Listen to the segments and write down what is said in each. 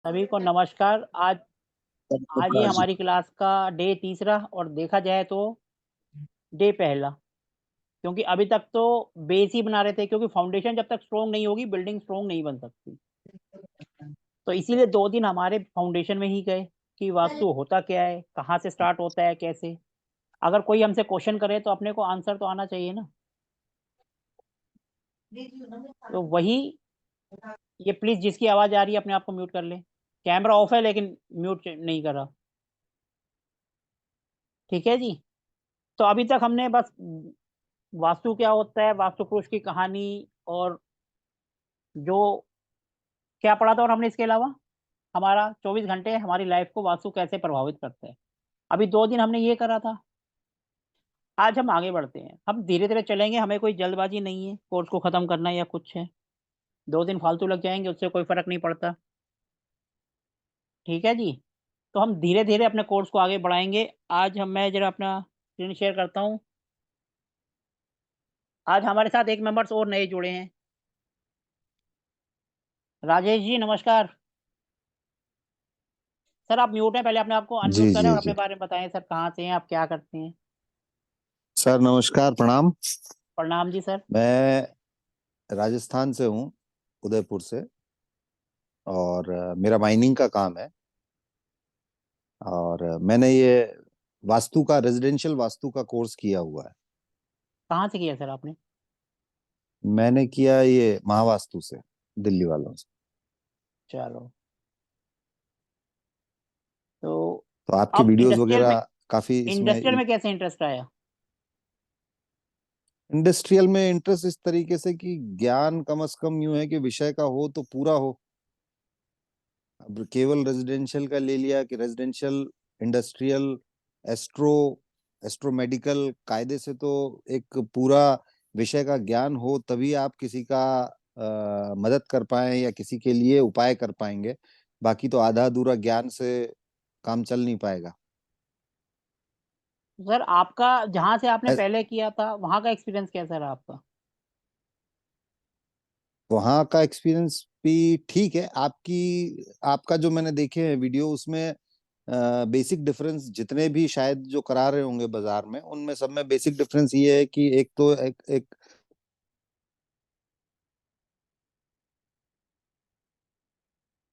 सभी को नमस्कार। आज आज ये प्रकार जी। हमारी क्लास का डे तीसरा और देखा जाए तो डे पहला, क्योंकि अभी तक तो बेस ही बना रहे थे, क्योंकि फाउंडेशन जब तक स्ट्रॉन्ग नहीं होगी बिल्डिंग स्ट्रॉन्ग नहीं बन सकती। तो इसीलिए 2 दिन हमारे फाउंडेशन में ही गए कि वास्तु होता क्या है, कहाँ से स्टार्ट होता है, कैसे? अगर कोई हमसे क्वेश्चन करे तो अपने को आंसर तो आना चाहिए ना। तो वही, ये प्लीज़ जिसकी आवाज़ आ रही है अपने आप को म्यूट कर ले। कैमरा ऑफ है लेकिन म्यूट नहीं करा। ठीक है जी? तो अभी तक हमने बस वास्तु क्या होता है, वास्तु पुरुष की कहानी और जो क्या पढ़ा था, और हमने इसके अलावा हमारा 24 घंटे हमारी लाइफ़ को वास्तु कैसे प्रभावित करता है। अभी 2 दिन हमने ये करा था। आज हम आगे बढ़ते हैं। हम धीरे-धीरे चलेंगे, हमें कोई जल्दबाज़ी नहीं है, कोर्स को ख़त्म करना है या कुछ है। 2 दिन फालतू लग जाएँगे, उससे कोई फ़र्क नहीं पड़ता। ठीक है जी? तो हम धीरे-धीरे अपने कोर्स को आगे बढ़ाएँगे। आज मैं ज़रा अपना स्क्रीन शेयर करता हूँ। आज हमारे साथ एक मेंबर्स और नए जुड़े हैं। राजेश जी नमस्कार। सर आप म्यूट हैं, पहले अपने आप को अनम्यूट जी करें जी और अपने जी। बारे में बताएँ सर, कहाँ से हैं आप, क्या करते हैं? सर नमस्कार, प्रणाम। प्रणाम जी सर। मैं राजस्थान से हूँ, उदयपुर से। और मेरा माइनिंग का काम है। और मैंने ये वास्तु का, रेजिडेंशियल वास्तु का कोर्स किया हुआ है। कहाँ से किया सर आपने? मैंने किया ये महावास्तु से, दिल्ली वालों से। चलो, तो तो आपके अब वीडियोस वगैरह काफी इसमें। इंडस्ट्रियल में कैसे इंटरेस्ट आया? इंडस्ट्रियल में इंटरेस्ट इस तरीके से कि ज्ञान कम से कम यूं है कि विषय का हो तो पूरा हो। अब केवल रेजिडेंशियल का ले लिया कि residential, industrial, astro, astro medical कायदे से तो एक पूरा विषय का ज्ञान हो तभी आप किसी का मदद कर पाए या किसी के लिए उपाय कर पाएंगे। बाकी तो आधा अधूरा ज्ञान से काम चल नहीं पाएगा। सर आपका जहाँ से आपने ऐ- पहले किया था, वहाँ का एक्सपीरियंस कैसा रहा आपका? वहाँ का एक्सपीरियंस भी ठीक है। आपका जो मैंने देखे हैं वीडियो, उसमें बेसिक डिफरेंस जितने भी शायद जो करा रहे होंगे बाजार में, उनमें सब में बेसिक डिफरेंस ये है कि एक तो एक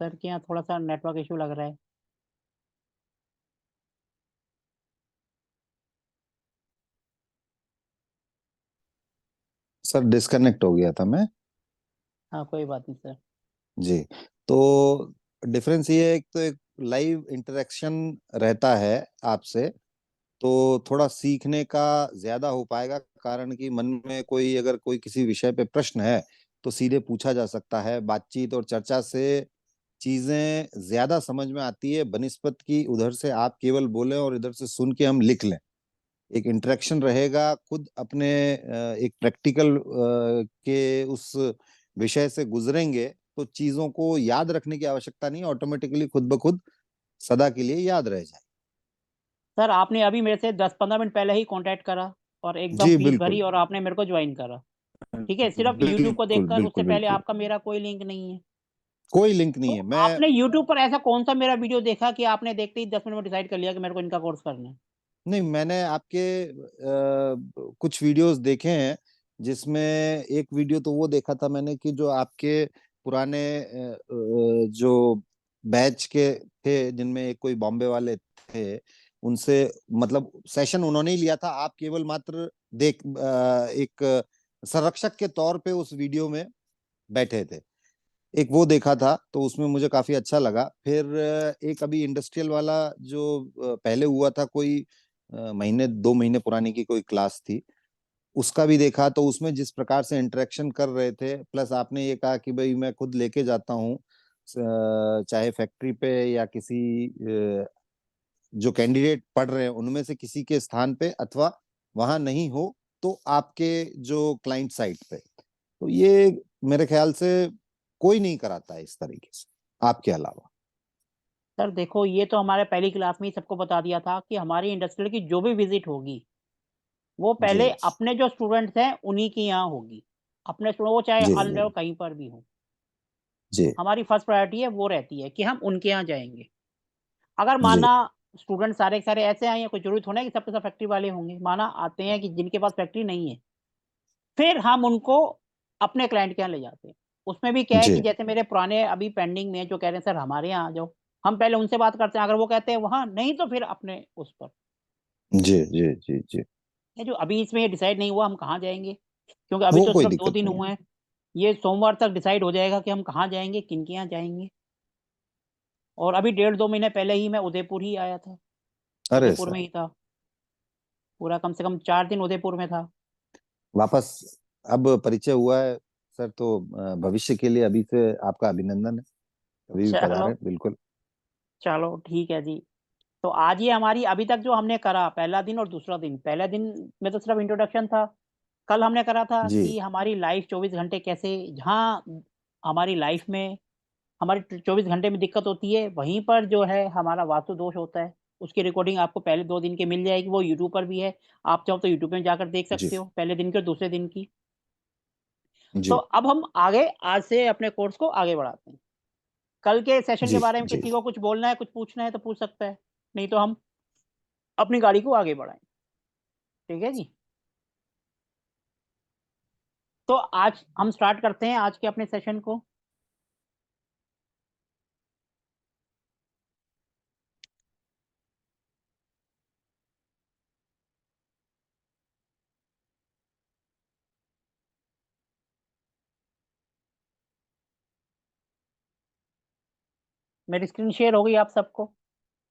सर के यहाँ थोड़ा-सा नेटवर्क इश्यू लग रहा है। सर डिस्कनेक्ट हो गया था मैं। हाँ, कोई बात नहीं सर। जी। तो डिफरेंस ये है, एक तो एक लाइव इंटरेक्शन रहता है आपसे, तो थोड़ा सीखने का ज्यादा हो पाएगा। कारण कि मन में कोई अगर कोई किसी विषय पे प्रश्न है तो सीधे पूछा जा सकता है। बातचीत और चर्चा से चीजें ज्यादा समझ में आती है बनिस्पत की उधर से आप केवल बोलें और इधर से सुन के हम लिख लें। एक इंटरेक्शन रहेगा, खुद अपने एक प्रैक्टिकल के उस विषय से गुजरेंगे तो चीजों को याद रखने की आवश्यकता नहीं, ऑटोमेटिकली खुद ब खुद सदा के लिए याद रह जाए। सर आपने अभी मेरे से 10-15 मिनट पहले ही कॉन्टैक्ट करा और एकदम जी फीस बिल्कुल। भरी और आपने मेरे को जॉइन करा। ठीक है? सिर्फ़ यूट्यूब को बिल्कुल देखकर, उससे बिल्कुल पहले बिल्कुल। आपका मेरा कोई लिंक नहीं है। कोई लिंक नहीं तो है। मैं आपने यूट्यूब पर ऐसा कौन-सा मेरा वीडियो देखा कि आपने देखते ही 10 मिनट में डिसाइड कर लिया कि मेरे को इनका कोर्स करना है? नहीं, मैंने आपके कुछ वीडियोस देखे हैं, जिसमें एक वीडियो तो वो देखा था मैंने कि जो आपके पुराने जो बैच के थे, जिनमें एक कोई बॉम्बे वाले थे, उनसे मतलब सेशन उन्होंने ही लिया था। आप केवल मात्र एक संरक्षक के तौर पे उस वीडियो में बैठे थे। एक वो देखा था तो उसमें मुझे काफी अच्छा लगा। फिर एक अभी इंडस्ट्रियल वाला जो पहले हुआ था, कोई महीने 2 महीने पुरानी की कोई क्लास थी, उसका भी देखा। तो उसमें जिस प्रकार से इंटरेक्शन कर रहे थे, प्लस आपने ये कहा कि भाई मैं खुद लेके जाता हूँ, चाहे फैक्ट्री पे या किसी जो कैंडिडेट पढ़ रहे हैं उनमें से किसी के स्थान पे, अथवा वहां नहीं हो तो आपके जो क्लाइंट साइट पे, तो ये मेरे ख्याल से कोई नहीं कराता है इस तरीके से आपके अलावा। सर देखो, ये तो हमारे पहली क्लास में ही सबको बता दिया था कि हमारी इंडस्ट्रियल की जो भी विज़िट होगी, वो जी पहले अपने जो स्टूडेंट्स हैं, उन्हीं के यहाँ होगी। अपने स्टूडेंट वो चाहे जी ऑल जी। इंडिया कहीं पर भी हों। जी हमारी फर्स्ट प्रायोरिटी है वो रहती है कि हम उनके यहाँ जाएंगे। अगर जी माना स्टूडेंट सारे के सारे ऐसे आए हैं, कोई जरूरत थोड़ा है कि सबके सब फैक्ट्री वाले होंगे, माना आते हैं कि जिनके पास फैक्ट्री नहीं है, फिर हम उनको अपने क्लाइंट के यहाँ ले जाते हैं। उसमें भी क्या है कि जी जैसे मेरे पुराने अभी पेंडिंग में जो कह रहे हैं सर हमारे यहाँ आ जाओ, हम पहले उनसे बात करते हैं, अगर वो कहते हैं वहां नहीं तो फिर अपने उस पर। जी जी जी जी। ये जो अभी इसमें ये डिसाइड नहीं हुआ हम कहाँ जाएंगे, क्योंकि अभी वो तो कोई सिर्फ दो दिक्कत दिन नहीं है। हुए हैं। ये सोमवार तक डिसाइड हो जाएगा कि हम कहाँ जाएंगे, किन के यहाँ जाएंगे। और अभी 1.5-2 महीने पहले ही मैं उदयपुर ही आया था, अरे उदयपुर सर, में ही था, पूरा कम से कम 4 दिन उदयपुर में था। वापस अब परिचय हुआ है सर, तो भविष्य के लिए अभी से आपका अभिनंदन है। कभी भी चलो, पधारें, बिल्कुल। चलो ठीक है जी। तो आज ये हमारी अभी तक जो हमने करा, पहला दिन और दूसरा दिन, पहले दिन में तो सिर्फ इंट्रोडक्शन था। कल हमने करा था जी कि हमारी लाइफ 24 घंटे कैसे, जहाँ हमारी लाइफ में हमारी 24 घंटे में दिक्कत होती है वहीं पर जो है हमारा वास्तु दोष होता है। उसकी रिकॉर्डिंग आपको पहले 2 दिन की मिल जाएगी, वो यूट्यूब पर भी है। आप चाहो तो यूट्यूब में जाकर देख जी सकते हो पहले दिन की और दूसरे दिन की। तो जी अब हम आगे आज से अपने कोर्स को आगे बढ़ाते हैं। कल के सेशन के जी बारे में जी। किसी को कुछ बोलना है, कुछ पूछना है तो पूछ सकता है, नहीं तो हम अपनी गाड़ी को आगे बढ़ाएं। ठीक है जी। तो आज हम स्टार्ट करते हैं आज के अपने सेशन को। मेरी स्क्रीन शेयर हो गई आप सबको।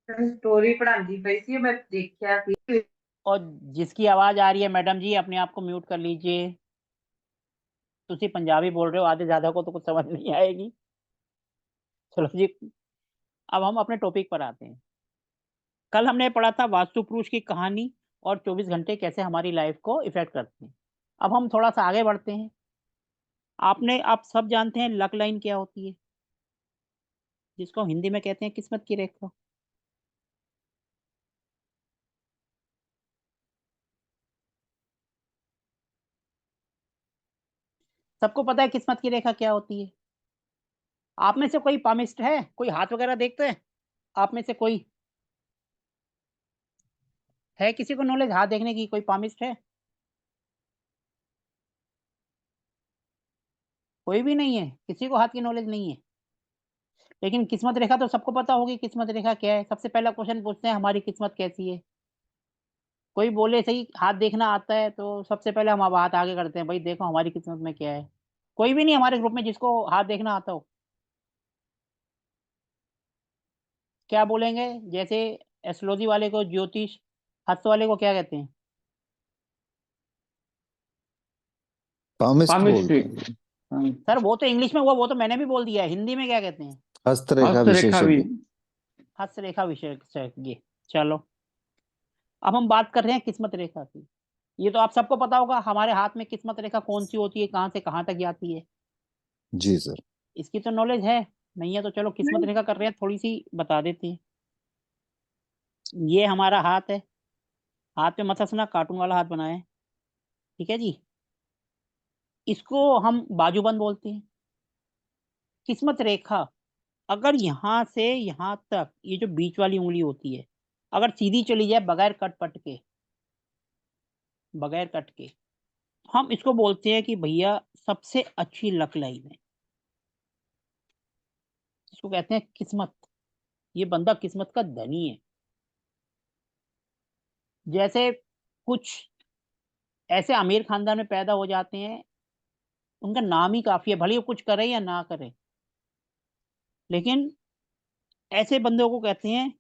स्टोरी पढ़ाती पई सी मैं देखा सी। और जिसकी आवाज आ रही है मैडम जी अपने आप को म्यूट कर लीजिए। तुसी पंजाबी बोल रहे हो, आधे ज्यादा को तो कुछ समझ नहीं आएगी। चलो जी, अब हम अपने टॉपिक पर आते हैं। कल हमने पढ़ा था वास्तु पुरुष की कहानी और 24 घंटे कैसे हमारी लाइफ को इफेक्ट करते हैं। अब हम थोड़ा सा आगे बढ़ते हैं। आप सब जानते हैं लक लाइन क्या होती है, जिसको हम हिंदी में कहते हैं किस्मत की रेखा। सबको पता है किस्मत की रेखा क्या होती है। आप में से कोई पामिस्ट है, कोई हाथ वगैरह देखते हैं आप में से कोई है, किसी को नॉलेज हाथ देखने की, कोई पामिस्ट है? कोई भी नहीं है, किसी को हाथ की नॉलेज नहीं है। लेकिन किस्मत रेखा तो सबको पता होगी, किस्मत रेखा क्या है। सबसे पहला क्वेश्चन पूछते हैं हमारी किस्मत कैसी है। कोई बोले सही हाथ देखना आता है तो सबसे पहले हम अब हाथ आगे करते हैं, भाई देखो हमारी किस्मत में क्या है। कोई भी नहीं हमारे ग्रुप में जिसको हाथ देखना आता हो। क्या बोलेंगे? जैसे एस्ट्रोलॉजी वाले को ज्योतिष, हस्त वाले को क्या कहते हैं? Palmist palmistry. बोलते हैं। सर वो तो इंग्लिश में हुआ, वो तो मैंने भी बोल दिया है, हिंदी में क्या कहते हैं? हस्तरेखा हस्तरेखा भी। विशेषज्ञ। हस्त रेखा विशेषज्ञ। चलो, अब हम बात कर रहे हैं किस्मत रेखा की। ये तो आप सबको पता होगा हमारे हाथ में किस्मत रेखा कौन सी होती है, कहाँ से कहाँ तक जाती है। जी सर। इसकी तो नॉलेज है। नहीं है तो चलो किस्मत रेखा कर रहे हैं, थोड़ी सी बता देते हैं। ये हमारा हाथ है, हाथ पे मत हंसना, कार्टून वाला हाथ बनाए है। ठीक है जी। इसको हम बाजूबंद बोलते हैं। किस्मत रेखा अगर यहाँ से यहाँ तक ये जो बीच वाली उंगली होती है, अगर सीधी चली जाए बगैर कट पट के, बगैर कट के, हम इसको बोलते हैं कि भैया सबसे अच्छी लक लाइन है। इसको कहते हैं किस्मत। ये बंदा किस्मत का धनी है। जैसे कुछ ऐसे अमीर खानदान में पैदा हो जाते हैं, उनका नाम ही काफी है, भले वो कुछ करे या ना करे, लेकिन ऐसे बंदों को कहते हैं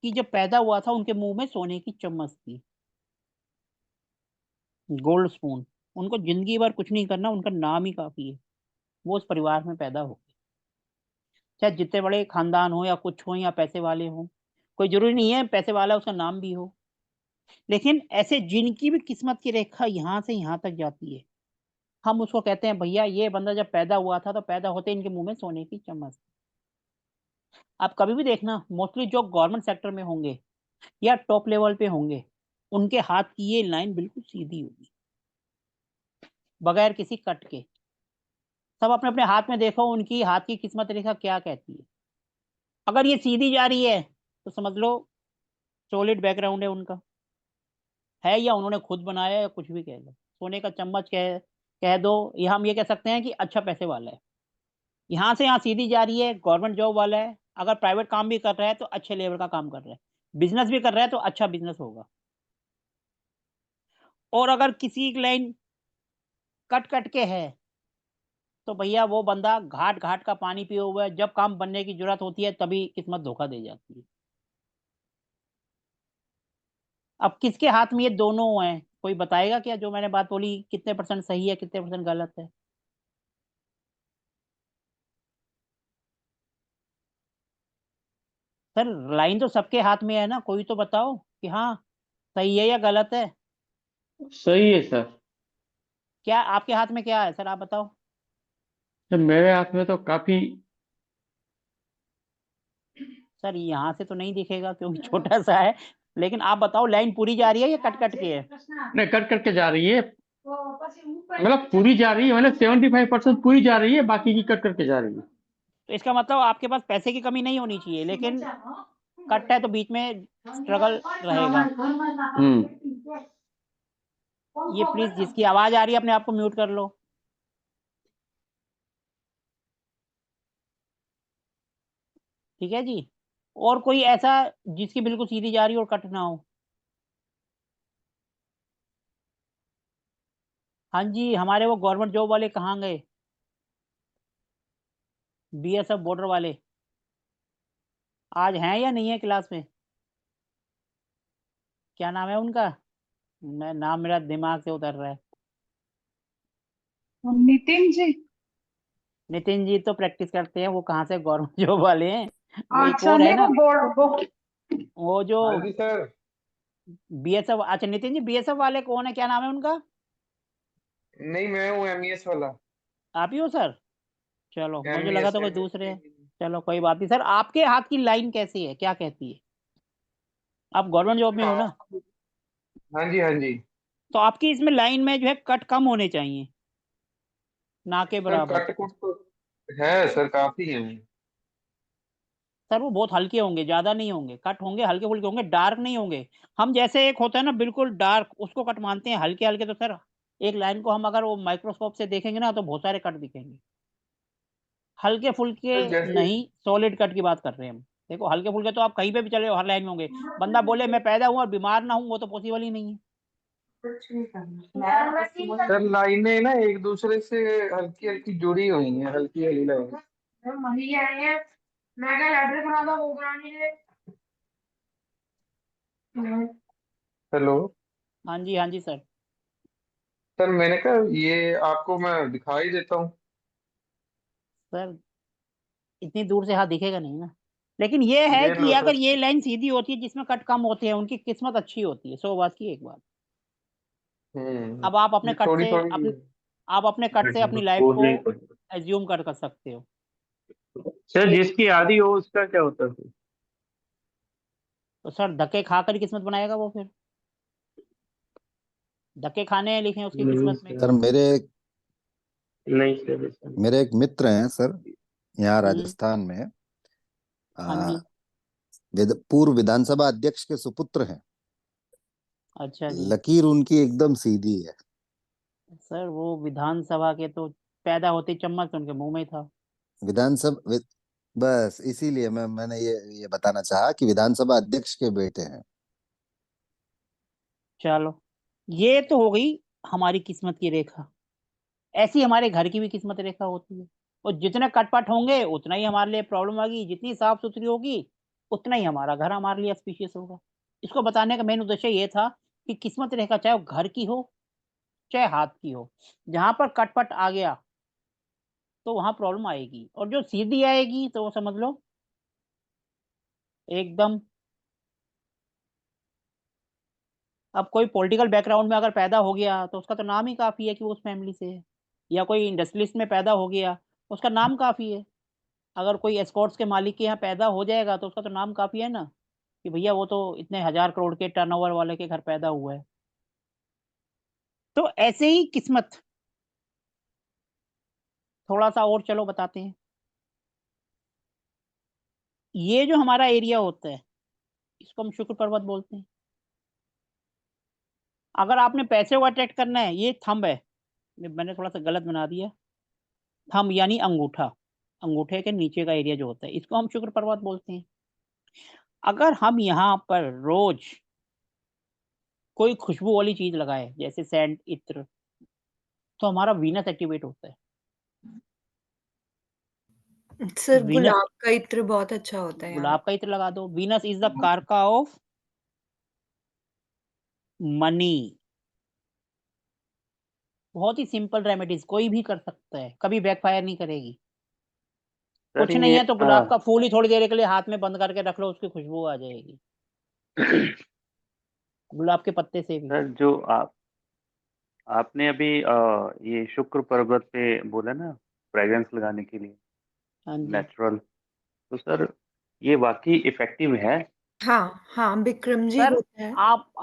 कि जब पैदा हुआ था उनके मुंह में सोने की चम्मच थी, गोल्ड स्पून। उनको जिंदगी भर कुछ नहीं करना, उनका नाम ही काफी है, वो उस परिवार में पैदा हो गए। चाहे जितने बड़े खानदान हो या कुछ हो या पैसे वाले हो, कोई जरूरी नहीं है पैसे वाला उसका नाम भी हो, लेकिन ऐसे जिनकी भी किस्मत की रेखा यहाँ से यहाँ तक जाती है, हम उसको कहते हैं भैया ये बंदा जब पैदा हुआ था तो पैदा होते इनके मुंह में सोने की चम्मच थी। आप कभी भी देखना मोस्टली जो गवर्नमेंट सेक्टर में होंगे या टॉप लेवल पे होंगे, उनके हाथ की ये लाइन बिल्कुल सीधी होगी, बगैर किसी कट के। सब अपने अपने हाथ में देखो उनकी हाथ की किस्मत रेखा क्या कहती है। अगर ये सीधी जा रही है तो समझ लो सॉलिड बैकग्राउंड है उनका, है या उन्होंने खुद बनाया या कुछ भी कह लो, सोने का चम्मच कह दो, या हम ये कह सकते हैं कि अच्छा पैसे वाला है। यहाँ से यहाँ सीधी जा रही है, गवर्नमेंट जॉब वाला है, अगर प्राइवेट काम भी कर रहा है तो अच्छे लेवल का काम कर रहा है, बिजनेस भी कर रहा है तो अच्छा बिजनेस होगा। और अगर किसी की लाइन कट कट के है तो भैया वो बंदा घाट घाट का पानी पिए हुआ है, जब काम बनने की जरूरत होती है तभी किस्मत धोखा दे जाती है। अब किसके हाथ में ये दोनों हैं, कोई बताएगा क्या? जो मैंने बात बोली कितने परसेंट सही है, कितने परसेंट गलत है? सर लाइन तो सबके हाथ में है ना, कोई तो बताओ कि हाँ सही है या गलत है। सही है सर। क्या आपके हाथ में क्या है सर, आप बताओ। सर मेरे हाथ में तो काफी। सर यहाँ से तो नहीं दिखेगा क्योंकि छोटा सा है, लेकिन आप बताओ लाइन पूरी जा रही है या कट कट के है? नहीं, कट करके जा रही है, मतलब पूरी जा रही है, मतलब 75% पूरी जा रही है, बाकी की कट करके जा रही है। तो इसका मतलब आपके पास पैसे की कमी नहीं होनी चाहिए, लेकिन कट है तो बीच में स्ट्रगल रहेगा। ये प्लीज जिसकी आवाज आ रही है अपने आप को म्यूट कर लो। ठीक है जी। और कोई ऐसा जिसकी बिल्कुल सीधी जा रही हो और कट ना हो? हाँ जी, हमारे वो गवर्नमेंट जॉब वाले कहाँ गए? बीएसएफ बॉर्डर वाले आज हैं या नहीं है क्लास में? क्या नाम है उनका? मैं नाम मेरा दिमाग से उतर रहा है। नितिन जी। नितिन जी तो प्रैक्टिस करते हैं, वो कहाँ से गवर्नमेंट जॉब वाले हैं? वो एक अच्छा, और है नहीं ना, वो बोर्ड वो। वो जो हाँ जी सर। बीएसएफ। अच्छा नितिन जी, बीएसएफ वाले कौन है, क्या नाम है उनका? नहीं, मैं हूँ एमईएस वाला। आप ही हो सर? चलो मुझे लगा एमईएस तो कोई एमईएस दूसरे हैं। नहीं, नहीं। चलो कोई बात नहीं। सर आपके हाथ की लाइन कैसी है, क्या कहती है? आप गवर्नमेंट जॉब में हो ना, हाँ जी हाँ जी। तो आपकी इसमें लाइन में जो है कट कम होने चाहिए, ना के सर बराबर। कट कुट तो है सर, काफी है। सर वो बहुत हल्के होंगे, ज्यादा नहीं होंगे, कट होंगे हल्के फुल्के होंगे, डार्क नहीं होंगे। हम जैसे एक होता है ना बिल्कुल डार्क, उसको कट मानते हैं, हल्के हल्के तो सर एक लाइन को हम अगर वो माइक्रोस्कोप से देखेंगे ना तो बहुत सारे कट दिखेंगे। हल्के फुल्के सर जैसे नहीं, सॉलिड कट की बात कर रहे हैं हम। देखो हल्के फुल्के तो आप कहीं पे भी चले हो हर लाइन में होंगे। बंदा बोले मैं पैदा हूं और बीमार ना हूं, वो तो पॉसिबल ही नहीं है। सर लाइनें ना एक दूसरे से हल्की हल्की जुड़ी हुई हैं, हल्की हल्की लाइन। हेलो। हाँ जी, हाँ जी सर। सर मैंने कहा ये आपको मैं दिखा ही देता हूँ। सर इतनी दूर से हाथ दिखेगा नहीं ना, लेकिन ये है ये कि लो अगर सर। ये लाइन सीधी होती है जिसमें कट कम होते हैं उनकी किस्मत अच्छी होती है, 100 बात की एक बात। अब आप अपने ये कट थोड़ी से थोड़ी। आप अपने कट से अपनी लाइफ को एज्यूम कर सकते हो। सर जिसकी आदि हो उसका क्या होता है फिर? तो सर धक्के खाकर ही किस्मत बनाएगा वो, फिर धक्के खाने हैं लिखे हैं उसकी नहीं किस्मत में। सर सर, नहीं सर, ऐसा नहीं। मेरे एक मित्र हैं सर, यहाँ हम्म। राजस्थान में। हाँ आ, जी। पूर्व विधानसभा अध्यक्ष के सुपुत्र हैं। अच्छा जी। लकीर उनकी एकदम सीधी है। सर वो विधानसभा के तो पैदा होते ही चम्मच उनके मुंह में ही था। विधानसभा बस इसीलिए मैंने ये बताना चाहा कि विधानसभा अध्यक्ष के बेटे हैं। चलो ये तो हो गई हमारी किस्मत की रेखा। ऐसी हमारे घर की भी किस्मत रेखा होती है, और जितने कटपट होंगे उतना ही हमारे लिए प्रॉब्लम आएगी, जितनी साफ सुथरी होगी उतना ही हमारा घर हमारे लिए स्पीशियस होगा। इसको बताने का मेन उद्देश्य ये था कि किस्मत रेखा चाहे वो घर की हो चाहे हाथ की हो, जहां पर कटपट आ गया तो वहां प्रॉब्लम आएगी, और जो सीधी आएगी तो वो समझ लो एकदम। अब कोई पॉलिटिकल बैकग्राउंड में अगर पैदा हो गया तो उसका तो नाम ही काफी है कि वो उस फैमिली से है, या कोई इंडस्ट्रियलिस्ट में पैदा हो गया उसका नाम काफी है। अगर कोई एस्कॉर्ट्स के मालिक के यहाँ पैदा हो जाएगा तो उसका तो नाम काफी है ना, कि भैया वो तो इतने हजार करोड़ के टर्नओवर वाले के घर पैदा हुआ है। तो ऐसे ही किस्मत, थोड़ा सा और चलो बताते हैं। ये जो हमारा एरिया होता है इसको हम शुक्र पर्वत बोलते हैं। अगर आपने पैसे को अट्रैक्ट करना है, ये थंब है, मैंने थोड़ा सा गलत बना दिया। थंब यानी अंगूठा, अंगूठे के नीचे का एरिया जो होता है इसको हम शुक्र पर्वत बोलते हैं। अगर हम यहाँ पर रोज कोई खुशबू वाली चीज लगाए जैसे सेंट, इत्र, तो हमारा वीनस एक्टिवेट होता है। सर वीनस, गुलाब का इत्र बहुत अच्छा होता है यार। गुलाब का इत्र लगा दो। वीनस इज द कारका ऑफ मनी। बहुत ही सिंपल रेमेडीज, कोई भी कर सकता है, कभी बैकफायर नहीं करेगी। सर कुछ नहीं ये है तो गुलाब का फूल ही थोड़ी देर के लिए हाथ में बंद करके रख लो, उसकी खुशबू आ जाएगी। गुलाब के पत्ते से भी। सर जो आपने अभी ये शुक्र पर्वत पे बोला ना फ्रेग्रेंस लगाने के लिए हाँ जी, नेचुरल, तो सर ये वाकई इफेक्टिव है? हाँ हाँ, विक्रम जी सर होता है।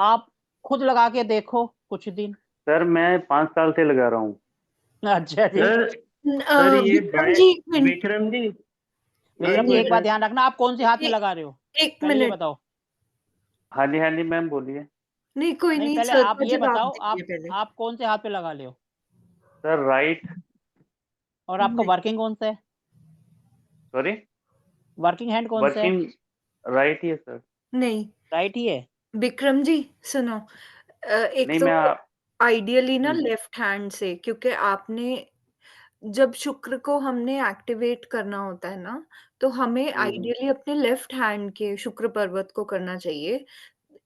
आप खुद लगा के देखो कुछ दिन। सर मैं 5 साल से लगा रहा हूँ। अच्छा जी। सर ये विक्रम जी एक मिनट, विक्रम जी विक्रम जी एक बात ध्यान रखना, आप कौन से हाथ में एक- लगा रहे हो, एक पहले ये मिनट, बताओ। हाँ जी मैम बोलिए। नहीं कोई नहीं, नहीं, पहले सर आप का ये जवाब बताओ, दीजिए पहले। आप कौन से हाथ पे लगा रहे हो सर राइट। और आपका नहीं, वर्किंग कौन सा है? सॉरी, वर्किंग हैंड कौन सा है? वर्किंग राइट ही है सर। नहीं राइट ही है। विक्रम जी सुनो, एक नहीं तो मैं आइडियली ना लेफ्ट हैंड से, क्योंकि आपने जब शुक्र को हमने एक्टिवेट करना होता है ना, तो हमें आइडियली अपने लेफ्ट हैंड के शुक्र पर्वत को करना चाहिए।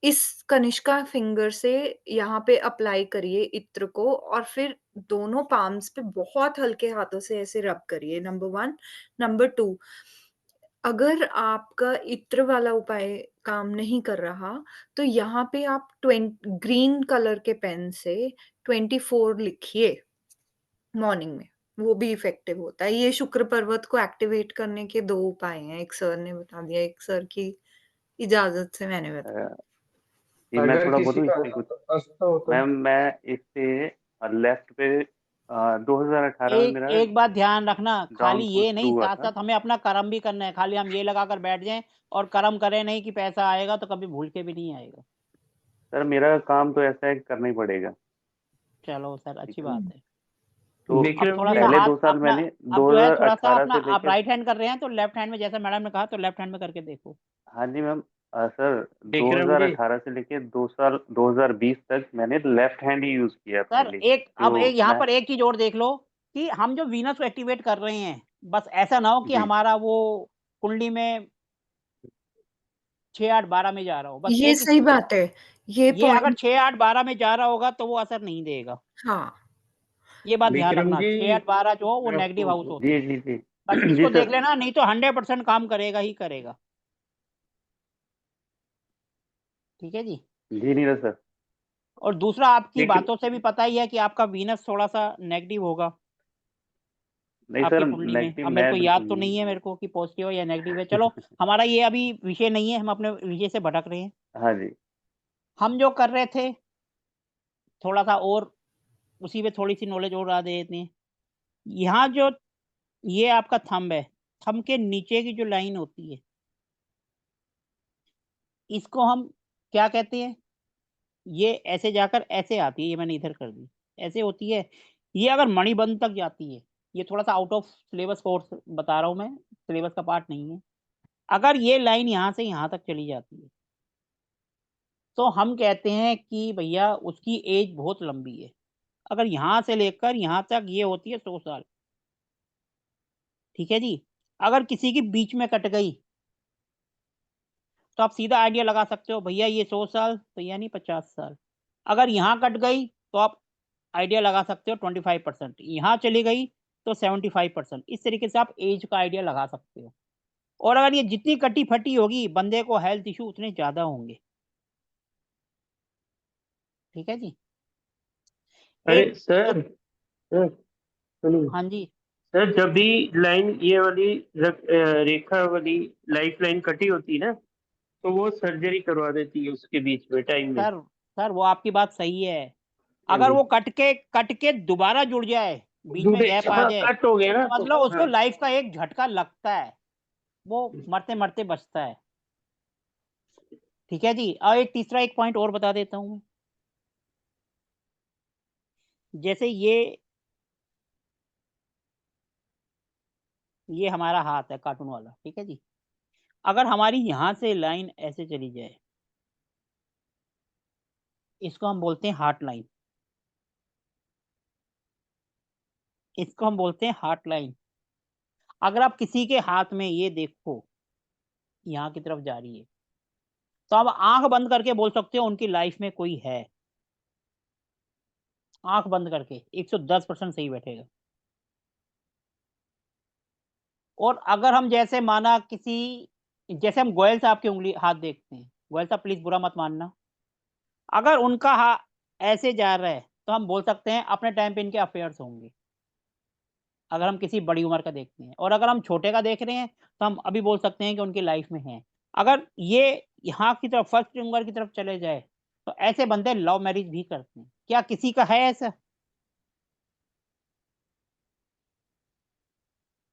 इस कनिष्का फिंगर से यहाँ पे अप्लाई करिए इत्र को, और फिर दोनों पाम्स पे बहुत हल्के हाथों से ऐसे रब करिए, नंबर 1। नंबर 2, अगर आपका इत्र वाला उपाय काम नहीं कर रहा, तो यहाँ पे आप ग्रीन कलर के पेन से 24 लिखिए मॉर्निंग में, वो भी इफेक्टिव होता है। ये शुक्र पर्वत को एक्टिवेट करने के 2 उपाय हैं, एक सर ने बता दिया, एक सर की इजाज़त से मैंने बताया। ये मैं अगर थोड़ा किसी बोलूँ का इससे कुछ। अस्त हो तो मैम मैं इससे लेफ्ट पे 2018 में एक मेरा एक बात ध्यान रखना, खाली डाउनफॉल ये शुरू नहीं, हुआ साथ था। साथ हमें अपना कर्म भी करना है। खाली हम ये लगा कर बैठ जाएं और कर्म करें नहीं कि पैसा आएगा, तो कभी भूल के भी नहीं आएगा। सर मेरा काम तो ऐसा है कि करना ही पड़ेगा। चलो सर, ठीक अच्छी है ना? बात है। तो अब विक्रम थोड़ा जी सा पहले हाथ 2 साल अपना, मैंने अब जो है थोड़ा सा 2018 अपना, से आप लेके, राइट हैंड कर रहे हैं तो लेफ्ट हैंड में, जैसे मैडम ने कहा, तो लेफ्ट हैंड में करके देखो। हाँ जी मैम, सर विक्रम जी 2018 से लेके 2 साल 2020 तक मैंने लेफ्ट हैंड ही यूज किया सर पहले। अब एक तो यहाँ मैं पर एक चीज और देख लो कि हम जो वीनस को एक्टिवेट कर रहे हैं, बस ऐसा ना हो कि जी हमारा वो कुंडली में 6 8 12 में जा रहा हो, बस ये एक सही बात है, ये ये अगर पॉइंट। 6 8 12 में जा रहा होगा तो वो असर नहीं देगा। हाँ, ये बात ध्यान विक्रम रखना, जी 6 8 12 जो हो वो मैं नेगेटिव आपको हाउस होते हैं। जी बस जी इसको देख सर। लेना, नहीं तो 100% काम करेगा ही करेगा। ठीक है जी। जी नीरज सर। और दूसरा, आपकी विक्र बातों से भी पता ही है कि आपका वीनस थोड़ा सा नेगेटिव होगा नहीं आपकी सर, कुंडली में। नेगेटिव अब मेरे मैं को याद बिल्कुल तो नहीं। नहीं है मेरे को कि पॉजिटिव है या नेगेटिव है। चलो, हमारा ये अभी विषय नहीं है, हम अपने विषय से भटक रहे हैं। हाँ जी हम जो कर रहे थे, थोड़ा सा और उसी पे थोड़ी सी नॉलेज और आ देते हैं। यहाँ जो ये आपका थंब है, थंब के नीचे की जो लाइन होती है, इसको हम क्या कहते हैं? ये ऐसे जाकर ऐसे आती है, ये मैंने इधर कर दी, ऐसे होती है। ये अगर मणिबंध तक जाती है, ये थोड़ा सा आउट ऑफ सिलेबस कोर्स बता रहा हूँ मैं, सिलेबस का पार्ट नहीं है। अगर ये लाइन यहाँ से यहाँ तक चली जाती है, तो हम कहते हैं कि भैया उसकी एज बहुत लंबी है। अगर यहाँ से लेकर यहाँ तक ये होती है 100 साल। ठीक है जी। अगर किसी की बीच में कट गई, तो आप सीधा आइडिया लगा सकते हो, भैया ये 100 साल तो यानी 50 साल। अगर यहाँ कट गई तो आप आइडिया लगा सकते हो 25%, यहाँ चली गई तो 75%। इस तरीके से आप एज का आइडिया लगा सकते हो। और अगर ये जितनी कटी फटी होगी, बंदे को हेल्थ इशू उतने ज्यादा होंगे। ठीक है जी। अरे एक सर सर सुनिए हाँ जी सर, जब भी लाइन ये वाली रेखा वाली लाइफ लाइन कटी होती है ना, तो वो सर्जरी करवा देती है उसके बीच में टाइम में। सर, सर वो आपकी बात सही है। हाँ अगर जी वो कट के दोबारा जुड़ जाए बीच में गैप आ जाए कट हो गया ना तो मतलब उसको हाँ। लाइफ का एक झटका लगता है, वो मरते मरते बचता है। ठीक है जी। और एक तीसरा एक पॉइंट और बता देता हूँ मैं। जैसे ये हमारा हाथ है कार्टून वाला, ठीक है जी। अगर हमारी यहाँ से लाइन ऐसे चली जाए, इसको हम बोलते हैं हार्ट लाइन, इसको हम बोलते हैं हार्ट लाइन। अगर आप किसी के हाथ में ये देखो यहाँ की तरफ जा रही है, तो आप आंख बंद करके बोल सकते हो उनकी लाइफ में कोई है। आंख बंद करके 110% सही बैठेगा। और अगर हम जैसे माना किसी, जैसे हम गोयल साहब की उंगली हाथ देखते हैं, गोयल साहब प्लीज बुरा मत मानना, अगर उनका ऐसे जा रहा है तो हम बोल सकते हैं अपने टाइम पे इनके अफेयर्स होंगे। अगर हम किसी बड़ी उम्र का देखते हैं, और अगर हम छोटे का देख रहे हैं तो हम अभी बोल सकते हैं कि उनकी लाइफ में है। अगर ये यहाँ की तरफ फर्स्ट उम्र की तरफ चले जाए तो ऐसे बंदे लव मैरिज भी करते हैं। क्या किसी का है ऐसा?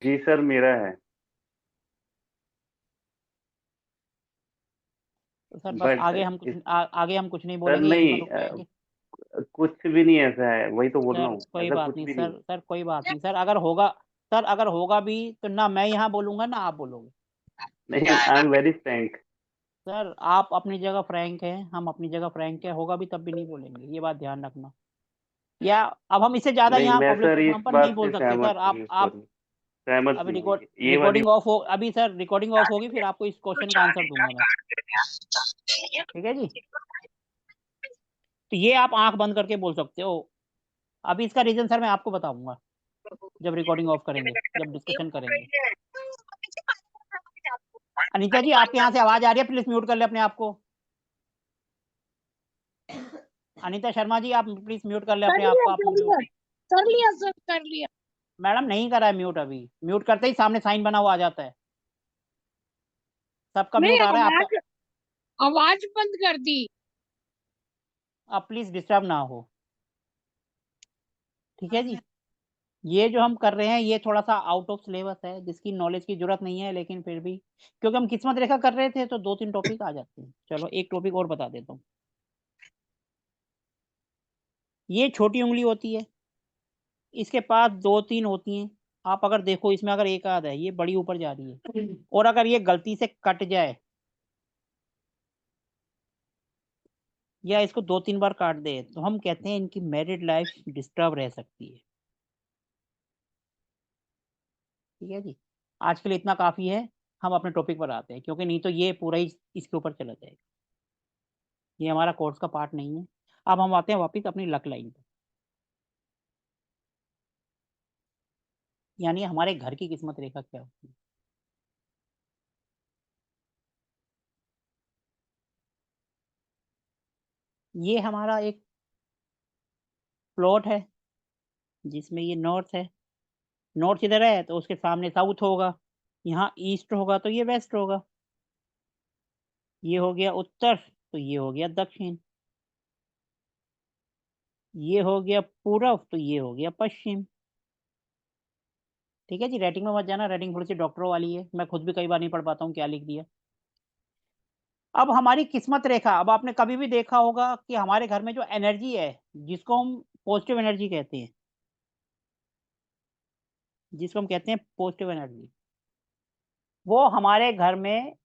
जी सर, मेरा है। तो सर बस बट आगे हम कुछ आगे हम कुछ नहीं सर बोलेंगे, यहीं पर नहीं, रुक जाएंगे। कुछ भी नहीं ऐसा है, वही तो बोल रहा सर हूँ, कोई ऐसा बात कुछ नहीं भी सर, नहीं। सर कोई बात नहीं सर। अगर होगा, सर अगर होगा भी तो ना मैं यहाँ बोलूंगा ना आप बोलोगे। नहीं, I am very Frank. Sir आप अपनी जगह फ्रैंक हैं, हम अपनी जगह फ्रैंक है, होगा भी तब भी नहीं बोलेंगे, ये बात ध्यान रखना। या अब हम इससे ज्यादा नहीं, यहाँ मैं पब्लिक सर प्लेटफॉर्म इस पर नहीं बात बोल से सकते सर। सहमत नहीं हूँ, आप सॉरी, सहमत अभी नहीं हूँ ये वाली। रिकॉर्डिंग ऑफ हो, अभी सर रिकॉर्डिंग ऑफ होगी, फिर आपको इस क्वेश्चन का आंसर दूंगा मैं। ठीक है जी। तो ये आप आंख बंद करके बोल सकते हो। अभी इसका रीजन सर मैं आपको बताऊंगा जब रिकॉर्डिंग ऑफ करेंगे, जब डिस्कशन करेंगे। अनीता जी आपके यहाँ से आवाज आ रही है, प्लीज म्यूट कर ले अपने आप को। अनीता शर्मा जी आप प्लीज म्यूट कर ले अपने आप को। आप कर लिया सर, कर लिया। मैडम नहीं करा है म्यूट, अभी म्यूट करते ही सामने साइन बना हुआ आ जाता है। सबका नहीं, म्यूट आ रहा है आपका। आवाज बंद कर दी। आप प्लीज डिस्टर्ब ना हो। ठीक है जी। ये जो हम कर रहे हैं ये थोड़ा सा आउट ऑफ सिलेबस है, जिसकी नॉलेज की जरूरत नहीं है, लेकिन फिर भी क्योंकि हम किस्मत रेखा कर रहे थे तो 2-3 टॉपिक आ जाते हैं। चलो एक टॉपिक और बता देता हूँ। ये छोटी उंगली होती है, इसके पास 2-3 होती हैं। आप अगर देखो इसमें अगर एक आध है, ये बड़ी ऊपर जा रही है, और अगर ये गलती से कट जाए या इसको 2-3 बार काट दे तो हम कहते हैं इनकी मैरिड लाइफ डिस्टर्ब रह सकती है। ठीक है जी। आज के लिए इतना काफी है, हम अपने टॉपिक पर आते हैं, क्योंकि नहीं तो ये पूरा ही इसके ऊपर चला जाएगा। ये हमारा कोर्स का पार्ट नहीं है। अब हम आते हैं वापस अपनी लक लाइन पर, यानी हमारे घर की किस्मत रेखा क्या होती है। ये हमारा एक प्लॉट है जिसमें ये नॉर्थ है, नॉर्थ इधर है तो उसके सामने साउथ होगा, यहाँ ईस्ट होगा तो ये वेस्ट होगा, ये हो गया उत्तर तो ये हो गया दक्षिण, ये हो गया पूरब तो ये हो गया पश्चिम। ठीक है जी। राइटिंग में मत जाना, राइटिंग थोड़ी सी डॉक्टरों वाली है, मैं खुद भी कई बार नहीं पढ़ पाता हूँ क्या लिख दिया। अब हमारी किस्मत रेखा, अब आपने कभी भी देखा होगा कि हमारे घर में जो एनर्जी है जिसको हम पॉजिटिव एनर्जी कहते हैं, जिसको हम कहते हैं पॉजिटिव एनर्जी, वो हमारे घर में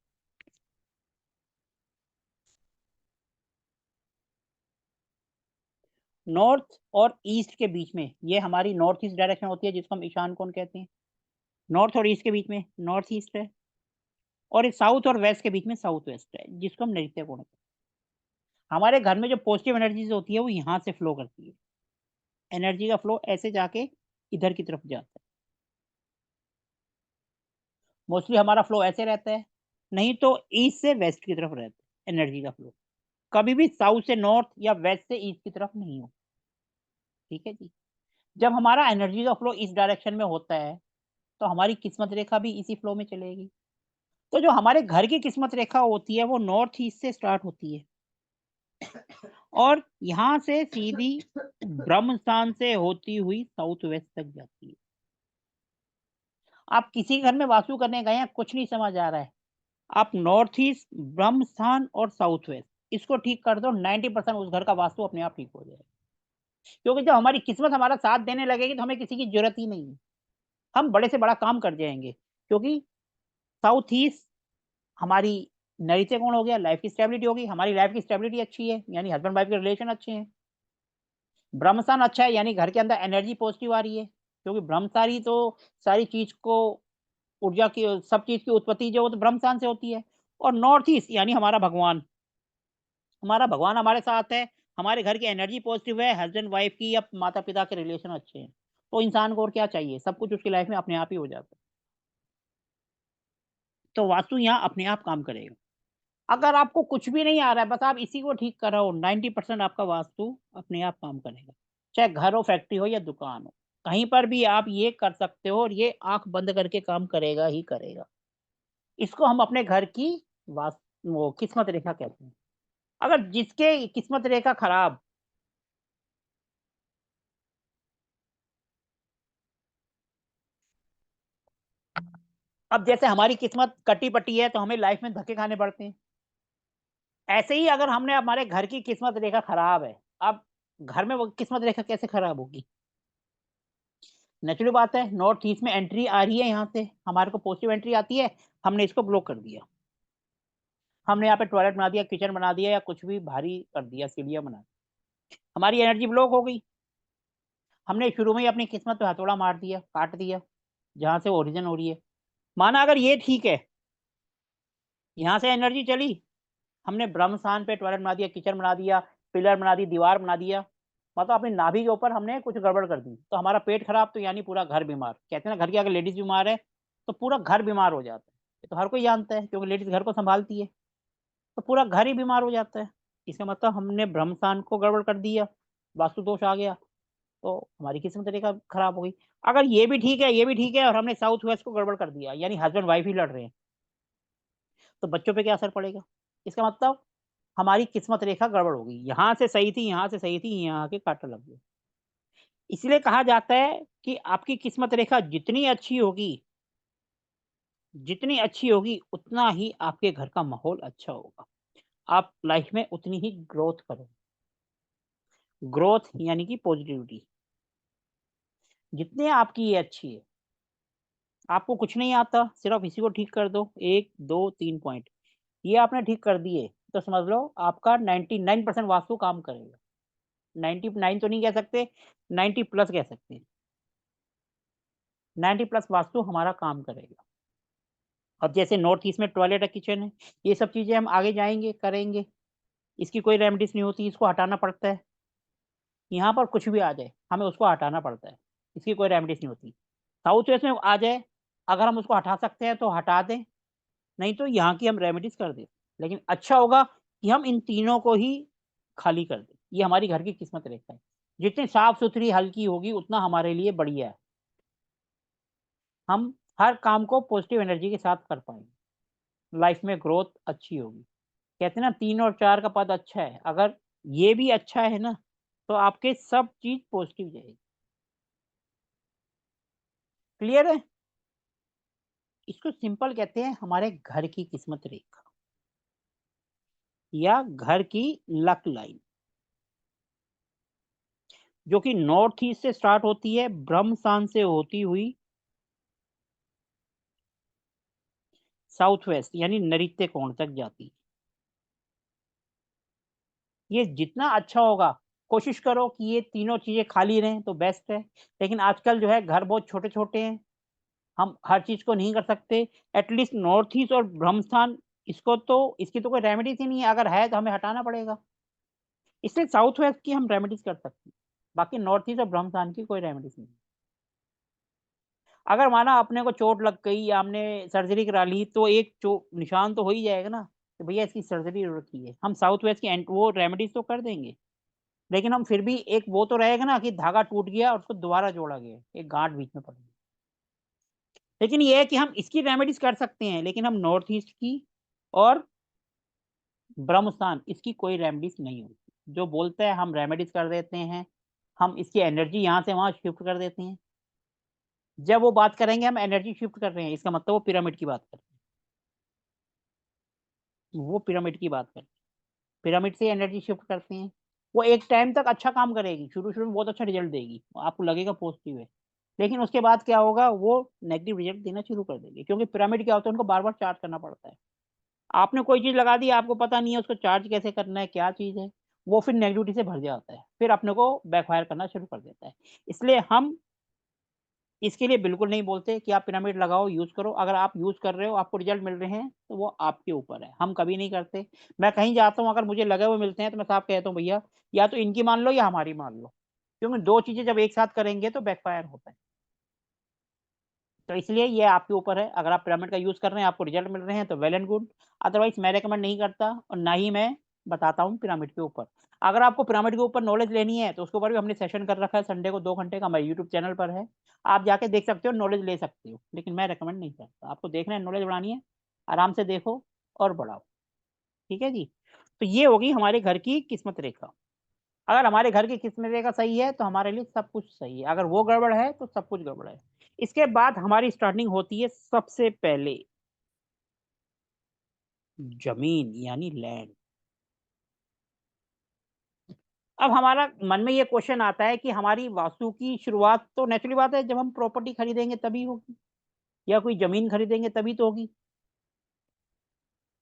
नॉर्थ और ईस्ट के बीच में, ये हमारी नॉर्थ ईस्ट डायरेक्शन होती है जिसको हम ईशान कोण कहते हैं। नॉर्थ और ईस्ट के बीच में नॉर्थ ईस्ट है, और साउथ और वेस्ट के बीच में साउथ वेस्ट है जिसको हम नैऋत्य कोण कहते हैं। हमारे घर में जो पॉजिटिव एनर्जीज होती है वो यहाँ से फ्लो करती है, एनर्जी का फ्लो ऐसे जाके इधर की तरफ जाता है। मोस्टली हमारा फ्लो ऐसे रहता है, नहीं तो ईस्ट से वेस्ट की तरफ रहता है एनर्जी का फ्लो, कभी भी साउथ से नॉर्थ या वेस्ट से ईस्ट की तरफ नहीं हो। ठीक है जी। जब हमारा एनर्जी का फ्लो इस डायरेक्शन में होता है तो हमारी किस्मत रेखा भी इसी फ्लो में चलेगी। तो जो हमारे घर की किस्मत रेखा होती है वो नॉर्थ ईस्ट से स्टार्ट होती है और यहाँ से सीधी ब्रह्म स्थान से होती हुई साउथ वेस्ट तक जाती है। आप किसी घर में वास्तु करने गए हैं, कुछ नहीं समझ आ रहा है, आप नॉर्थ ईस्ट, ब्रह्म स्थान और साउथ वेस्ट इसको ठीक कर दो, 90% उस घर का वास्तु अपने आप ठीक हो जाएगा। क्योंकि जब हमारी किस्मत हमारा साथ देने लगेगी तो हमें किसी की जरूरत ही नहीं है, हम बड़े से बड़ा काम कर जाएंगे। क्योंकि साउथ ईस्ट हमारी नैऋत्य कोण हो गया, लाइफ की स्टेबिलिटी होगी, हमारी लाइफ की स्टेबिलिटी अच्छी है यानी हस्बैंड वाइफ के रिलेशन अच्छे हैं। ब्रह्मस्थान अच्छा है यानी घर के अंदर एनर्जी पॉजिटिव आ रही है, क्योंकि ब्रह्मस्थान ही तो सारी चीज को, ऊर्जा की, सब चीज की उत्पत्ति जो तो ब्रह्मस्थान से होती है। और नॉर्थ ईस्ट यानी हमारा भगवान हमारे साथ है, हमारे घर की एनर्जी पॉजिटिव है, हस्बैंड वाइफ की या माता पिता के रिलेशन अच्छे हैं, तो इंसान को और क्या चाहिए, सब कुछ उसकी लाइफ में अपने आप ही हो जाता है। तो वास्तु यहाँ अपने आप काम करेगा। अगर आपको कुछ भी नहीं आ रहा है, बस आप इसी को ठीक कर रहे हो, 90% आपका वास्तु अपने आप काम करेगा। चाहे घर हो, फैक्ट्री हो या दुकान हो, कहीं पर भी आप ये कर सकते हो और ये आंख बंद करके काम करेगा ही करेगा। इसको हम अपने घर की वो किस्मत रेखा कहते हैं। अगर जिसके किस्मत रेखा खराब, अब जैसे हमारी किस्मत कटी पटी है तो हमें लाइफ में धक्के खाने पड़ते हैं, ऐसे ही अगर हमने हमारे घर की किस्मत रेखा खराब है, अब घर में वो किस्मत रेखा कैसे खराब होगी? नेचुरल बात है, नॉर्थ ईस्ट में एंट्री आ रही है, यहाँ से हमारे को पॉजिटिव एंट्री आती है, हमने इसको ब्लॉक कर दिया, हमने यहाँ पे टॉयलेट बना दिया, किचन बना दिया या कुछ भी भारी कर दिया, सीढ़ियां बना दी, हमारी एनर्जी ब्लॉक हो गई। हमने शुरू में ही अपनी किस्मत पे हथौड़ा मार दिया, काट दिया जहां से ओरिजिन हो रही है। माना अगर ये ठीक है, यहाँ से एनर्जी चली, हमने ब्रह्म स्थान पे टॉयलेट बना दिया, किचन बना दिया, पिलर बना दी, दीवार बना दिया, मतलब अपनी नाभि के ऊपर हमने कुछ गड़बड़ कर दी, तो हमारा पेट खराब, तो यानी पूरा घर बीमार। कहते हैं ना, घर की अगर लेडीज बीमार है तो पूरा घर बीमार हो जाता है, ये तो हर कोई जानता है क्योंकि लेडीज घर को संभालती है, तो पूरा घर ही बीमार हो जाता है। इसका मतलब हमने ब्रह्म स्थान को गड़बड़ कर दिया, वास्तु दोष आ गया, तो हमारी किस्मत रेखा खराब हो गई। अगर ये भी ठीक है, ये भी ठीक है, और हमने साउथ वेस्ट को गड़बड़ कर दिया, यानी हस्बैंड वाइफ ही लड़ रहे हैं, तो बच्चों पे क्या असर पड़ेगा? इसका मतलब हमारी किस्मत रेखा गड़बड़ हो गई, यहाँ से सही थी, यहाँ से सही थी, यहाँ के कांटा लग गया। इसलिए कहा जाता है कि आपकी किस्मत रेखा जितनी अच्छी होगी, उतना ही आपके घर का माहौल अच्छा होगा, आप लाइफ में उतनी ही ग्रोथ करोगे। ग्रोथ यानी कि पॉजिटिविटी, जितने आपकी ये अच्छी है, आपको कुछ नहीं आता, सिर्फ इसी को ठीक कर दो, 1 2 3 पॉइंट ये आपने ठीक कर दिए, तो समझ लो आपका 99% वास्तु काम करेगा। 99 तो नहीं कह सकते, 90 प्लस कह सकते हैं, 90 प्लस वास्तु हमारा काम करेगा। अब जैसे नॉर्थ ईस्ट में टॉयलेट है, किचन है, ये सब चीजें हम आगे जाएंगे करेंगे, इसकी कोई रेमेडीज नहीं होती, इसको हटाना पड़ता है। यहाँ पर कुछ भी आ जाए हमें उसको हटाना पड़ता है, इसकी कोई रेमेडीज नहीं होती। साउथ वेस्ट में आ जाए, अगर हम उसको हटा सकते हैं तो हटा दें, नहीं तो यहाँ की हम रेमेडीज कर दें। लेकिन अच्छा होगा कि हम इन तीनों को ही खाली कर दें, ये हमारी घर की किस्मत रेखा है। जितनी साफ सुथरी हल्की होगी उतना हमारे लिए बढ़िया है, हम हर काम को पॉजिटिव एनर्जी के साथ कर पाएंगे, लाइफ में ग्रोथ अच्छी होगी। कहते हैं ना 3 और 4 का पद अच्छा है, अगर ये भी अच्छा है ना, तो आपके सब चीज पॉजिटिव जाएगी। क्लियर है? इसको सिंपल कहते हैं हमारे घर की किस्मत रेखा या घर की लक लाइन, जो कि नॉर्थ ईस्ट से स्टार्ट होती है, ब्रह्म स्थान से होती हुई साउथ वेस्ट यानी नैऋत्य कोण तक जाती है। ये जितना अच्छा होगा, कोशिश करो कि ये तीनों चीजें खाली रहें तो बेस्ट है। लेकिन आजकल जो है घर बहुत छोटे छोटे हैं, हम हर चीज को नहीं कर सकते। एटलीस्ट नॉर्थ ईस्ट और ब्रह्मस्थान, इसकी तो कोई रेमेडीज ही नहीं है, अगर है तो हमें हटाना पड़ेगा। इसलिए साउथ वेस्ट की हम रेमेडीज कर सकते हैं, बाकी नॉर्थ ईस्ट और ब्रह्मस्थान की कोई रेमेडीज नहीं। अगर माना अपने को चोट लग गई या हमने सर्जरी करा ली, तो एक निशान तो हो ही जाएगा ना कि भैया इसकी सर्जरी जरूरत की है। हम साउथ वेस्ट की वो रेमेडीज तो कर देंगे, लेकिन हम फिर भी एक वो तो रहेगा ना कि धागा टूट गया और उसको दोबारा जोड़ा गया, एक गांठ बीच में पड़ गई। लेकिन ये है कि हम इसकी रेमेडीज कर सकते हैं, लेकिन हम नॉर्थ ईस्ट की और ब्रह्मस्थान इसकी कोई रेमेडीज नहीं होती। जो बोलता है हम रेमेडीज कर देते हैं, हम इसकी एनर्जी यहाँ से वहाँ शिफ्ट कर देते हैं। जब वो बात करेंगे हम एनर्जी शिफ्ट कर रहे हैं, इसका मतलब वो पिरामिड की बात कर रहे हैं, वो पिरामिड की बात कर रहे हैं। पिरामिड से एनर्जी शिफ्ट करते हैं। वो एक टाइम तक अच्छा काम करेगी, शुरू-शुरू में बहुत अच्छा रिजल्ट देगी, आपको लगेगा पॉजिटिव है। लेकिन उसके बाद क्या होगा, वो नेगेटिव रिजल्ट देना शुरू कर देगी, क्योंकि पिरामिड क्या होता है, उनको बार-बार चार्ज करना पड़ता है। आपने कोई चीज़ लगा दी, आपको पता नहीं है उसको चार्ज कैसे करना है, क्या चीज़ है, वो फिर नेगेटिविटी से भर जाता है, फिर अपने को बैकफायर करना शुरू कर देता है। इसलिए हम इसके लिए बिल्कुल नहीं बोलते कि आप पिरामिड लगाओ, यूज़ करो। अगर आप यूज़ कर रहे हो, आपको रिजल्ट मिल रहे हैं, तो वो आपके ऊपर है, हम कभी नहीं करते। मैं कहीं जाता हूँ, अगर मुझे लगे हुए मिलते हैं, तो मैं साफ कहता हूँ, भैया या तो इनकी मान लो या हमारी मान लो, क्योंकि 2 चीज़ें जब एक साथ करेंगे तो बैकफायर होता है। तो इसलिए ये आपके ऊपर है, अगर आप पिरामिड का यूज़ कर रहे हैं, आपको रिजल्ट मिल रहे हैं, तो वेल एंड गुड। अदरवाइज़ मैं रिकमेंड नहीं करता और ना ही मैं बताता हूँ पिरामिड के ऊपर। अगर आपको पिरामिड के ऊपर नॉलेज लेनी है, तो उसके ऊपर भी हमने सेशन कर रखा है, संडे को 2 घंटे का हमारे यूट्यूब चैनल पर है। आप जाके देख सकते हो, नॉलेज ले सकते हो, लेकिन मैं रिकमेंड नहीं करता। आपको देखना है, नॉलेज बढ़ानी है, आराम से देखो और बढ़ाओ, ठीक है जी? तो ये होगी हमारे घर की किस्मत रेखा। अगर हमारे घर की किस्मत रेखा सही है, तो हमारे लिए सब कुछ सही है। अगर वो गड़बड़ है, तो सब कुछ गड़बड़ है। इसके बाद हमारी स्टार्टिंग होती है सबसे पहले ज़मीन यानी लैंड। अब हमारा मन में ये क्वेश्चन आता है कि हमारी वास्तु की शुरुआत तो नेचुरली बात है, जब हम प्रॉपर्टी खरीदेंगे तभी होगी, या कोई ज़मीन खरीदेंगे तभी तो होगी।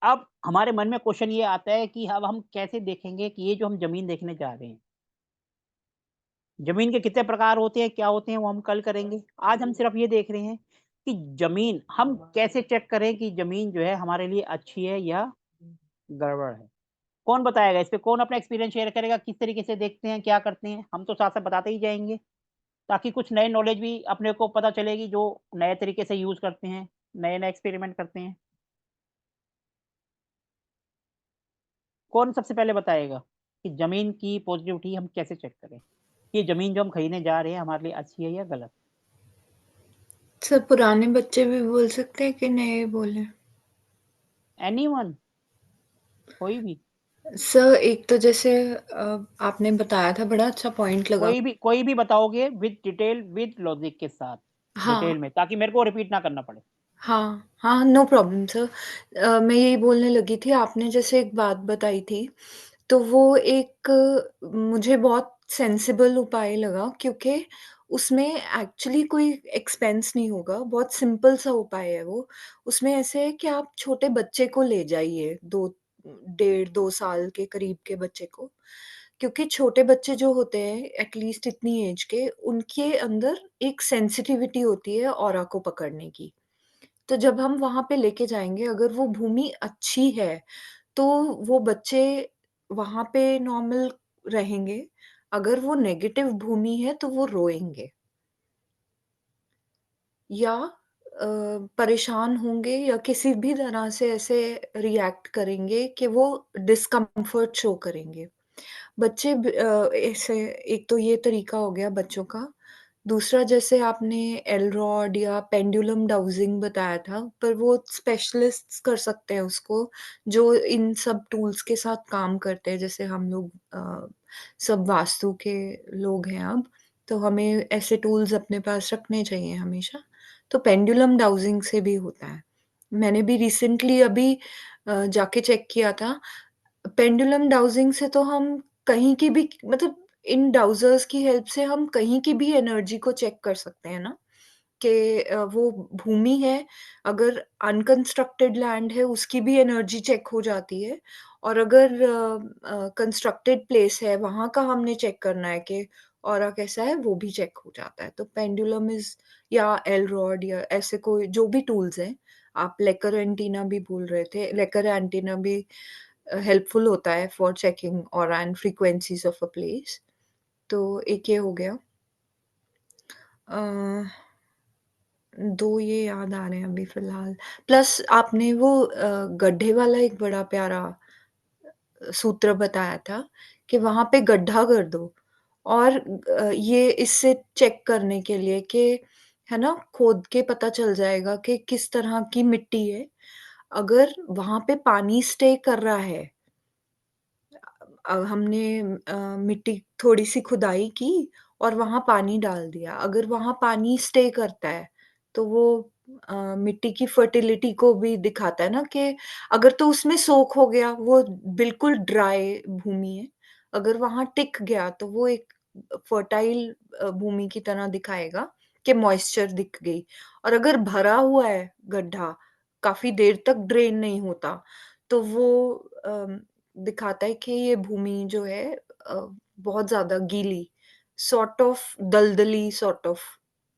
अब हमारे मन में क्वेश्चन ये आता है कि अब हम कैसे देखेंगे कि ये जो हम ज़मीन देखने जा रहे हैं, ज़मीन के कितने प्रकार होते हैं, क्या होते हैं, वो हम कल करेंगे। आज हम सिर्फ़ ये देख रहे हैं कि ज़मीन हम कैसे चेक करें कि ज़मीन जो है हमारे लिए अच्छी है या गड़बड़ है। कौन बताएगा इस पे? कौन अपना एक्सपीरियंस शेयर करेगा? किस तरीके से देखते हैं, क्या करते हैं? हम तो साथ-साथ बताते ही जाएँगे, ताकि कुछ नए नॉलेज भी अपने को पता चलेगी, जो नए तरीके से यूज़ करते हैं, नए-नए एक्सपेरिमेंट करते हैं। कौन सबसे पहले बताएगा कि ज़मीन की पॉज़िटिविटी हम कैसे चेक करें? ये ज़मीन जो हम खरीदने जा रहे हैं, हमारे लिए अच्छी है या गलत? सर पुराने बच्चे भी बोल सकते हैं कि नए बोलें? एनीवन, कोई भी, सर एक तो जैसे आपने बताया था बड़ा अच्छा पॉइंट लगा। कोई भी बताओगे विद डिटेल, विद लॉजिक के साथ, हाँ, डिटेल में, ताकि मेरे को रिपीट ना करना पड़े। हाँ, हाँ, नो प्रॉब्लम सर। मैं यही बोलने लगी थी, आपने जैसे एक बात बताई थी, तो वो एक मुझे बहुत सेंसिबल उपाय लगा, क्योंकि उसमें एक्चुअली कोई एक्सपेंस नहीं होगा, बहुत सिंपल सा उपाय है वो। उसमें ऐसे है कि आप छोटे बच्चे को ले जाइए, 2 डेढ़ 2 साल के करीब के बच्चे को, क्योंकि छोटे बच्चे जो होते हैं एटलीस्ट इतनी एज के, उनके अंदर एक सेंसिटिविटी होती है ऑरा को पकड़ने की। तो जब हम वहाँ पे लेके जाएँगे, अगर वो भूमि अच्छी है, तो वो बच्चे वहाँ पे नॉर्मल रहेंगे, अगर वो नेगेटिव भूमि है, तो वो रोएँगे या परेशान होंगे या किसी भी तरह से ऐसे रिएक्ट करेंगे कि वो डिस्कम्फर्ट शो करेंगे। बच्चे ऐसे, एक तो ये तरीका हो गया बच्चों का। दूसरा, जैसे आपने एल-रॉड या पेंडुलम डाउजिंग बताया था, पर वो स्पेशलिस्ट्स कर सकते हैं उसको, जो इन सब टूल्स के साथ काम करते हैं। जैसे हम लोग सब वास्तु के लोग हैं अब, तो हमें ऐसे टूल्स अपने पास रखने चाहिए हमेशा। तो पेंडुलम डाउजिंग से भी होता है। मैंने भी रिसेंटली अभी जाके चेक किया था। पेंडुलम डाउजिंग से तो हम कहीं की भी, मतलब इन डाउज़र्स की हेल्प से हम कहीं की भी एनर्जी को चेक कर सकते हैं ना, कि वो भूमि है, अगर अनकंस्ट्रक्टेड लैंड है, उसकी भी एनर्जी चेक हो जाती है, और अगर कंस्ट्रक्टेड प्लेस है, वहाँ का हमने चेक करना है कि ऑरा कैसा है, वो भी चेक हो जाता है। तो पेंडुलम इज़, या एल-रॉड या ऐसे कोई जो भी टूल्स हैं, आप लेकर एंटीना भी बोल रहे थे, लेकर एंटीना भी हेल्पफुल होता है for checking aura and frequencies of a place. तो एक ये हो गया। अ 2 ये याद आ रहे हैं अभी फ़िलहाल। प्लस आपने वो गड्ढे वाला एक बड़ा प्यारा सूत्र बताया था कि वहाँ पे गड्ढा कर दो, और ये इससे चेक करने के लिए कि, है ना, खोद के पता चल जाएगा कि किस तरह की मिट्टी है। अगर वहाँ पे पानी स्टे कर रहा है, हमने मिट्टी थोड़ी सी खुदाई की और वहां पानी डाल दिया। अगर वहां पानी स्टे करता है तो वो मिट्टी की फर्टिलिटी को भी दिखाता है ना, कि अगर तो उसमें सोख हो गया, वो बिल्कुल ड्राई भूमि है, अगर वहां टिक गया तो वो एक फर्टाइल भूमि की तरह दिखाएगा कि मॉइस्चर दिख गई। और अगर भरा हुआ है गड्ढा, काफी देर तक ड्रेन नहीं होता, तो वो दिखाता है कि ये भूमि जो है बहुत ज्यादा गीली, सॉर्ट ऑफ दलदली सॉर्ट ऑफ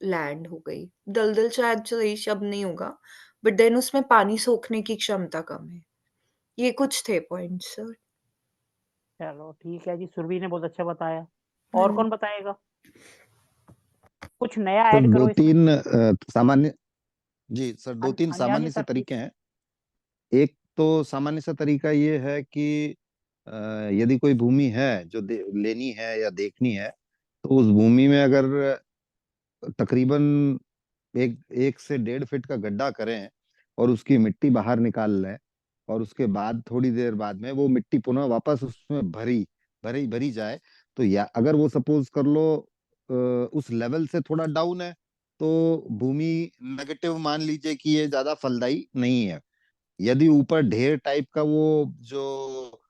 लैंड हो गई। दलदल शायद सही शब्द नहीं होगा, बट देन उसमें पानी सोखने की क्षमता कम है। ये कुछ थे पॉइंट्स सर। चलो ठीक है जी, सुरभि ने बहुत अच्छा बताया। हाँ और जी। कौन बताएगा? कुछ नया सर ऐड दो करो इसमें। तीन सामान्य जी सर, दो तीन हाँ जी, हाँ जी सामान्य से सर, प्लीज। तरीके हैं। एक तो सामान्य सा तरीका ये है कि यदि कोई भूमि है जो लेनी है या देखनी है, तो उस भूमि में अगर तकरीबन 1 से 1.5 फीट का गड्ढा करें और उसकी मिट्टी बाहर निकाल लें, और उसके बाद थोड़ी देर बाद में वो मिट्टी पुनः वापस उसमें भरी भरी भरी जाए, तो या अगर वो सपोज कर लो उस लेवल से थोड़ा डाउन है, तो भूमि नेगेटिव मान लीजिए कि ये ज्यादा फलदायी नहीं है। यदि ऊपर ढेर टाइप का वो जो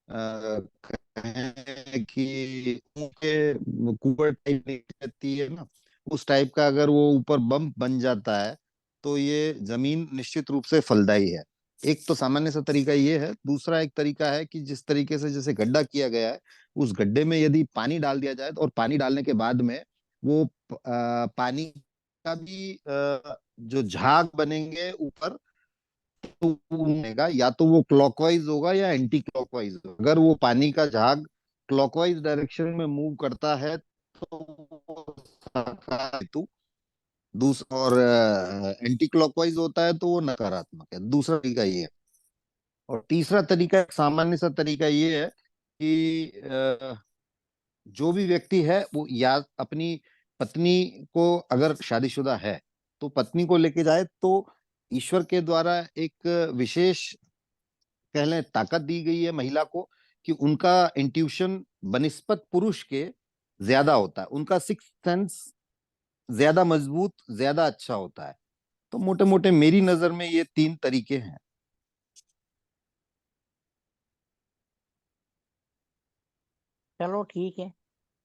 कहें कि कुआं टाइप रहती है ना, उस टाइप का अगर वो ऊपर बम्प बन जाता है, तो ये जमीन निश्चित रूप से फलदायी है। एक तो सामान्य सा तरीका ये है। दूसरा एक तरीका है कि जिस तरीके से जैसे गड्ढा किया गया है, उस गड्ढे में यदि पानी डाल दिया जाए, और पानी डालने के बाद में वो पानी का भी जो झाग बनेंगे ऊपर, तो वो बनेगा, या तो वो क्लॉकवाइज होगा या एंटी क्लॉकवाइज होगा। अगर वो पानी का झाग क्लॉकवाइज डायरेक्शन में मूव करता है तो वो सकारात्मक, दूसरा और एंटी क्लॉकवाइज होता है तो वो नकारात्मक है। दूसरा तरीका ये है। और तीसरा तरीका, सामान्य सा तरीका ये है कि जो भी व्यक्ति है वो या अपनी पत्नी को, अगर शादीशुदा है तो पत्नी को लेके जाए, तो ईश्वर के द्वारा एक विशेष कह लें ताकत दी गई है महिला को, कि उनका इंट्यूशन बनिस्पत पुरुष के ज्यादा होता है, उनका सिक्स सेंस ज्यादा मजबूत, ज्यादा अच्छा होता है। तो मोटे मोटे मेरी नजर में ये 3 तरीके हैं। चलो ठीक है,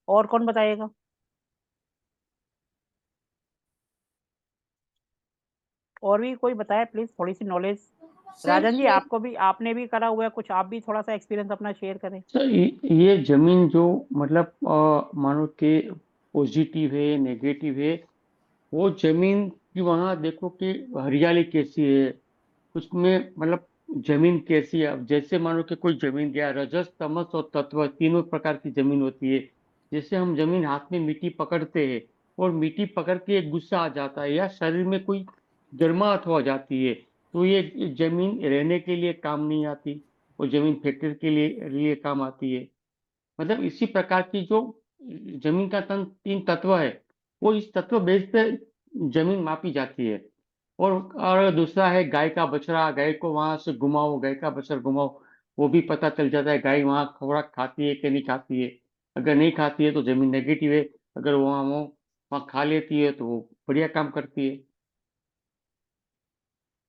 और कौन बताएगा? और भी कोई बताए प्लीज, थोड़ी सी नॉलेज। सर राजन जी, ये आपको भी, आपने भी करा हुआ है कुछ, आप भी थोड़ा सा एक्सपीरियंस अपना शेयर करें। सर ये जमीन जो मतलब मानो कि पॉजिटिव है नेगेटिव है, वो जमीन की वहाँ देखो कि हरियाली कैसी है, उसमें मतलब जमीन कैसी है। अब जैसे मानो कि कोई जमीन गया, रजस तमस और तत्व तीनों प्रकार की जमीन होती है। जैसे हम जमीन हाथ में मिट्टी पकड़ते हैं और मिट्टी पकड़ के एक गुस्सा आ जाता है या शरीर में कोई गर्माहट हो जाती है, तो ये जमीन रहने के लिए काम नहीं आती, वो जमीन फैक्ट्री के लिए काम आती है। मतलब इसी प्रकार की जो जमीन का 3 तत्व है, वो इस तत्व बेस पे जमीन मापी जाती है। और दूसरा है गाय का बछड़ा, गाय को वहां से घुमाओ, गाय का बछड़ा घुमाओ, वो भी पता चल जाता है गाय वहां खुराक खाती है कि नहीं खाती है। अगर नहीं खाती है तो जमीन नेगेटिव है, अगर वहां खा लेती है तो वो बढ़िया काम करती है।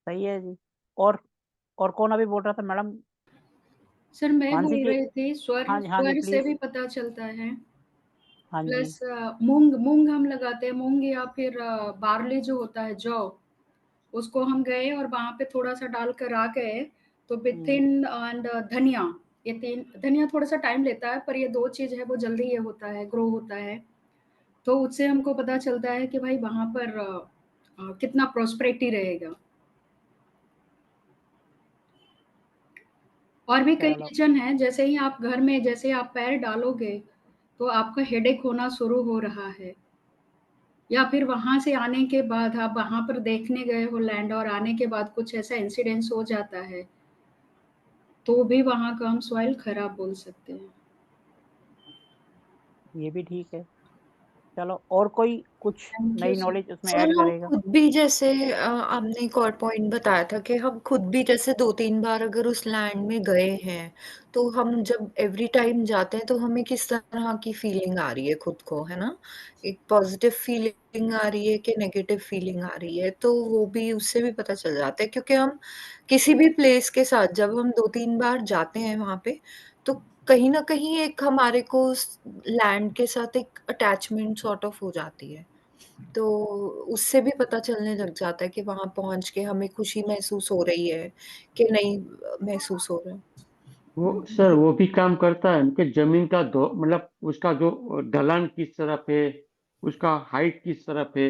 सही है जी। और कौन अभी बोल रहा था मैडम? सर मैं मानसी बोल जी। रही थी, स्वर हाँ जी स्वर से प्लीज। भी पता चलता है। हाँ जी। प्लस मूंग मूंग हम लगाते हैं, मूंग या फिर बार्ली जो होता है, जौ, उसको हम गए और वहां पे थोड़ा सा डाल कर आ गए, तो बिथिन एंड धनिया, ये तीन, धनिया थोड़ा सा टाइम लेता है पर ये दो चीज है वो जल्दी ये होता है, ग्रो होता है। तो उससे हमको पता चलता है कि भाई वहां पर कितना प्रोस्पेरिटी रहेगा। और भी कई चलो। रीजन है, जैसे ही आप घर में जैसे आप पैर डालोगे तो आपका हेडेक होना शुरू हो रहा है, या फिर वहां से आने के बाद आप वहां पर देखने गए हो लैंड और आने के बाद कुछ ऐसा इंसिडेंस हो जाता है, तो भी वहां का हम सॉइल खराब बोल सकते हैं। ये भी ठीक है। चलो और कोई कुछ थैंक यू नई सर। नॉलेज उसमें सर ऐड हम करेगा? खुद भी जैसे आपने एक और पॉइंट बताया था कि हम खुद भी जैसे 2-3 बार अगर उस लैंड में गए हैं, तो हम जब एवरी टाइम जाते हैं तो हमें किस तरह की फीलिंग आ रही है खुद को, है ना? एक पॉजिटिव फीलिंग आ रही है कि नेगेटिव फीलिंग आ रही है, तो वो भी उससे भी पता चल जाता है क्योंकि हम किसी भी प्लेस के साथ जब हम 2-3 बार जाते हैं वहाँ पे, तो कहीं न कहीं एक हमारे को उस लैंड के साथ एक अटैचमेंट सॉर्ट ऑफ हो जाती है। तो उससे भी पता चलने लग जाता है कि वहाँ पहुँच के हमें खुशी महसूस हो रही है कि नहीं महसूस हो रहा है। वो सर वो भी काम करता है कि जमीन का दो मतलब उसका जो ढलान किस तरफ है, उसका हाइट किस तरफ है,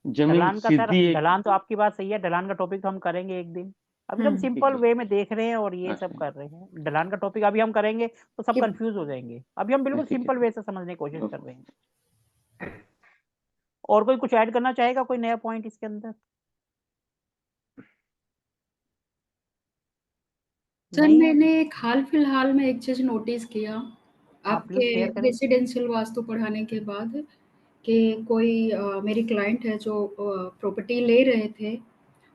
जमीन ढलान का सर, सीधी है। ढलान तो आपकी बात सही है, ढलान का टॉपिक तो हम करेंगे एक दिन। अभी तो हम हुँ, ठीक सिंपल है। वे में देख रहे हैं और ये सब अच्छा कर रहे हैं। ढलान का टॉपिक अभी हम करेंगे तो सब कि कंफ्यूज हो जाएंगे। अभी हम बिल्कुल ठीक है सिंपल वे से समझने की कोशिश कर ओके। रहे हैं। और कोई कुछ ऐड करना चाहेगा, कोई नया पॉइंट इसके अंदर? सर नहीं है? मैंने एक हाल-फिलहाल में एक चीज़ नोटिस किया, हाँ, प्लीज़ आपके शेयर करें। रेज़िडेंशियल वास्तु पढ़ाने के बाद कि कोई मेरी क्लाइंट है जो प्रॉपर्टी ले रहे थे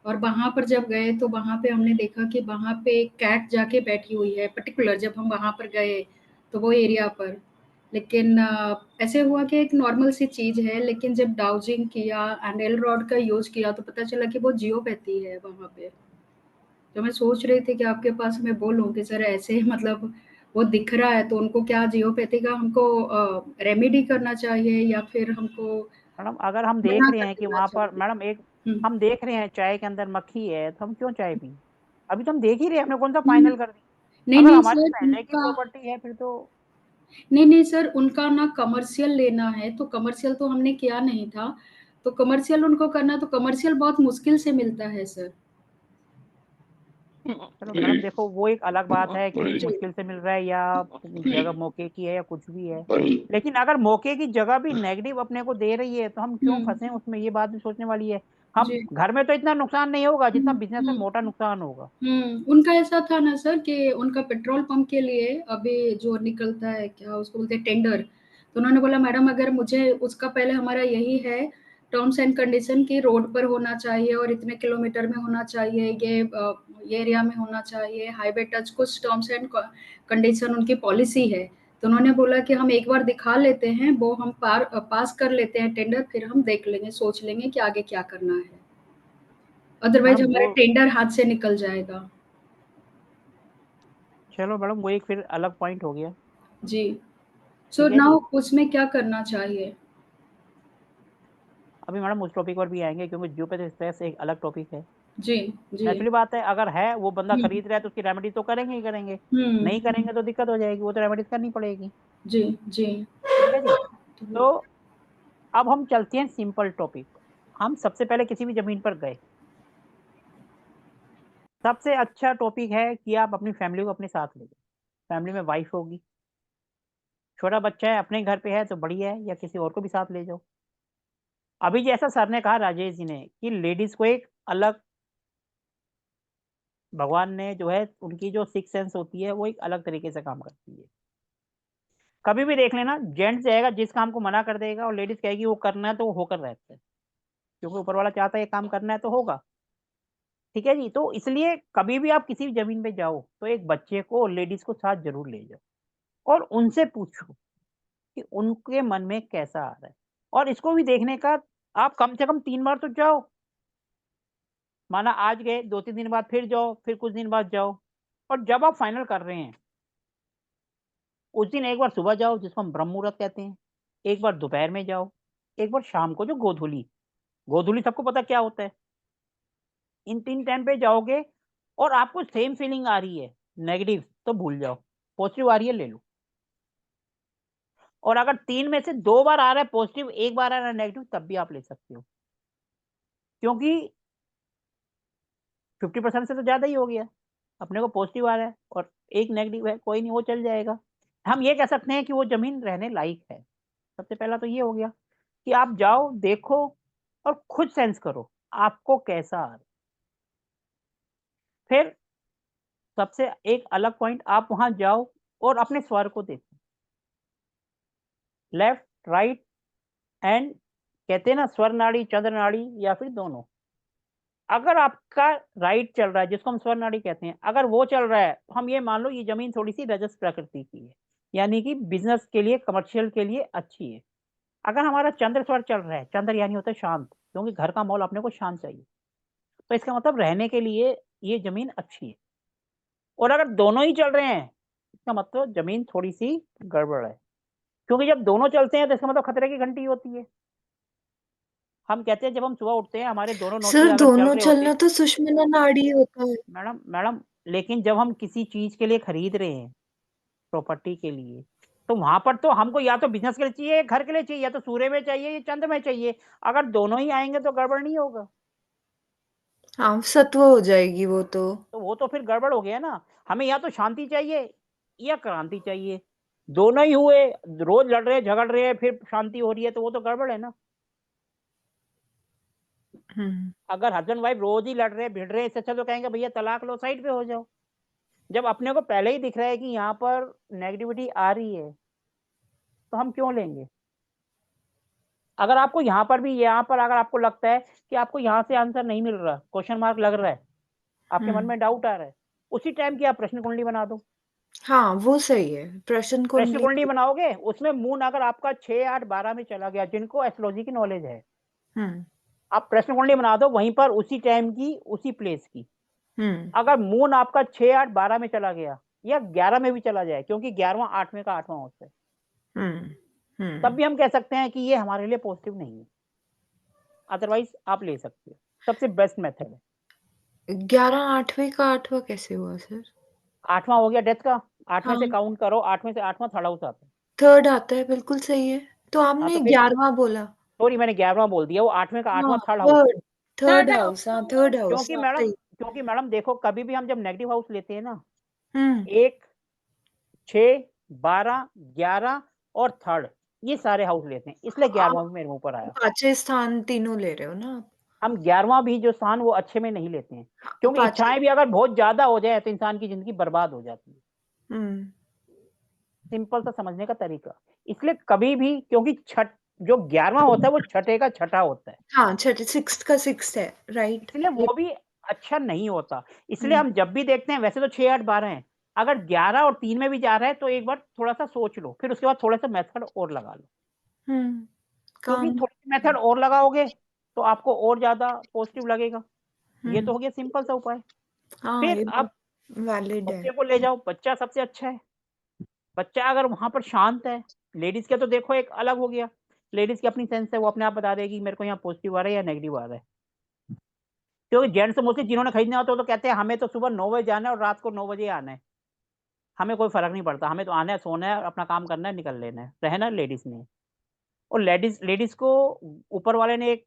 और वहाँ पर जब गए तो वहाँ पे हमने देखा कि वहाँ पे एक कैट जाके बैठी हुई है पर्टिकुलर जब हम वहाँ पर गए, तो वो एरिया पर। लेकिन ऐसे हुआ कि एक नॉर्मल सी चीज़ है लेकिन जब डाउजिंग किया एंड एल रॉड का यूज़ किया तो पता चला कि वो जियोपैथी है वहाँ पे। तो मैं सोच रही थी कि आपके पास मैं बोलूँ कि सर ऐसे मतलब वो दिख रहा है तो उनको क्या जियोपैथी का हमको रेमेडी करना चाहिए या फिर हमको मैडम अगर हम देख मना रहे कर हैं कि देना वहाँ पर चाहिए? मैडम एक हुँ। हम देख रहे हैं चाय के अंदर मक्खी है, तो हम क्यों चाय पिएँ? अभी तो हम देख ही रहे हैं, हमने कौन सा हुँ। फाइनल कर दिया? नहीं, अगर नहीं हमारी सर पहले की उनका प्रॉपर्टी है फिर तो नहीं, नहीं सर उनका ना कमर्शियल लेना है, तो कमर्शियल तो हमने किया नहीं था। तो कमर्शियल उनको करना तो कमर्शियल बहुत मुश्किल से मिलता है सर। चलो मैडम देखो वो एक अलग बात है कि जी। मुश्किल से मिल रहा है या जगह हुँ। मौके की है या कुछ भी है। लेकिन अगर मौके की जगह भी नेगेटिव अपने को दे रही है तो हम क्यों हुँ। फंसे उसमें, ये बात भी सोचने वाली है। हम जी। घर में तो इतना नुकसान नहीं होगा जितना हुँ, बिजनेस में हुँ। मोटा नुकसान होगा। उनका ऐसा था ना सर कि उनका पेट्रोल पंप के लिए अभी जो निकलता है, क्या उसको बोलते हैं टेंडर, तो उन्होंने बोला मैडम अगर मुझे उसका पहले हमारा यही है टर्म्स एंड कंडीशन कि रोड पर होना चाहिए और इतने किलोमीटर में होना चाहिए, ये एरिया में होना चाहिए, हाईवे टच कुछ टर्म्स एंड कंडीशन उनकी पॉलिसी है। तो उन्होंने बोला कि हम एक बार दिखा लेते हैं, वो हम पास कर लेते हैं टेंडर, फिर हम देख लेंगे, सोच लेंगे कि आगे क्या करना है। अदरवाइज़ मैडम हमारा वो टेंडर हाथ से निकल जाएगा। चलो मैडम वो एक फिर अलग पॉइंट हो गया। जी। सो ठीक है नाउ जी। उसमें क्या करना चाहिए? अभी मैडम उस टॉपिक पर भी आएंगे क्योंकि जियोपैथी स्ट्रेस एक अलग टॉपिक है। जी, जी। नेचुरली बात है, अगर है वो बंदा हुँ, खरीद रहा है तो उसकी रेमेडी तो करेंगे ही करेंगे। हुँ, नहीं करेंगे तो दिक्कत हो जाएगी, वो तो रेमेडीज करनी पड़ेगी। जी, जी। ठीक है जी। तो अब हम चलते हैं सिंपल टॉपिक। हम सबसे पहले किसी भी जमीन पर गए, सबसे अच्छा टॉपिक है कि आप अपनी फैमिली को अपने साथ ले जाओ। फैमिली में वाइफ होगी, छोटा बच्चा है, अपने घर पे है तो बढ़िया है, या किसी और को भी साथ ले जाओ। अभी जैसा सर ने कहा राजेश जी ने कि लेडीज को एक अलग भगवान ने जो है उनकी जो सिक्स सेंस होती है वो एक अलग तरीके से काम करती है। कभी भी देख लेना, जेंट्स जाएगा जिस काम को मना कर देगा और लेडीज कहेगी वो करना है तो वो होकर रहता है, क्योंकि ऊपर वाला चाहता है ये काम करना है तो होगा। ठीक है जी। तो इसलिए कभी भी आप किसी भी जमीन पे जाओ तो एक बच्चे को और लेडीज को साथ जरूर ले जाओ और उनसे पूछो कि उनके मन में कैसा आ रहा है। और इसको भी देखने का आप कम से कम 3 बार तो जाओ। माना आज गए, 2-3 दिन बाद फिर जाओ, फिर कुछ दिन बाद जाओ। और जब आप फाइनल कर रहे हैं, उस दिन एक बार सुबह जाओ जिसको हम ब्रह्म मुहूर्त कहते हैं, एक बार दोपहर में जाओ, एक बार शाम को जो गोधूली। गोधूली सबको पता क्या होता है। इन 3 टाइम पे जाओगे और आपको सेम फीलिंग आ रही है नेगेटिव तो भूल जाओ, पॉजिटिव आ रही है ले लो। और अगर 3 में से 2 बार आ रहा है पॉजिटिव, 1 बार आ रहा है नेगेटिव, तब भी आप ले सकते हो। क्योंकि 50% से तो ज़्यादा ही हो गया। अपने को पॉजिटिव आ रहा है और 1 नेगेटिव है, कोई नहीं वो चल जाएगा। हम ये कह सकते हैं कि वो ज़मीन रहने लायक है। सबसे पहला तो ये हो गया कि आप जाओ, देखो और खुद सेंस करो, आपको कैसा आ रहा है। फिर सबसे एक अलग पॉइंट, आप वहाँ जाओ और अपने स्वर को देखो। लेफ्ट, राइट, एंड कहते हैं ना स्वर नाड़ी, चंद्र नाड़ी, या फिर दोनों। अगर आपका राइट चल रहा है, जिसको हम स्वर नाड़ी कहते हैं, अगर वो चल रहा है, तो हम ये मान लो ये जमीन थोड़ी सी रजस प्रकृति की है, यानी कि बिजनेस के लिए, कमर्शियल के लिए अच्छी है। अगर हमारा चंद्र स्वर चल रहा है, चंद्र यानी होता है शांत, क्योंकि घर का माहौल अपने को शांत चाहिए, तो इसका मतलब रहने के लिए ये जमीन अच्छी है। और अगर दोनों ही चल रहे हैं, इसका मतलब जमीन थोड़ी सी गड़बड़ है, क्योंकि जब दोनों चलते हैं तो इसका मतलब खतरे की घंटी होती है। हम कहते हैं जब हम सुबह उठते हैं, हमारे दोनों नोस्ट्रिल सर अगर चल दोनों रहे होते चलना हैं, तो सुषुम्ना नाड़ी होता है। मैडम लेकिन जब हम किसी चीज के लिए खरीद रहे हैं, प्रॉपर्टी के लिए, तो वहां पर तो हमको या तो बिजनेस के लिए चाहिए, घर के लिए चाहिए, या तो सूर्य में चाहिए या चंद्र में चाहिए। अगर दोनों ही आएंगे तो गड़बड़ नहीं होगा, हाँ, सत्व हो जाएगी वो तो। तो वो तो फिर गड़बड़ हो गया ना। हमें या तो शांति चाहिए या क्रांति चाहिए, दोनों ही हुए, रोज लड़ रहे हैं, झगड़ रहे हैं, फिर शांति हो रही है, तो वो तो गड़बड़ है ना। अगर हस्बैंड वाइफ रोज ही लड़ रहे हैं, भिड़ रहे हैं, इससे अच्छा तो कहेंगे भैया तलाक लो, साइड पे हो जाओ। जब अपने को पहले ही दिख रहा है कि यहाँ पर नेगेटिविटी आ रही है, तो हम क्यों लेंगे। अगर आपको यहाँ पर भी, यहाँ पर अगर आपको लगता है कि आपको यहाँ से आंसर नहीं मिल रहा, क्वेश्चन मार्क लग रहा है, आपके मन में डाउट आ रहा है, उसी टाइम की आप प्रश्न कुंडली बना दो। हाँ, वो सही है। प्रश्न प्रश्न कुंडली कुंडली बनाओगे, उसमें मून अगर आपका 6, 8, 12 में चला गया, जिनको एस्ट्रोलॉजी की नॉलेज है, आप प्रश्न कुंडली बना दो वहीं पर, उसी टाइम की, उसी प्लेस की। अगर मून आपका 6, 8, 12 में चला गया, या 11 में भी चला जाए, क्योंकि 11वां 8वें का 8वां होता है, तब भी हम कह सकते हैं कि ये हमारे लिए पॉजिटिव नहीं है। अदरवाइज आप ले सकते हो, सबसे बेस्ट मेथड है। 11 8वें का 8वां कैसे हुआ सर? 8वां हो गया डेथ का, 8वें से हाँ। काउंट करो, 8वें से 8वां थर्ड हाउस आता है। थर्ड आता है, बिल्कुल सही है। तो हाँ आपने तो फिर 11वां बोला। सॉरी, मैंने 11वां बोल दिया, वो 8वें का 8वां हाँ, थर्ड हाउस है। थर्ड हाउस, हाँ, थर्ड हाउस, क्योंकि हाँ, मैडम सही। क्योंकि मैडम देखो, कभी भी हम जब नेगेटिव हाउस लेते हैं ना, हुँ, 1, 6, 12, 11 और थर्ड, ये सारे हाउस लेते हैं, इसलिए आप 11वां भी मेरे मुंह पर आया। 5वें स्थान तीनों ले रहे हो ना आप? हम 11वां भी जो स्थान, वो अच्छे में नहीं लेते हैं, हाँ, क्योंकि 5वें। इच्छाएं भी अगर बहुत ज्यादा हो जाए तो इंसान की जिंदगी बर्बाद हो जाती है। हुँ, सिंपल सा समझने का तरीका। इसलिए कभी भी, क्योंकि छठ जो 11वां होता है वो छठे का छठा होता है, हाँ, छठे 6th का 6th है, राइट। इसलिए वो भी अच्छा नहीं होता। इसलिए हुँ, हम जब भी देखते हैं, वैसे तो 6, 8, 12 हैं, अगर 11 और 3 में भी जा रहा है तो एक बार थोड़ा सा सोच लो, फिर उसके बाद थोड़ा सा मेथड और लगा लो, हुँ, क्योंकि काम। थोड़ी सी मेथड और लगाओगे तो आपको और ज्यादा पॉजिटिव लगेगा। ये तो हुँ, हो गया सिंपल सा उपाय। हाँ, फिर ये आप बात वैलिड है। बच्चे को ले जाओ, बच्चा सबसे अच्छा है। बच्चा अगर वहां पर शांत है, लेडीज के तो देखो एक अलग हो गया, लेडीज की अपनी सेंस है, वो अपने आप बता देगी मेरे को यहाँ पॉजिटिव आ रहा है या नेगेटिव आ रहा है। क्योंकि जेंट्स मोस्टली जिन्होंने खरीदना होता है तो कहते हैं हमें तो सुबह 9 बजे जाना है और रात को 9 बजे आना है, हमें कोई फर्क नहीं पड़ता, हमें तो आना है, सोना है, अपना काम करना है, निकल लेना है, रहना लेडीज ने। और लेडीज को ऊपर वाले ने एक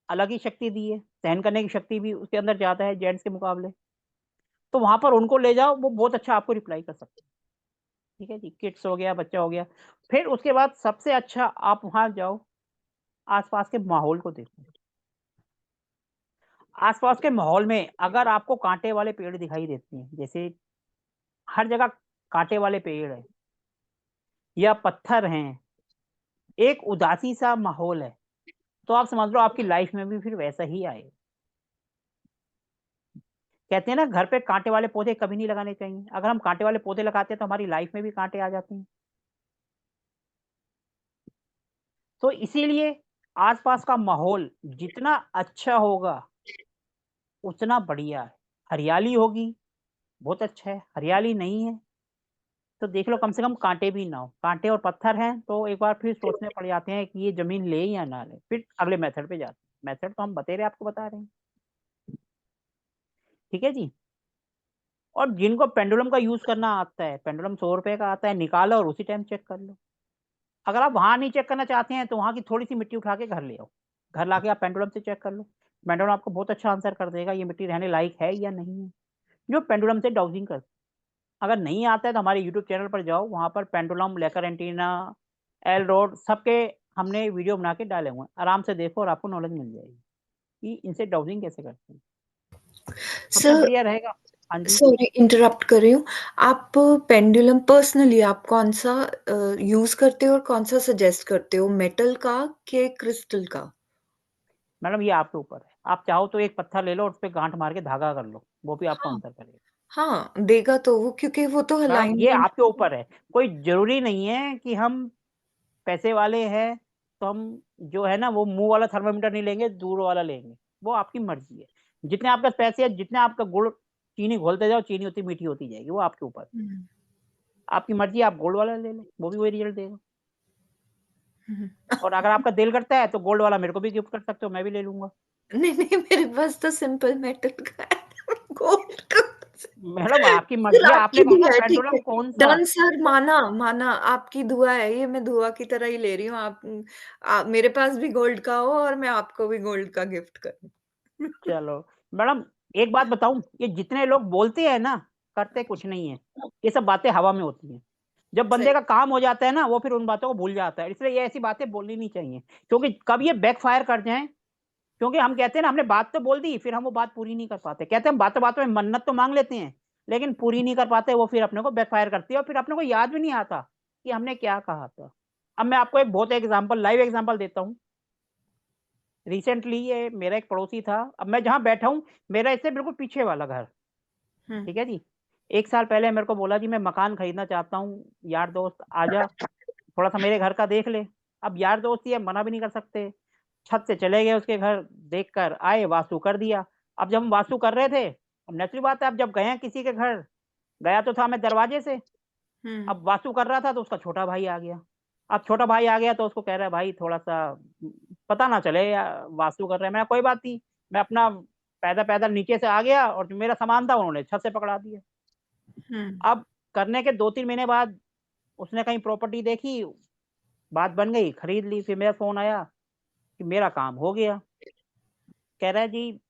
अलग ही शक्ति दी है, सहन करने की शक्ति भी उसके अंदर ज्यादा है जेंट्स के मुकाबले। तो वहां पर उनको ले जाओ, वो बहुत अच्छा आपको रिप्लाई कर सकते हैं। ठीक है जी, किड्स हो गया, बच्चा हो गया। फिर उसके बाद सबसे अच्छा आप वहां जाओ, आसपास के माहौल को देखो। आसपास के माहौल में अगर आपको कांटे वाले पेड़ दिखाई देते हैं, जैसे हर जगह कांटे वाले पेड़ है या पत्थर हैं, एक उदासी सा माहौल है, तो आप समझ लो आपकी लाइफ में भी फिर वैसा ही आएगा। कहते हैं ना, घर पे कांटे वाले पौधे कभी नहीं लगाने चाहिए। अगर हम कांटे वाले पौधे लगाते हैं तो हमारी लाइफ में भी कांटे आ जाते हैं। तो इसीलिए आसपास का माहौल जितना अच्छा होगा उतना बढ़िया है। हरियाली होगी, बहुत अच्छा है, हरियाली नहीं है तो देख लो कम से कम कांटे भी ना हो। कांटे और पत्थर हैं तो एक बार फिर सोचने पड़ जाते हैं कि ये जमीन ले या ना ले, फिर अगले मेथड पे जाते हैं। मेथड तो हम बतेरे आपको बता रहे हैं। ठीक है जी। और जिनको पेंडुलम का यूज करना आता है, पेंडुलम 100 रुपए का आता है, निकालो और उसी टाइम चेक कर लो। अगर आप वहां नहीं चेक करना चाहते हैं तो वहां की थोड़ी सी मिट्टी उठा के घर ले आओ, घर लाके आप पेंडुलम से चेक कर लो। पेंडुलम आपको बहुत अच्छा आंसर कर देगा ये मिट्टी रहने लायक है या नहीं है, जो पेंडुलम से डाउजिंग कर। अगर नहीं आता है तो हमारे यूट्यूब चैनल पर जाओ, वहां पर पेंडुलम, लेकर एंटीना, एल रोड, सबके हमने वीडियो बना के डाले हुए हैं, आराम से देखो और आपको नॉलेज मिल जाएगी कि इनसे डाउजिंग कैसे करते हैं। सबसे सर बढ़िया रहेगा। हाँ जी। सॉरी इंटरप्ट कर रही हूँ। आप पेंडुलम पर्सनली आप कौन सा यूज करते हो और कौन सा सजेस्ट करते हो, मेटल का कि क्रिस्टल का? मैडम ये आपके ऊपर है, आप चाहो तो एक पत्थर ले लो और उस पे गांठ मार के धागा कर लो, वो भी आपको हाँ अंतर करेगा। हाँ, देगा तो वो, क्योंकि वो तो मैडम ये अलाइनमेंट। आपके ऊपर है, कोई जरूरी नहीं है कि हम पैसे वाले हैं तो हम जो है ना वो मुंह वाला थर्मामीटर नहीं लेंगे, दूर वाला लेंगे, वो आपकी मर्जी है। जितने आपके पास पैसे है, जितने आपका गुड़ चीनी घोलते जाओ, चीनी उतनी मीठी होती जाएगी, वो आपके ऊपर है। हम्म, आपकी मर्जी, आप गोल्ड वाला ले लो, वो भी वही रिजल्ट देगा। हम्म। और अगर आपका दिल करता है तो गोल्ड वाला मेरे को भी गिफ्ट कर सकते हो, मैं भी ले लूंगा। नहीं नहीं, मेरे पास तो सिंपल मेटल का है, गोल्ड का। मैडम आपकी फिर मर्जी है, आपने आपकी कहा ना दुआ है, ठीक पेंडुलम है। कौन सा। डन सर, माना माना, आपकी दुआ है ये, मैं दुआ की तरह ही ले रही हूँ। आप मेरे पास भी गोल्ड का हो और मैं आपको भी गोल्ड का गिफ्ट करूँ। चलो मैडम, एक बात बताऊं, ये जितने लोग बोलते हैं ना, करते कुछ नहीं है, ये सब बातें हवा में होती हैं। जब बंदे सही। का काम हो जाता है ना, वो फिर उन बातों को भूल जाता है, इसलिए ये ऐसी बातें बोलनी नहीं चाहिए, क्योंकि कब ये बैकफायर कर जाए। क्योंकि हम कहते हैं ना, हमने बात तो बोल दी, फिर हम वो बात पूरी नहीं कर पाते। कहते हैं हम बातों बातों में मन्नत तो मांग लेते हैं, लेकिन पूरी नहीं कर पाते, वो फिर अपने को बैकफायर करती है और फिर अपने को याद भी नहीं आता कि हमने क्या कहा था। अब मैं आपको एक बहुत एग्जाम्पल, लाइव एग्जाम्पल देता हूँ। रिसेंटली ये मेरा एक पड़ोसी था, अब मैं जहाँ बैठा हूँ, मेरा इससे बिल्कुल पीछे वाला घर, हम्म। ठीक है जी। 1 साल पहले मेरे को बोला जी मैं मकान खरीदना चाहता हूँ, यार दोस्त आजा थोड़ा सा मेरे घर का देख ले। अब यार दोस्त ही है, मना भी नहीं कर सकते। छत से चले गए उसके घर, देख कर आए, वास्तु कर दिया। अब जब हम वास्तु कर रहे थे, अब नेचुरल बात है, अब जब गए हैं किसी के घर, गया तो था मैं दरवाजे से, हम्म। अब वास्तु कर रहा था तो उसका छोटा भाई आ गया। अब छोटा भाई आ गया तो उसको कह रहा है भाई थोड़ा सा पता ना चले या वास्तु कर रहे हैं। मैं कोई बात नहीं, मैं अपना पैदल पैदल नीचे से आ गया और जो मेरा सामान था उन्होंने छत से पकड़ा दिया। हम्म। अब करने के 2-3 महीने बाद उसने कहीं प्रॉपर्टी देखी, बात बन गई, खरीद ली। फिर मेरा फोन आया कि मेरा काम हो गया। कह रहा है जी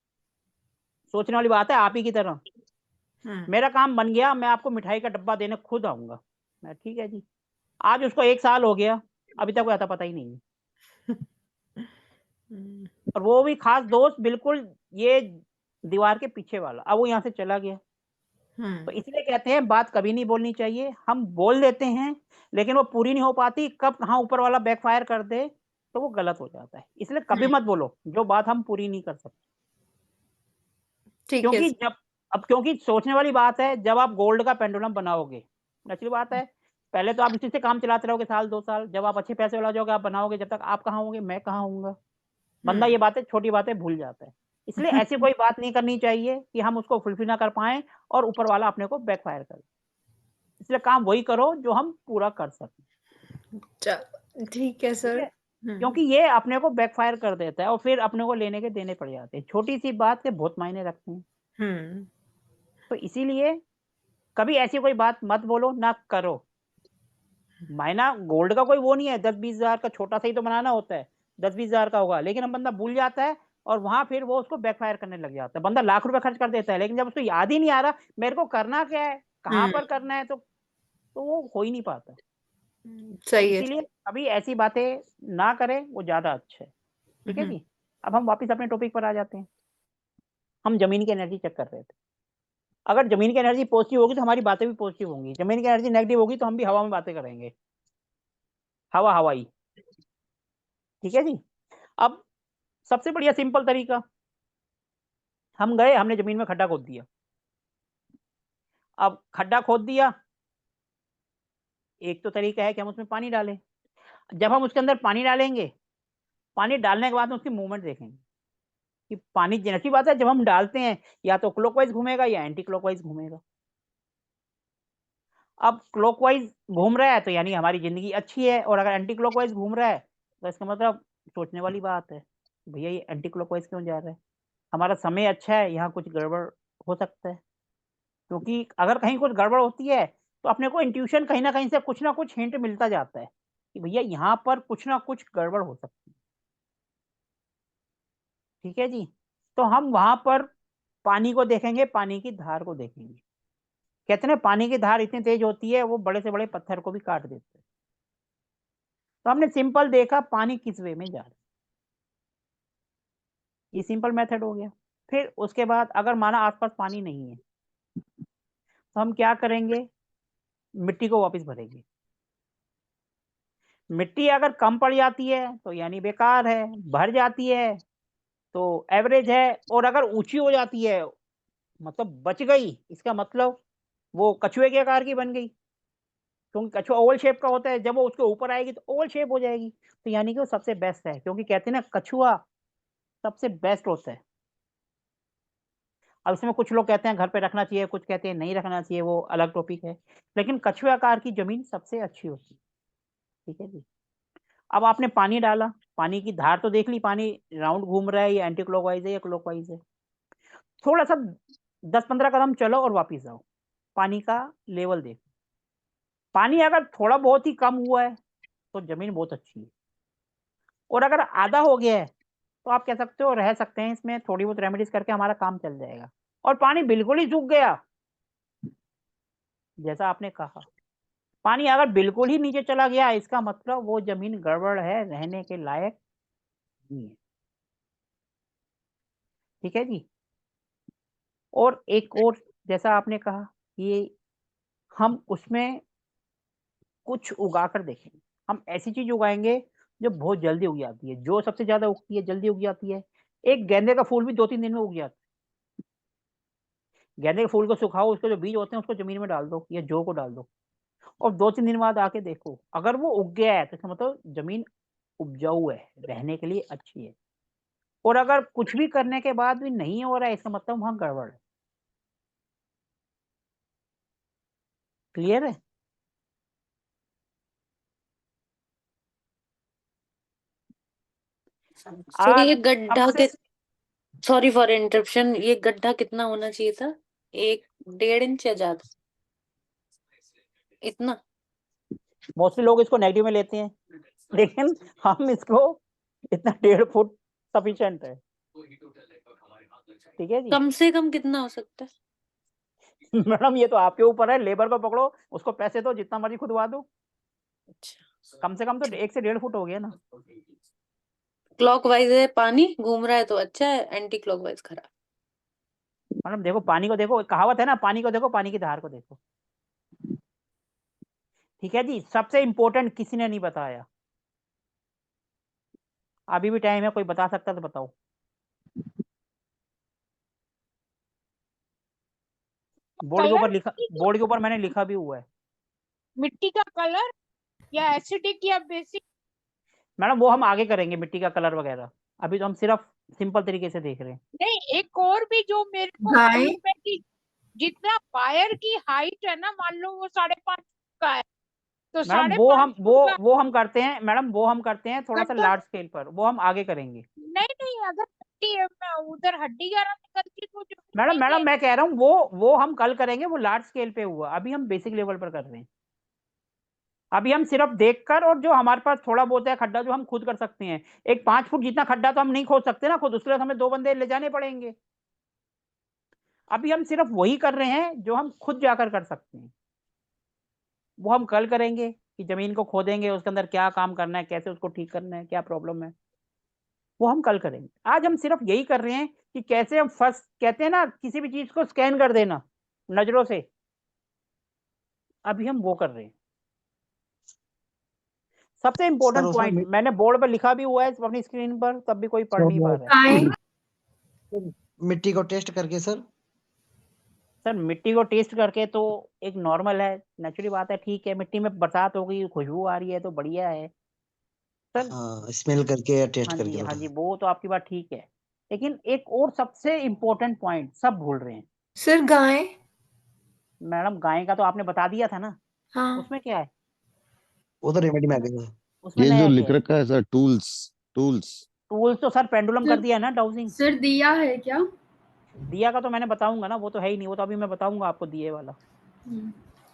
सोचने वाली बात है, आप ही की तरह हम्म। मेरा काम बन गया, मैं आपको मिठाई का डब्बा देने खुद आऊंगा। मैं ठीक है जी। आज उसको 1 साल हो गया, अभी तक कोई आता पता ही नहीं है। हम्म। और वो भी खास दोस्त बिल्कुल, ये दीवार के पीछे वाला, अब वो यहाँ से चला गया। तो इसलिए कहते हैं बात कभी नहीं बोलनी चाहिए, हम बोल देते हैं लेकिन वो पूरी नहीं हो पाती, कब कहाँ ऊपर वाला बैकफायर कर दे तो वो गलत हो जाता है। इसलिए कभी मत बोलो जो बात हम पूरी नहीं कर सकते। ठीक है। क्योंकि जब, अब क्योंकि सोचने वाली बात है, जब आप गोल्ड का पेंडुलम बनाओगे, नेचुरल बात है, पहले तो आप इसी से काम चलाते रहोगे 1-2 साल, जब आप अच्छे पैसे वाला हो जाओगे आप बनाओगे, जब तक आप कहाँ होंगे मैं कहाँ होऊंगा। बंदा ये बातें, छोटी बातें भूल जाता है। इसलिए ऐसी कोई बात नहीं करनी चाहिए कि हम उसको फुलफिल ना कर पाए और ऊपर वाला अपने को बैकफायर करे। इसलिए काम वही करो जो हम पूरा कर सकें। चलो ठीक है ठीक सर। है, क्योंकि ये अपने को बैकफायर कर देता है और फिर अपने को लेने के देने पड़ जाते हैं, छोटी सी बात के बहुत मायने रखते हैं। हम्म। तो इसीलिए कभी ऐसी कोई बात मत बोलो ना करो। मायना गोल्ड का कोई वो नहीं है, 10-20 हजार का छोटा सा ही तो बनाना होता है, 10-20 हजार का होगा, लेकिन हम बंदा भूल जाता है और वहां फिर वो उसको बैकफायर करने लग जाता है। बंदा लाख रुपए खर्च कर देता है, लेकिन जब उसको याद ही नहीं आ रहा मेरे को करना क्या है, कहाँ पर करना है, तो वो हो ही नहीं पाता। तो सही है। इसीलिए कभी ऐसी बातें ना करें, वो ज्यादा अच्छा है। ठीक है जी। अब हम वापस अपने टॉपिक पर आ जाते हैं। हम जमीन की एनर्जी चेक कर रहे थे। अगर जमीन की एनर्जी पॉजिटिव होगी तो हमारी बातें भी पॉजिटिव होंगी, जमीन की एनर्जी नेगेटिव होगी तो हम भी हवा में बातें करेंगे, हवा हवाई। ठीक है जी। अब सबसे बढ़िया सिंपल तरीका, हम गए, हमने जमीन में खड्डा खोद दिया। अब खड्डा खोद दिया, एक तो तरीका है कि हम उसमें पानी डालें। जब हम उसके अंदर पानी डालेंगे, पानी डालने के बाद उसकी मूवमेंट देखेंगे कि पानी, जैसी बात है जब हम डालते हैं या तो क्लॉकवाइज घूमेगा या एंटी क्लॉकवाइज घूमेगा। अब क्लॉकवाइज घूम रहा है तो यानी हमारी जिंदगी अच्छी है, और अगर एंटी क्लॉकवाइज घूम रहा है तो इसका मतलब सोचने वाली बात है, भैया ये एंटी क्लॉकवाइज क्यों जा रहा है, हमारा समय अच्छा है, यहाँ कुछ गड़बड़ हो सकता है। क्योंकि अगर कहीं कुछ गड़बड़ होती है तो अपने को इंट्यूशन कहीं ना कहीं से कुछ ना कुछ हिंट मिलता जाता है कि भैया यहाँ पर कुछ ना कुछ गड़बड़ हो सकती है। ठीक है जी। तो हम वहां पर पानी को देखेंगे, पानी की धार को देखेंगे। कहते हैं पानी की धार इतनी तेज होती है वो बड़े से बड़े पत्थर को भी काट देते हैं। तो हमने सिंपल देखा पानी किस वे में जा रहा है, ये सिंपल मेथड हो गया। फिर उसके बाद अगर माना आसपास पानी नहीं है, तो हम क्या करेंगे, मिट्टी को वापस भरेंगे। मिट्टी अगर कम पड़ जाती है तो यानी बेकार है, भर जाती है तो एवरेज है, और अगर ऊंची हो जाती है मतलब बच गई, इसका मतलब वो कछुए के आकार की बन गई, क्योंकि कछुआ ओवल शेप का होता है, जब वो उसके ऊपर आएगी तो ओवल शेप हो जाएगी, तो यानी कि वो सबसे बेस्ट है, क्योंकि कहते हैं ना कछुआ सबसे बेस्ट होता है। अब इसमें कुछ लोग कहते हैं घर पे रखना चाहिए, कुछ कहते हैं नहीं रखना चाहिए, वो अलग टॉपिक है, लेकिन कछुए आकार की जमीन सबसे अच्छी होती है। ठीक है जी। अब आपने पानी डाला, पानी की धार तो देख ली, पानी राउंड घूम रहा है या एंटी क्लॉकवाइज है या क्लॉकवाइज है। थोड़ा सा 10-15 कदम चलो और वापिस आओ, पानी का लेवल देखो। पानी अगर थोड़ा बहुत ही कम हुआ है तो जमीन बहुत अच्छी है, और अगर आधा हो गया है तो आप कह सकते हो रह सकते हैं इसमें, थोड़ी बहुत रेमेडीज करके हमारा काम चल जाएगा। और पानी बिल्कुल ही सूख गया, जैसा आपने कहा, पानी अगर बिल्कुल ही नीचे चला गया, इसका मतलब वो जमीन गड़बड़ है, रहने के लायक नहीं है। ठीक है जी। और एक और, जैसा आपने कहा कि हम उसमें कुछ उगा कर देखेंगे, हम ऐसी चीज उगाएंगे जो बहुत जल्दी उग जाती है, जो सबसे ज्यादा उगती है, जल्दी उग जाती है। एक गेंदे का फूल भी 2-3 दिन में उग जाता है। गेंदे के फूल को सुखाओ, उसके जो बीज होते हैं उसको जमीन में डाल दो या जौ को डाल दो, और 2-3 दिन बाद आके देखो, अगर वो उग गया है तो इसका मतलब जमीन उपजाऊ है, रहने के लिए अच्छी है। और अगर कुछ भी करने के बाद भी नहीं हो रहा है, इसका मतलब वहां गड़बड़ है। क्लियर है? सर ये अब गड्ढा सबसे के, सॉरी फॉर इंटरप्शन, ये गड्ढा कितना होना चाहिए था? 1-1.5 इंच या ज्यादा? इतना? मोस्टली लोग इसको नेगेटिव में लेते हैं, लेकिन हम इसको इतना 1.5 फुट सफिशिएंट है। ठीक है जी। कम से कम कितना हो सकता है? मैडम ये तो आपके ऊपर है, लेबर को पकड़ो, उसको पैसे दो, जितना मर्जी खुदवा दो। कम से कम तो 1 से 1.5 फुट हो गया ना। क्लॉकवाइज है, पानी घूम रहा है तो अच्छा है, एंटी क्लॉकवाइज खराब। मैडम देखो, पानी को देखो, कहावत है ना, पानी को देखो, पानी की धार को देखो। ठीक है जी। सबसे इंपॉर्टेंट किसी ने नहीं बताया, अभी भी टाइम है, कोई बता सकता तो बताओ। बोर्ड के ऊपर लिखा, बोर्ड के ऊपर मैंने लिखा भी हुआ है। मिट्टी का कलर या एसिडिक या बेसिक? मैडम वो हम आगे करेंगे, मिट्टी का कलर वगैरह, अभी तो हम सिर्फ सिंपल तरीके से देख रहे हैं। नहीं, एक और भी जो मेरे को गाय मालूम है कि जितना वायर की हाइट है ना, मान लो वो 5.5 का है, तो मैडम 5.5 फुट का। वो हम करते हैं मैडम, वो हम करते हैं थोड़ा सा अगर लार्ज स्केल पर, वो हम आगे करेंगे। नहीं, अगर उधर हड्डी वगैरह निकलती तो जो मैडम नहीं है। मैं कह रहा हूँ वो हम कल करेंगे, वो लार्ज स्केल पे हुआ, अभी हम बेसिक लेवल पर कर रहे हैं। अभी हम सिर्फ देखकर, और जो हमारे पास थोड़ा बहुत है खड्डा जो हम खुद कर सकते हैं, एक 5 फुट जितना खड्डा तो हम नहीं खोद सकते ना खुद, उसके लिए हमें 2 बंदे ले जाने पड़ेंगे। अभी हम सिर्फ वही कर रहे हैं जो हम खुद जाकर कर सकते हैं, वो हम कल करेंगे कि जमीन को खोदेंगे, उसके अंदर क्या काम करना है, कैसे उसको ठीक करना है, क्या प्रॉब्लम है, वो हम कल करेंगे। आज हम सिर्फ यही कर रहे हैं कि कैसे हम फर्स्ट, कहते हैं ना किसी भी चीज को स्कैन कर देना नजरों से, अभी हम वो कर रहे हैं। सबसे इंपॉर्टेंट सर पॉइंट उसमें मैंने बोर्ड पर लिखा भी हुआ है अपनी स्क्रीन पर, तब भी कोई पढ़ नहीं पा रहा है। मिट्टी को टेस्ट करके सर। सर मिट्टी को टेस्ट करके तो एक नॉर्मल है, नेचुरली बात है, ठीक है, मिट्टी में बरसात हो गई, खुशबू आ रही है तो बढ़िया है सर। हाँ, स्मेल करके या टेस्ट हाँ करके जी, हाँ बता। जी, वो तो आपकी बात ठीक है, लेकिन एक और सबसे इम्पोर्टेंट पॉइंट सब भूल रहे हैं। सर गाय। मैडम गाय का तो आपने बता दिया था ना, हाँ उसमें क्या है, वो तो रेमेडी में आ गया। उसमें ये जो नया क्या लिख है? रखा है सर, टूल्स टूल्स तो सर पेंडुलम कर सर दिया है ना, डाउजिंग। सर दिया है क्या? दिया का तो मैंने बताऊंगा ना, वो तो है ही नहीं, वो तो अभी मैं बताऊंगा आपको दिए वाला,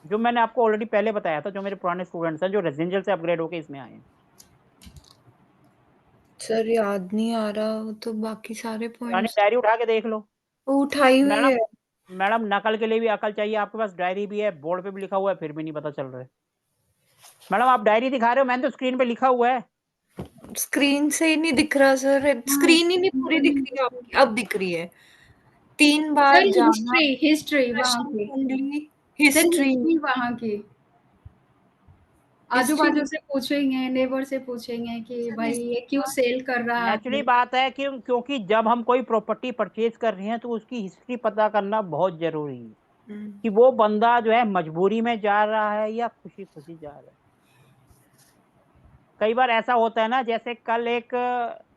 जो मैंने आपको ऑलरेडी पहले बताया था, जो मेरे पुराने स्टूडेंट्स हैं जो रेजिडेंशियल से अपग्रेड होके इसमें आए हैं। सर याद नहीं आ रहा तो बाकी सारे यानी पॉइंट्स डायरी उठा के देख लो। उठाई हुई मैडम है। मैडम नकल के लिए भी अकल चाहिए, आपके पास डायरी भी है, बोर्ड पे भी लिखा हुआ है, फिर भी नहीं पता चल रहा है। मैडम आप डायरी दिखा रहे हो, मैंने तो स्क्रीन पे लिखा हुआ है। स्क्रीन से ही नहीं दिख रहा सर, स्क्रीन ही नहीं पूरी दिख रही है आपकी, अब दिख रही है। 3 बार सर जाना, हिस्ट्री वहाँ प्रश्न की, कुंडली, सर हिस्ट्री, हिस्ट्री वहाँ की, आजू हिस्ट्री बाजू से पूछेंगे, नेबर से पूछेंगे कि भाई ये क्यों सेल कर रहा है नेचुरली आदमी। बात है कि क्योंकि जब हम कोई प्रॉपर्टी परचेज कर रहे हैं तो उसकी हिस्ट्री पता करना बहुत जरूरी है कि वो बंदा जो है मजबूरी में जा रहा है या खुशी खुशी जा रहा है। कई बार ऐसा होता है ना, जैसे कल एक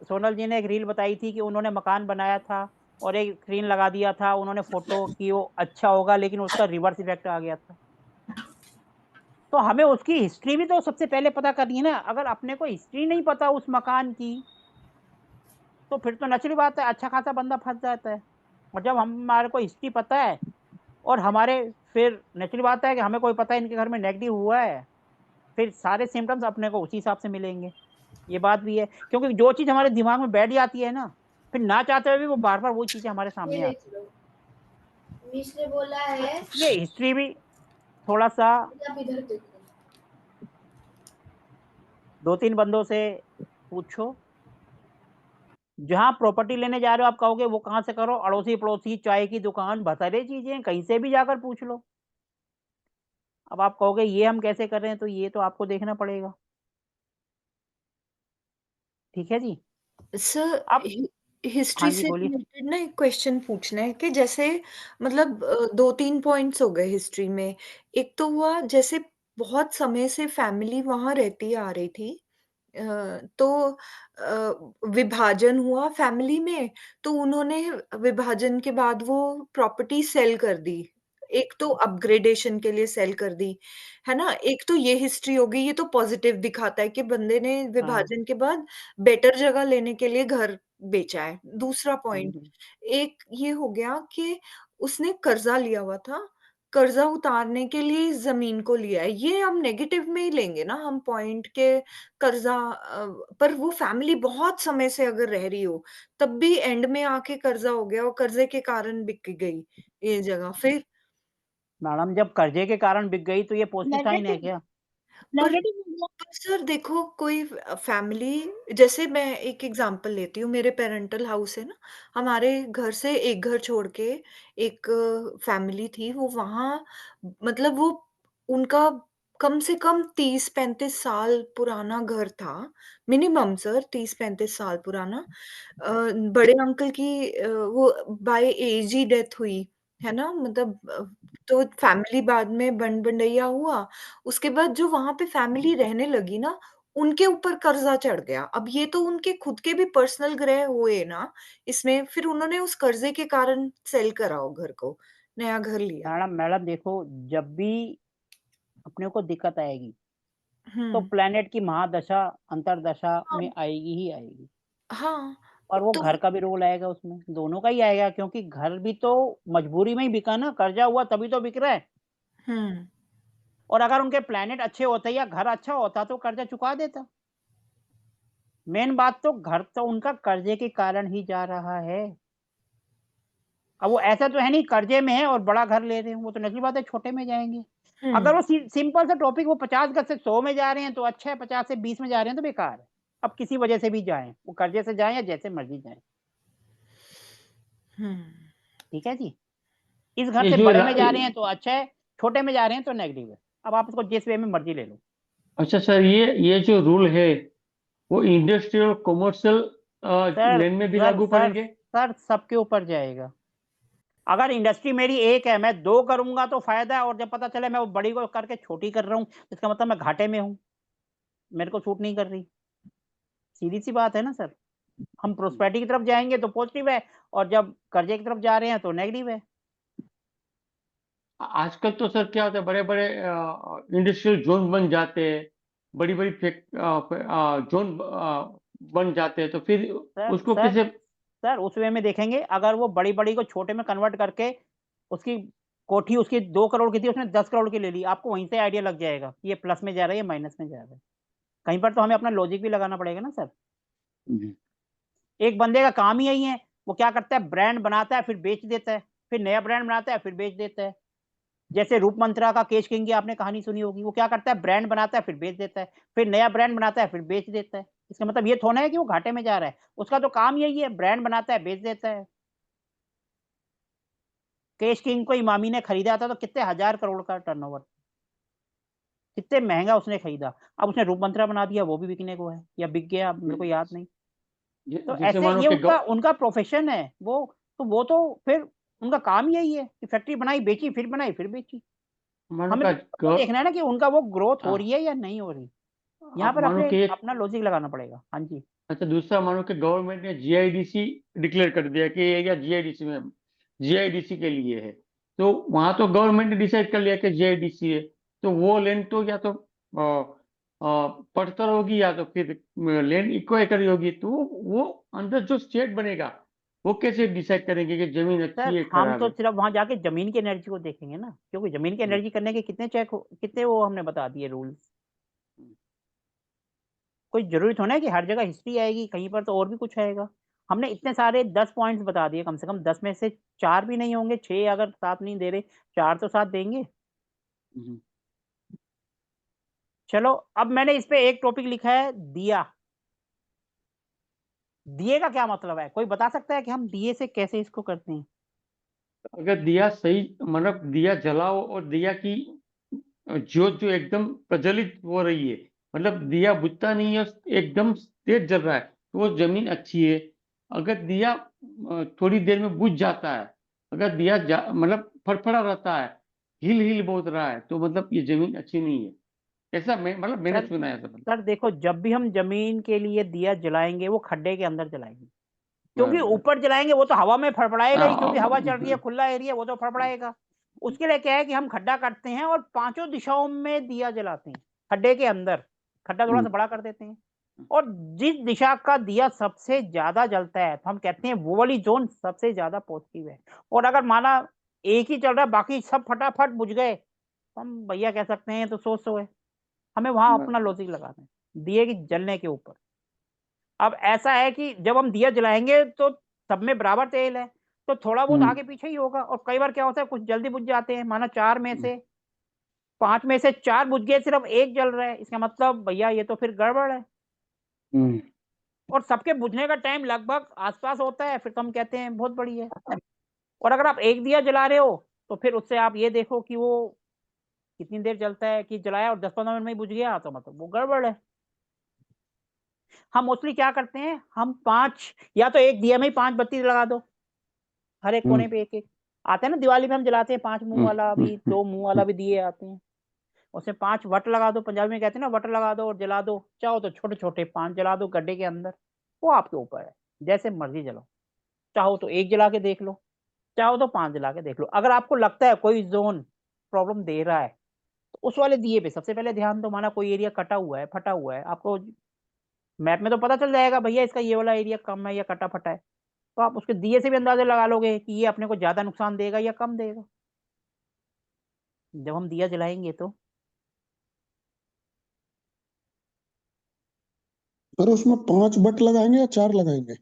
सोनल जी ने एक रील बताई थी कि उन्होंने मकान बनाया था और एक स्क्रीन लगा दिया था, उन्होंने फोटो की वो अच्छा होगा, लेकिन उसका रिवर्स इफेक्ट आ गया था। तो हमें उसकी हिस्ट्री भी तो सबसे पहले पता करनी है ना। अगर अपने को हिस्ट्री नहीं पता उस मकान की तो फिर तो नेचुरली बात है अच्छा खासा बंदा फंस जाता है। और जब हमारे को हिस्ट्री पता है और हमारे फिर नेचुरली बात है कि हमें कोई पता है इनके घर में नेगेटिव हुआ है, फिर सारे सिम्टम्स अपने को उसी हिसाब से मिलेंगे। ये बात भी है, क्योंकि जो चीज हमारे दिमाग में बैठ जाती है ना, फिर ना चाहते हुए भी वो बार बार वही चीजें हमारे सामने आती है। मिस ने बोला है ये हिस्ट्री भी थोड़ा सा आप इधर देखो। 2-3 बंदों से पूछो। जहां प्रॉपर्टी लेने जा रहे हो आप कहोगे वो कहां से करो, अड़ोसी पड़ोसी, चाय की दुकान, भतरे चीजें कहीं से भी जाकर पूछ लो। अब आप कहोगे ये हम कैसे कर रहे हैं, तो ये तो आपको देखना पड़ेगा। ठीक है जी। सर अब हाँ हिस्ट्री जी से बोलिए। रिलेटेड ना एक क्वेश्चन पूछना है कि जैसे मतलब 2-3 पॉइंट्स हो गए हिस्ट्री में। एक तो हुआ जैसे बहुत समय से फैमिली वहाँ रहती आ रही थी। तो विभाजन हुआ फैमिली में, तो उन्होंने विभाजन के बाद वो प्रॉपर्टी सेल कर दी। एक तो अपग्रेडेशन के लिए सेल कर दी, है ना? एक तो ये हिस्ट्री हो गई, ये तो पॉज़िटिव दिखाता है कि बंदे ने हाँ। विभाजन के बाद बेटर जगह लेने के लिए घर बेचा है। दूसरा पॉइंट, एक ये हो गया कि उसने कर्ज़ा लिया हुआ था, कर्ज़ा उतारने के लिए ज़मीन को लिया है। ये हम नेगेटिव में ही लेंगे ना हम पॉइंट के कर्ज़ा पर वो फैमिली बहुत समय से अगर रह रही हो, तब भी एंड में आके कर्ज़ा हो गया और कर्ज़े के कारण बिक गई ये जगह। फिर मैडम जब कर्जे के कारण बिक गई तो ये पॉजिटिव साइन है नेगेटिव क्या? पर नेगेटिव पर सर देखो कोई फैमिली जैसे मैं एक एग्जांपल लेती हूँ, मेरे पेरेंटल हाउस है ना, हमारे घर से एक घर छोड़ के एक फैमिली थी, वो वहाँ मतलब वो उनका कम से कम 30-35 साल पुराना घर था, मिनिमम सर 30-35 साल पुराना। बड़े अंकल की वो बाय एज ही डेथ हुई, है ना? मतलब तो फैमिली बाद में बन-बंडैया हुआ, उसके बाद जो वहाँ पे फैमिली रहने लगी ना, उनके ऊपर कर्ज़ा चढ़ गया। अब ये तो उनके खुद के भी पर्सनल ग्रह हुए ना, इसमें फिर उन्होंने उस कर्ज़े के कारण सेल करा वो घर को, नया घर लिया। मैडम मैडम देखो, जब भी अपने को दिक्कत आएगी तो हुँ। प्लेनेट की महादशा अंतरदशा हाँ, में आएगी ही आएगी। हाँ, और वो तो घर का भी रोल आएगा उसमें, दोनों का ही आएगा, क्योंकि घर भी तो मजबूरी में ही बिका ना, कर्जा हुआ तभी तो बिक रहा है। हुँ, और अगर उनके प्लेनेट अच्छे होते या घर अच्छा होता तो कर्जा चुका देता। मेन बात तो घर तो उनका कर्जे के कारण ही जा रहा है। अब वो ऐसा तो है नहीं कर्जे में है और बड़ा घर ले रहे हैं, वो तो नेचुरल बात है छोटे में जाएंगे। अगर वो हुँ, सिंपल सा टॉपिक वो 50 गज से 100 में जा रहे हैं तो अच्छा है, 50 से 20 में जा रहे हैं तो बेकार है। अब किसी वजह से भी जाएं, वो कर्जे से जाएं या जैसे मर्जी जाएं। हुँ। ठीक है जी। इस घर ये से जो बड़े में जा रहे हैं तो अच्छा है, छोटे में जा रहे हैं तो नेगेटिव है। अब आप इसको जिस वे में मर्जी ले लो। अच्छा सर, ये जो रूल है वो इंडस्ट्रियल कमर्शियल सर लैंड में भी सर लागू सर पड़ेंगे? सर सबके ऊपर जाएगा। अगर इंडस्ट्री मेरी एक है, मैं 2 करूंगा तो फायदा है, और जब पता चले मैं वो बड़ी को करके छोटी कर रहा हूँ, इसका मतलब मैं घाटे में हूँ, मेरे को सूट नहीं कर रही। सीधी सी बात है ना सर। हम प्रोस्पेरिटी की तरफ जाएंगे तो पॉजिटिव है, और जब कर्जे की तरफ जा रहे हैं तो नेगेटिव है। आजकल तो सर क्या होता है, बड़े बड़े इंडस्ट्रियल जोन बन जाते हैं, बड़ी बड़ी जोन बन जाते हैं, तो फिर सर उसको सर कैसे? सर उस वे में देखेंगे, अगर वो बड़ी बड़ी को छोटे में कन्वर्ट करके उसकी कोठी उसकी 2 करोड़ की थी, उसने 10 करोड़ की ले ली, आपको वहीं से आइडिया लग जाएगा कि ये प्लस में जा रहा है या माइनस में जा रहा है। कहीं पर तो हमें अपना लॉजिक भी लगाना पड़ेगा ना सर। एक बंदे का काम ही यही है, वो क्या करता है, ब्रांड बनाता है फिर बेच देता है, फिर नया ब्रांड बनाता है फिर बेच देता है। जैसे रूप मंत्रा का केश किंग की आपने कहानी सुनी होगी, वो क्या करता है, ब्रांड बनाता है फिर बेच देता है, फिर नया ब्रांड बनाता है फिर बेच देता है। इसका मतलब ये थोड़ा है कि वो घाटे में जा रहा है, उसका तो काम यही है, ब्रांड बनाता है बेच देता है। केश किंग को इमामी ने खरीदा था तो कितने 1000 करोड़ का टर्नओवर, कितने महंगा उसने खरीदा। अब उसने रूप मंत्रा बना दिया, वो भी बिकने को है या बिक गया, मेरे को याद नहीं। तो जैसे ऐसे मानो ये कि उनका प्रोफेशन है, वो तो फिर उनका काम यही है कि फैक्ट्री बनाई, बेची, फिर बनाई, फिर बेची। मानो हमें का तो देखना है ना कि उनका वो ग्रोथ हो हाँ, रही है या नहीं हो रही। यहाँ अब पर मानो कि एक अपना लॉजिक लगाना पड़ेगा। हाँ जी। अच्छा, दूसरा मानो कि गवर्नमेंट ने जीआईडीसी डिक्लेयर कर दिया कि ये एरिया जीआईडीसी के लिए है, तो वहां तो गवर्नमेंट ने डिसाइड कर लिया कि जीआईडीसी है, तो वो लैंड तो या तो पट्टर होगी या तो फिर लैंड इको एकड़ होगी, तो वो अंदर जो स्टेट बनेगा वो कैसे डिसाइड करेंगे कि जमीन अच्छी सर है हम खराब तो है? सिर्फ वहां जाके जमीन की एनर्जी को देखेंगे ना, क्योंकि जमीन की एनर्जी करने के कितने वो हमने बता दिए रूल्स। कोई जरूरी थोड़ा है कि हर जगह हिस्ट्री आएगी, कहीं पर तो और भी कुछ आएगा। हमने इतने सारे 10 पॉइंट्स बता दिए, कम से कम 10 में से 4 भी नहीं होंगे, 6 अगर 7 नहीं दे रहे, 4 तो 7 देंगे। चलो अब मैंने इस पे एक टॉपिक लिखा है, दिया। दिए का क्या मतलब है, कोई बता सकता है कि हम दिए से कैसे इसको करते हैं? अगर दिया सही, मतलब दिया जलाओ और दिया की ज्योत जो एकदम प्रज्वलित हो रही है, मतलब दिया बुझता नहीं है, एकदम तेज जल रहा है, तो वो जमीन अच्छी है। अगर दिया थोड़ी देर में बुझ जाता है, अगर दिया मतलब फड़फड़ा रहता है, हिल हिल बहुत रहा है, तो मतलब ये जमीन अच्छी नहीं है। ऐसा मतलब मैंने सर सुना है ऐसा। सर देखो, जब भी हम जमीन के लिए दिया जलाएंगे वो खड्डे के अंदर जलाएंगे, क्योंकि बराबर। ऊपर जलाएंगे वो तो हवा में फड़फड़ाएगा ही, क्योंकि हवा चल रही है, हाँ, खुला एरिया, वो तो फड़फड़ाएगा। उसके लिए क्या है कि हम खड्डा काटते हैं और 5 दिशाओं में दिया जलाते हैं, खड्डे के अंदर खड्डा थोड़ा सा बड़ा कर देते हैं, और जिस दिशा का दिया सबसे ज्यादा जलता है तो हम कहते हैं वो वाली जोन सबसे ज्यादा पॉजिटिव है। और अगर माना एक ही चल रहा है, बाकी सब फटाफट बुझ गए, तो हम भैया कह सकते हैं तो सो है। हमें वहां अपना लॉजिक लगाना है दिए की जलने के ऊपर। अब ऐसा है कि जब हम दिया जलाएंगे तो सब में बराबर तेल है, तो थोड़ा बहुत आगे पीछे ही होगा। और कई बार क्या होता है, कुछ जल्दी बुझ जाते हैं, माना 4 में से 5 में से 4 बुझ गए, सिर्फ एक जल रहा है, इसका मतलब भैया ये तो फिर गड़बड़ है। और सबके बुझने का टाइम लगभग आसपास होता है, फिर तो हम कहते हैं बहुत बड़ी है। और अगर आप एक दिया जला रहे हो तो फिर उससे आप ये देखो कि वो कितनी देर जलता है, कि जलाया और 10-15 मिनट में ही बुझ गया, तो मतलब वो गड़बड़ है। हम मोस्टली क्या करते हैं, हम 5 या तो एक दिया में ही 5 बत्ती लगा दो, हर एक कोने पे एक एक आता है ना। दिवाली में हम जलाते हैं 5 मुंह वाला भी, 2 मुंह वाला भी दिए आते हैं, उसमें 5 वट लगा दो, पंजाबी में कहते हैं ना वट लगा दो और जला दो। चाहो तो छोटे छोटे 5 जला दो गड्ढे के अंदर, वो आपके ऊपर है, जैसे मर्जी जलाओ। चाहो तो एक जला के देख लो, चाहो तो 5 जला के देख लो। अगर आपको लगता है कोई जोन प्रॉब्लम दे रहा है तो उस वाले दिए पे सबसे पहले ध्यान दो। माना कोई एरिया कटा हुआ है, फटा हुआ है, आपको मैप में तो पता चल जाएगा भैया इसका ये वाला एरिया कम है या कटा फटा है, तो आप उसके दिए से भी अंदाजा लगा लोगे कि ये अपने को ज्यादा नुकसान देगा या कम देगा जब हम दिया जलाएंगे तो। सर उसमें 5 बट लगाएंगे या 4 लगाएंगे?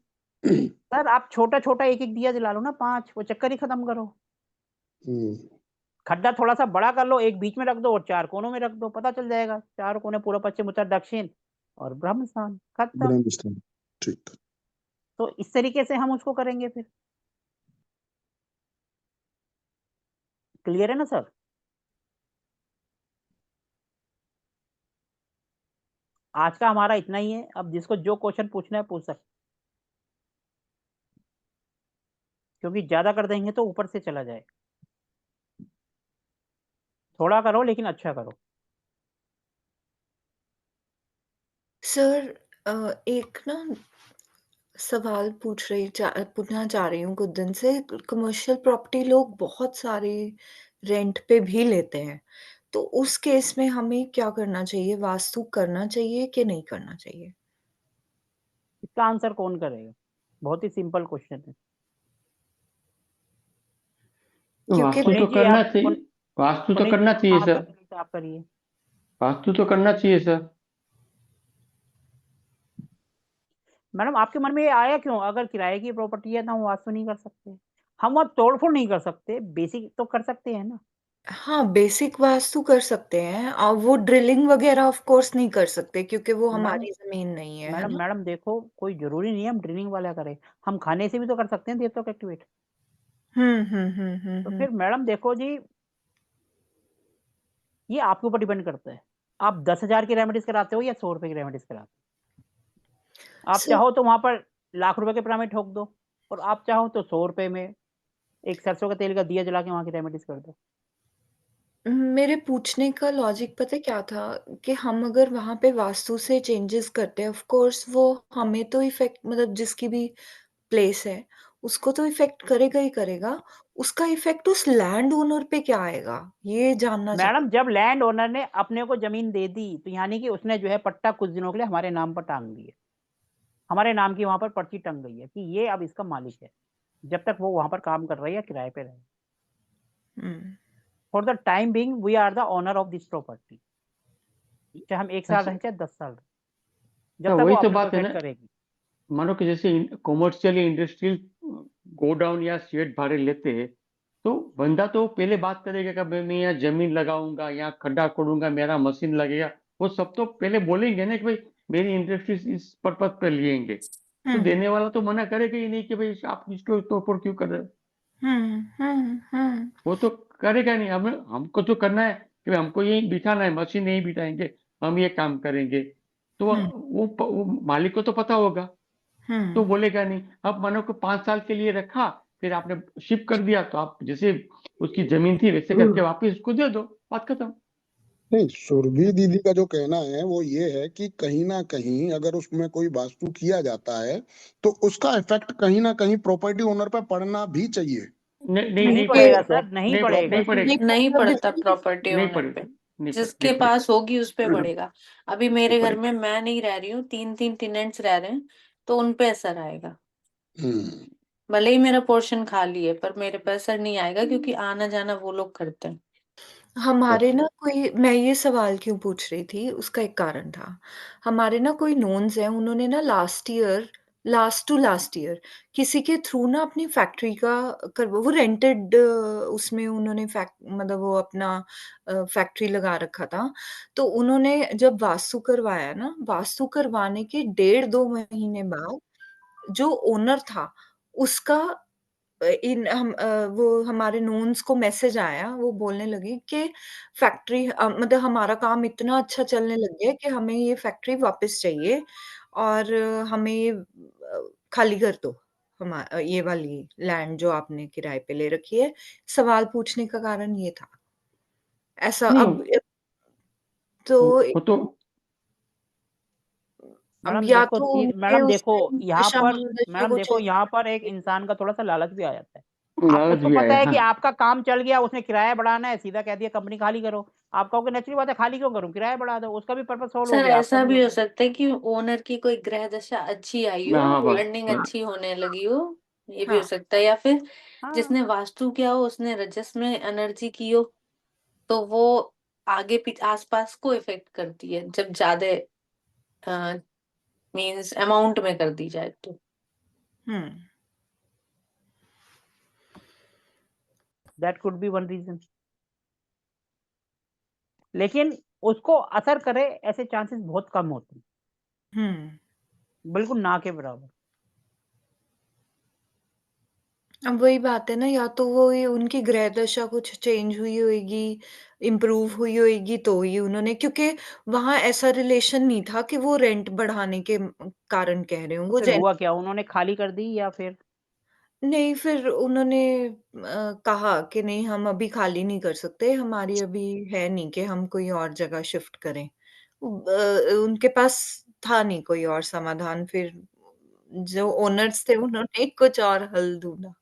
सर आप छोटा छोटा एक एक दिया जला लो ना, 5, वो चक्कर ही खत्म करो। खड्डा थोड़ा सा बड़ा कर लो, एक बीच में रख दो और 4 कोनों में रख दो, पता चल जाएगा 4 कोने, पूर्व पश्चिम उत्तर दक्षिण और ब्रह्म स्थान, खत्म। ब्रह्मस्थान, ठीक। तो इस तरीके से हम उसको करेंगे फिर। क्लियर है ना सर? आज का हमारा इतना ही है, अब जिसको जो क्वेश्चन पूछना है पूछ सकते, क्योंकि ज्यादा कर देंगे तो ऊपर से चला जाए। थोड़ा करो लेकिन अच्छा करो। सर एक ना सवाल पूछना चाह रही हूँ कुछ दिन से। कमर्शियल प्रॉपर्टी लोग बहुत सारे रेंट पे भी लेते हैं, तो उस केस में हमें क्या करना चाहिए? वास्तु करना चाहिए कि नहीं करना चाहिए? इसका आंसर कौन करेगा? बहुत ही सिंपल क्वेश्चन है। क्योंकि वास्तु तो पुनीत जी करना आप चाहिए, वास्तु तो पुनीत जी करना आप चाहिए कहाँ सर, पर हैं? तो आप करिए। वास्तु तो करना चाहिए सर। मैडम आपके मन में ये आया क्यों? अगर किराए की प्रॉपर्टी है तो हम वास्तु नहीं कर सकते, हम वहाँ तोड़फोड़ नहीं कर सकते, बेसिक तो कर सकते हैं ना। हाँ, बेसिक वास्तु कर सकते हैं और वो ड्रिलिंग वगैरह ऑफ कोर्स नहीं कर सकते क्योंकि वो मैडम हमारी ज़मीन नहीं है, है मैडम ना? मैडम देखो, कोई जरूरी नहीं है हम ड्रिलिंग वाला करें, हम खाने से भी तो कर सकते हैं देवताओं को एक्टिवेट। तो फिर मैडम देखो जी, ये आपके ऊपर डिपेंड करता है, आप 10,000 की रेमेडीज कराते हो या 100 रुपए की रेमेडीज कराते हो। आप सर चाहो तो वहां पर लाख रुपए के पिरामिड ठोक दो, और आप चाहो तो 100 रुपए में एक सरसों का तेल का दिया जला के वहां की रेमेडीज कर दो। मेरे पूछने का लॉजिक पता है क्या था कि हम अगर वहाँ पे वास्तु से चेंजेस करते हैं, ऑफ कोर्स वो हमें तो इफ़ेक्ट, मतलब जिसकी भी प्लेस है, उसको तो इफ़ेक्ट करेगा ही करेगा। उसका इफ़ेक्ट उस लैंड ओनर पे क्या आएगा? ये जानना चाहती मैडम जब लैंड ओनर ने अपने को जमीन दे दी, तो यानी कि उसने जो है पट्टा कुछ दिनों के लिए हमारे नाम पर टांग दी है, हमारे नाम की वहां पर पर्ची टंग गई है कि ये अब इसका मालिक है, जब तक वो वहां पर काम कर रही है, किराए पे रहे। हुँ। For the time being we are the owner of this property, चाहे हम 1 साल अच्छा रहे चाहे 10 साल रहे, तो जब तक वो वही तो अपने को बात है इफेक्ट ना, करेगी। मानो कि जैसे कॉमर्शियल इंडस्ट्रियल गोडाउन या शेड भाड़े लेते हैं, तो बंदा तो पहले बात करेगा कि भाई मैं यहाँ जमीन लगाऊंगा, यहाँ खड्डा खोदूंगा, मेरा मशीन लगेगा, वो सब तो पहले बोलेंगे ना कि भाई मेरी इंडस्ट्री इस पर्पज पे लेंगे, तो देने वाला तो मना करेगा ही नहीं कि भाई आप इसको तोड़ क्यों कर रहे हो। वो तो करेगा नहीं। हम हमको तो करना है कि भाई हमको यही बिठाना है, मशीन नहीं बिठाएंगे, हम ये काम करेंगे, तो वो मालिक को तो पता होगा, तो बोलेगा नहीं। अब मानो को 5 साल के लिए रखा, फिर आपने शिफ्ट कर दिया, तो आप जैसे उसकी जमीन थी वैसे करके वापस उसको दे दो, बात खत्म। नहीं, सुरभि दीदी का जो कहना है वो ये है कि कहीं ना कहीं अगर उसमें कोई वास्तु किया जाता है तो उसका इफेक्ट कहीं ना कहीं प्रॉपर्टी ओनर पर पड़ना भी चाहिए। नहीं नहीं नहीं नहीं पड़ेगा पड़ेगा, सर, नहीं नहीं पड़ेगा। नहीं पड़ेगा, नहीं मतलब पड़ता प्रॉपर्टी नहीं ओनर पड़ेगा, पे, नहीं जिसके पड़ेगा, पास होगी उस पे पड़ेगा। अभी मेरे नहीं घर पड़ेगा। में मैं नहीं रह रही हूँ, 3 टेनेंट्स रह रहे हैं, तो उन पे असर आएगा। हम्म। भले ही मेरा पोर्शन खाली है, पर मेरे पे असर नहीं आएगा, क्योंकि आना जाना वो लोग करते हैं। हमारे ना कोई, मैं ये सवाल क्यों पूछ रही थी, उसका एक कारण था। हमारे ना कोई नोन्स हैं, उन्होंने ना लास्ट टू लास्ट ईयर किसी के थ्रू ना अपनी फैक्ट्री का वो रेंटेड, उसमें उन्होंने मतलब वो अपना फैक्ट्री लगा रखा था। तो उन्होंने जब वास्तु करवाया ना, वास्तु करवाने के 1.5-2 महीने बाद जो ओनर था, उसका वो हमारे नोन्स को मैसेज आया, वो बोलने लगी कि फैक्ट्री मतलब हमारा काम इतना अच्छा चलने लग गया है कि हमें ये फैक्ट्री वापस चाहिए, और हमें ये खाली कर दो, ये वाली लैंड जो आपने किराए पे ले रखी है। सवाल पूछने का कारण ये था। ऐसा नहीं तो वो तो अब मैडम या देखो तो चीज, उनके मैडम उस देखो टाइम यहाँ दशा पर, महादशा मैडम कुछ देखो और यहाँ पर एक इंसान का थोड़ा सा लालच भी आ जाता है। आपको लालच तो भी पता आया, है हाँ। कि आपका काम चल गया, उसने किराया बढ़ाना है, सीधा कह दिया कंपनी खाली करो। आप कहोगे नेचुरल बात है, खाली क्यों करूं, किराया बढ़ा दो, उसका भी पर्पस सोल्व हो सर गया, आपका ऐसा भी भी हो हो गया। सकता है कि ओनर की कोई ग्रह दशा अच्छी आई हो, हाँ बस, अर्निंग हाँ अच्छी होने लगी हो, ये भी हो हाँ, सकता है। या फिर हाँ जिसने वास्तु किया हो उसने रजस में एनर्जी की हो, तो वो आगे पीछे आसपास को इफेक्ट करती है, जब ज्यादा मींस अमाउंट में कर दी जाए तो। हुँ। That could be one reason, लेकिन उसको असर करे ऐसे चांसेस बहुत कम होते हैं, हुँ। बिल्कुल ना के बराबर। अब वही बात है ना, या तो वो ये उनकी ग्रह दशा कुछ चेंज हुई होएगी, इम्प्रूव हुई होएगी, तो ही उन्होंने, क्योंकि वहाँ ऐसा रिलेशन नहीं था कि वो रेंट बढ़ाने के कारण कह रहे हों। तो वो फिर हुआ क्या, उन्होंने खाली कर दी या फिर? नहीं, फिर उन्होंने कहा कि नहीं, हम अभी खाली नहीं कर सकते, हमारी अभी है नहीं कि हम कोई और जगह शिफ्ट करें। उनके पास था नहीं कोई और समाधान, फिर जो ओनर्स थे उन्होंने कुछ और हल ढूँढा।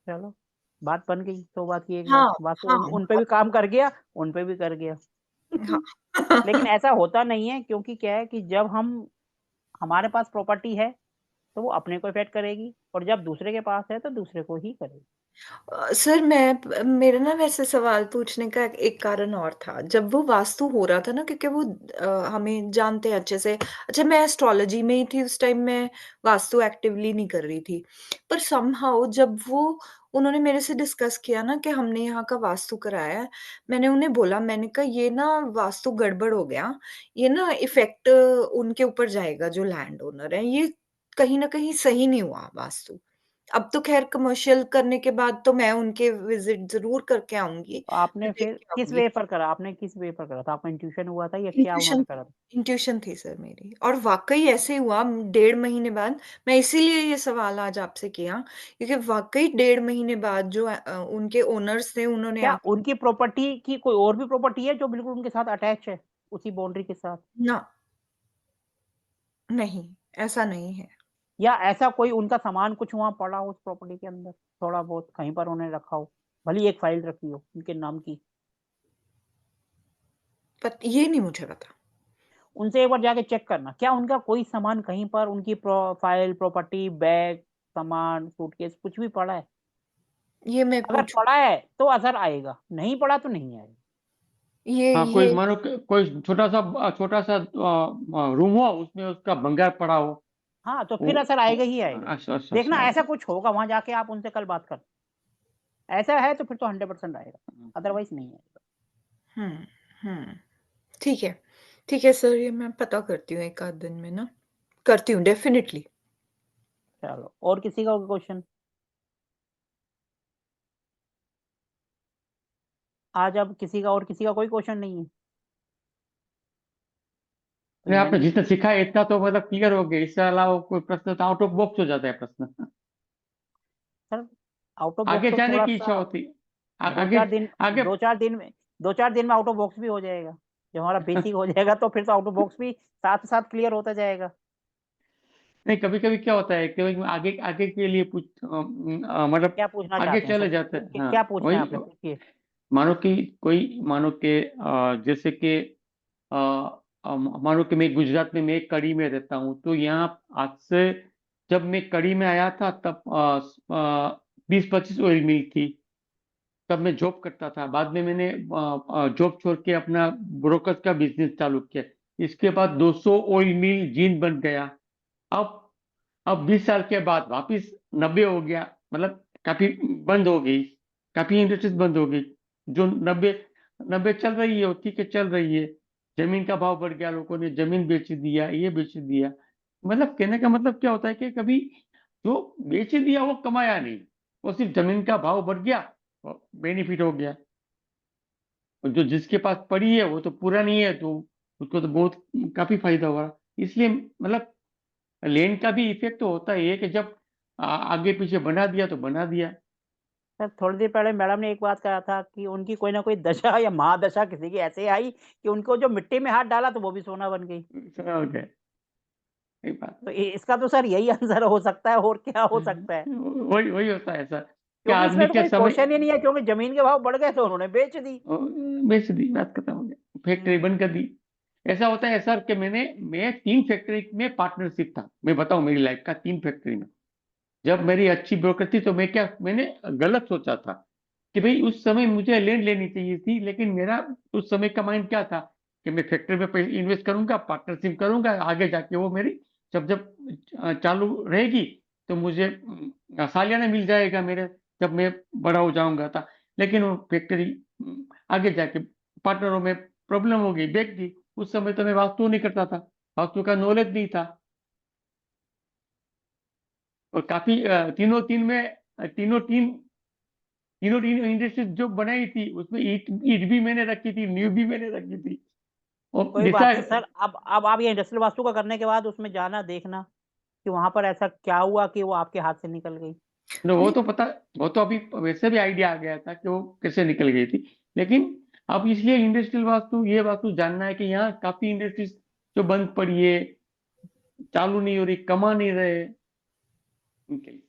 चलो, बात बन गई, तो बात की एक बात, हाँ, बात तो हाँ, उन पे भी काम कर गया, उन पे भी कर गया। हाँ। लेकिन ऐसा होता नहीं है, क्योंकि क्या है कि जब हमारे पास प्रॉपर्टी है तो वो अपने को इफेक्ट करेगी, और जब दूसरे के पास है तो दूसरे को ही करेगी। सर, मेरा ना वैसे सवाल पूछने का एक कारण और था। जब वो वास्तु हो रहा था ना, क्योंकि वो हमें जानते हैं अच्छे से। अच्छा, मैं एस्ट्रोलॉजी में ही थी उस टाइम, मैं वास्तु एक्टिवली नहीं कर रही थी। पर समहाउ जब वो उन्होंने मेरे से डिस्कस किया ना कि हमने यहाँ का वास्तु कराया है, मैंने उन्हें बोला, मैंने कहा ये ना वास्तु गड़बड़ हो गया। ये ना इफ़ेक्ट उनके ऊपर जाएगा जो लैंड ओनर है। ये कहीं न कहीं सही नहीं हुआ वास्तु। अब तो खैर कमर्शियल करने के बाद तो मैं उनके विजिट जरूर करके आऊंगी, तो आपने मैं देख फिर के किस आऊंगी। वे पर करा? आपने किस वे पर करा था? आपको इंट्यूशन हुआ था या क्या उन्होंने करा था? इंट्यूशन थी सर मेरी, और वाकई ऐसे हुआ 1.5 महीने बाद। मैं इसीलिए ये सवाल आज आपसे किया, क्योंकि वाकई 1.5 महीने बाद जो उनके ओनर्स थे उन्होंने क्या उनकी प्रॉपर्टी की कोई और भी प्रॉपर्टी है जो बिल्कुल उनके साथ अटैच है, उसी बाउंड्री के साथ? ना, नहीं, ऐसा नहीं है। या ऐसा कोई उनका सामान कुछ वहां पड़ा हो उस प्रॉपर्टी के अंदर, थोड़ा बहुत कहीं पर उन्होंने रखा हो, भले एक फाइल रखी हो उनके नाम की? ये नहीं मुझे पता। उनसे एक बार जाके चेक करना, क्या उनका कोई सामान कहीं पर, उनकी फाइल, प्रॉपर्टी, बैग, सामान, सूटकेस कुछ भी पड़ा है? ये मैं अगर पूछूं। पड़ा है तो असर आएगा, नहीं पड़ा तो नहीं आएगा। हाँ, कोई मानो कोई छोटा सा रूम हो, उसमें उसका भंगार पड़ा हो, हाँ, तो फिर असर आएगा ही आएगा। अच्छा अच्छा देखना अच्छा। ऐसा कुछ होगा, वहां जाके आप उनसे कल बात कर, ऐसा है तो फिर तो 100% आएगा, अदरवाइज नहीं आएगा। ठीक है, ठीक है सर, ये मैं पता करती हूँ 1 आध दिन में ना, करती हूँ डेफिनेटली। चलो, और किसी का क्वेश्चन? आज अब किसी का कोई क्वेश्चन नहीं है? नहीं, आपने यानी जितना सीखा है इतना तो मतलब क्लियर हो गया, इससे अलावा कोई प्रश्न तो आउट ऑफ बॉक्स हो जाता है प्रश्न। सर आउट ऑफ आगे बॉक्स तो जाने थोड़ा की इच्छा सा होती। दो आगे चार दिन आगे 2-4 दिन में आउट ऑफ बॉक्स भी हो जाएगा। जब हमारा बेसिक हो जाएगा तो फिर तो आउट ऑफ बॉक्स भी साथ साथ क्लियर होता जाएगा। नहीं, कभी कभी क्या होता है कि आगे आगे के लिए मतलब क्या पूछना आगे चाहते हैं चले सर? जाते हैं। हाँ, क्या पूछना है वही आपने? पूछिए। मानो कि जैसे कि मानो कि मैं गुजरात में, मैं एक कड़ी में रहता हूँ, तो यहाँ आज से जब मैं कड़ी में आया था तब 20-25 ऑयल मिल थी, तब मैं जॉब करता था। बाद में मैंने जॉब छोड़ के अपना ब्रोकर का बिजनेस चालू किया। इसके बाद 200 ऑयल मिल जीन बन गया। अब 20 साल के बाद वापिस 90 हो गया, मतलब काफी बंद हो गई, काफी इंडस्ट्रीज बंद हो गई। जो 90 चल रही है वो ठीक है, चल रही है। जमीन का भाव बढ़ गया, लोगों ने जमीन बेच दिया, ये बेच दिया। मतलब कहने का मतलब क्या होता है कि कभी जो बेच दिया वो कमाया नहीं, वो सिर्फ जमीन का भाव बढ़ गया, बेनिफिट हो गया। और जो जिसके पास पड़ी है वो तो पूरा नहीं है, तो उसको तो बहुत काफी फायदा हुआ। इसलिए मतलब लैंड का भी इफेक्ट तो होता ही है कि जब आगे पीछे बना दिया तो बना दिया। सर थोड़ी देर पहले मैडम ने एक बात कहा था कि उनकी कोई ना कोई दशा या महादशा किसी की ऐसे आई कि उनको जो मिट्टी में हाथ डाला तो वो भी सोना बन गई। ओके, सही बात तो इसका तो सर यही आंसर हो सकता है, और क्या हो सकता है? वही वही होता है सर कि क्योंकि आदमी इसमें तो के कोई समय क्वेश्चन ही नहीं है, क्योंकि जमीन के भाव बढ़ गए तो उन्होंने बेच दी। बेच दी, बात खत्म हो गई, फैक्ट्री बंद कर दी। ऐसा होता है सर कि मैं 3 फैक्ट्री में पार्टनरशिप था। मैं बताऊं मेरी लाइफ का 3 फैक्ट्री में। जब मेरी अच्छी ब्रोकर थी तो मैंने गलत सोचा था कि भाई उस समय मुझे लैंड लेनी चाहिए थी, लेकिन मेरा उस समय का माइंड क्या था कि मैं फैक्ट्री में पैसे इन्वेस्ट करूंगा, पार्टनरशिप करूंगा, आगे जाके वो मेरी जब जब चालू रहेगी तो मुझे सालियाना मिल जाएगा मेरे, जब मैं बड़ा हो जाऊंगा था। लेकिन वो फैक्ट्री आगे जाके पार्टनरों में प्रॉब्लम हो गई, बेच दी। उस समय तो मैं वास्तु नहीं करता था, वास्तु का नॉलेज नहीं था। और काफी तीनों तीन इंडस्ट्रीज जो बनाई थी उसमें ईट ईट भी मैंने रखी थी, नींव भी मैंने रखी थी। और कोई बात नहीं सर, अब आप ये इंडस्ट्रियल वास्तु का करने के बाद उसमें जाना, देखना कि वहां पर ऐसा क्या हुआ कि वो आपके हाथ से निकल गई। वो तो पता, वो तो अभी वैसे भी आइडिया आ गया था कि वो कैसे निकल गई थी। लेकिन अब इसलिए इंडस्ट्रियल वास्तु, ये वास्तु जानना है कि यहाँ काफी इंडस्ट्रीज जो बंद पड़ी है, चालू नहीं हो रही, कमा नहीं रहे, उनके लिए।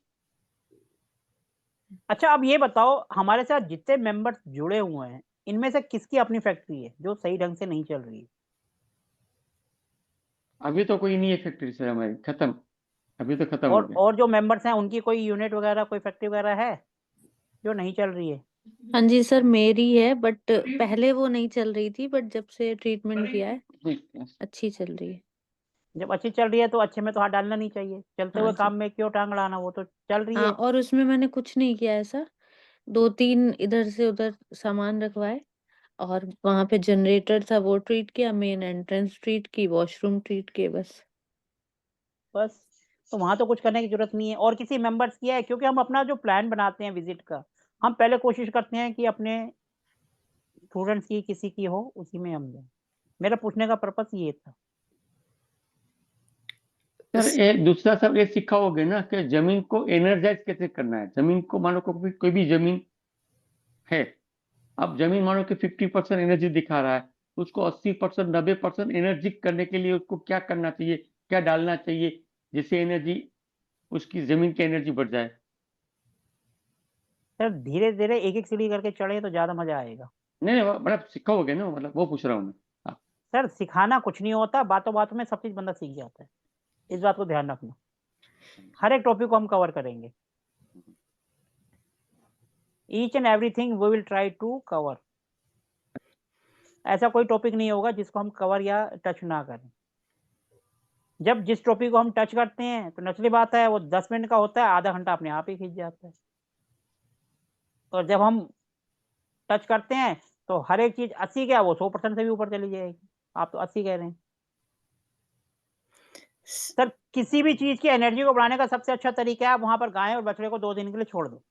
अच्छा, अब ये बताओ, हमारे साथ जितने मेंबर्स जुड़े हुए हैं इनमें से किसकी अपनी फैक्ट्री है जो सही ढंग से नहीं चल रही है? अभी तो कोई नहीं है फैक्ट्री से हमारी, खत्म, अभी तो खत्म हो गया। और जो मेंबर्स हैं उनकी कोई यूनिट वगैरह, कोई फैक्ट्री वगैरह है जो नहीं चल रही है? हाँ जी सर, मेरी है, बट पहले वो नहीं चल रही थी, बट जब से ट्रीटमेंट किया है अच्छी चल रही है। जब अच्छी चल रही है तो अच्छे में तो हाथ डालना नहीं चाहिए, चलते हाँ हुए जी। काम में क्यों टांग अड़ाना, वो तो चल रही हाँ, है। और उसमें मैंने कुछ नहीं किया ऐसा, 2-3 इधर से उधर सामान रखवाए, और वहां पे जनरेटर था वो ट्रीट किया, मेन एंट्रेंस ट्रीट की, वॉशरूम ट्रीट किए, बस। तो वहां तो कुछ करने की जरूरत नहीं है। और किसी मेंबर्स की है, क्योंकि हम अपना जो प्लान बनाते हैं विजिट का, हम पहले कोशिश करते हैं कि अपने स्टूडेंट्स की किसी की हो, उसी में हम जाएं। मेरा पूछने का पर्पस ये था। सर एक दूसरा सब ये सिखाओगे ना कि जमीन को एनर्जाइज कैसे करना है। जमीन को मानो कोई भी जमीन है, अब जमीन मानो कि 50% एनर्जी दिखा रहा है, उसको 80% 90% एनर्जी करने के लिए उसको क्या करना चाहिए, क्या डालना चाहिए जिससे एनर्जी, उसकी जमीन की एनर्जी बढ़ जाए। सर धीरे धीरे एक एक सीढ़ी करके चढ़े तो ज्यादा मजा आएगा। नहीं मतलब सिखाओगे ना, मतलब वो पूछ रहा हूँ मैं। सर सिखाना कुछ नहीं होता, बातों बातों में सब चीज बंदा सीख जाता है, इस बात को ध्यान रखना। हर एक टॉपिक को हम कवर करेंगे, each and everything we will try to cover. ऐसा कोई टॉपिक नहीं होगा जिसको हम कवर या टच ना करें। जब जिस टॉपिक को हम टच करते हैं तो नेचुरली बात है वो 10 मिनट का होता है, आधा घंटा अपने आप ही खींच जाता है। और जब हम टच करते हैं तो हर एक चीज 80 क्या वो 100% से भी ऊपर चली जाएगी। आप तो 80 कह रहे हैं। सर किसी भी चीज की एनर्जी को बढ़ाने का सबसे अच्छा तरीका है आप वहां पर गाय और बछड़े को 2 दिन के लिए छोड़ दो,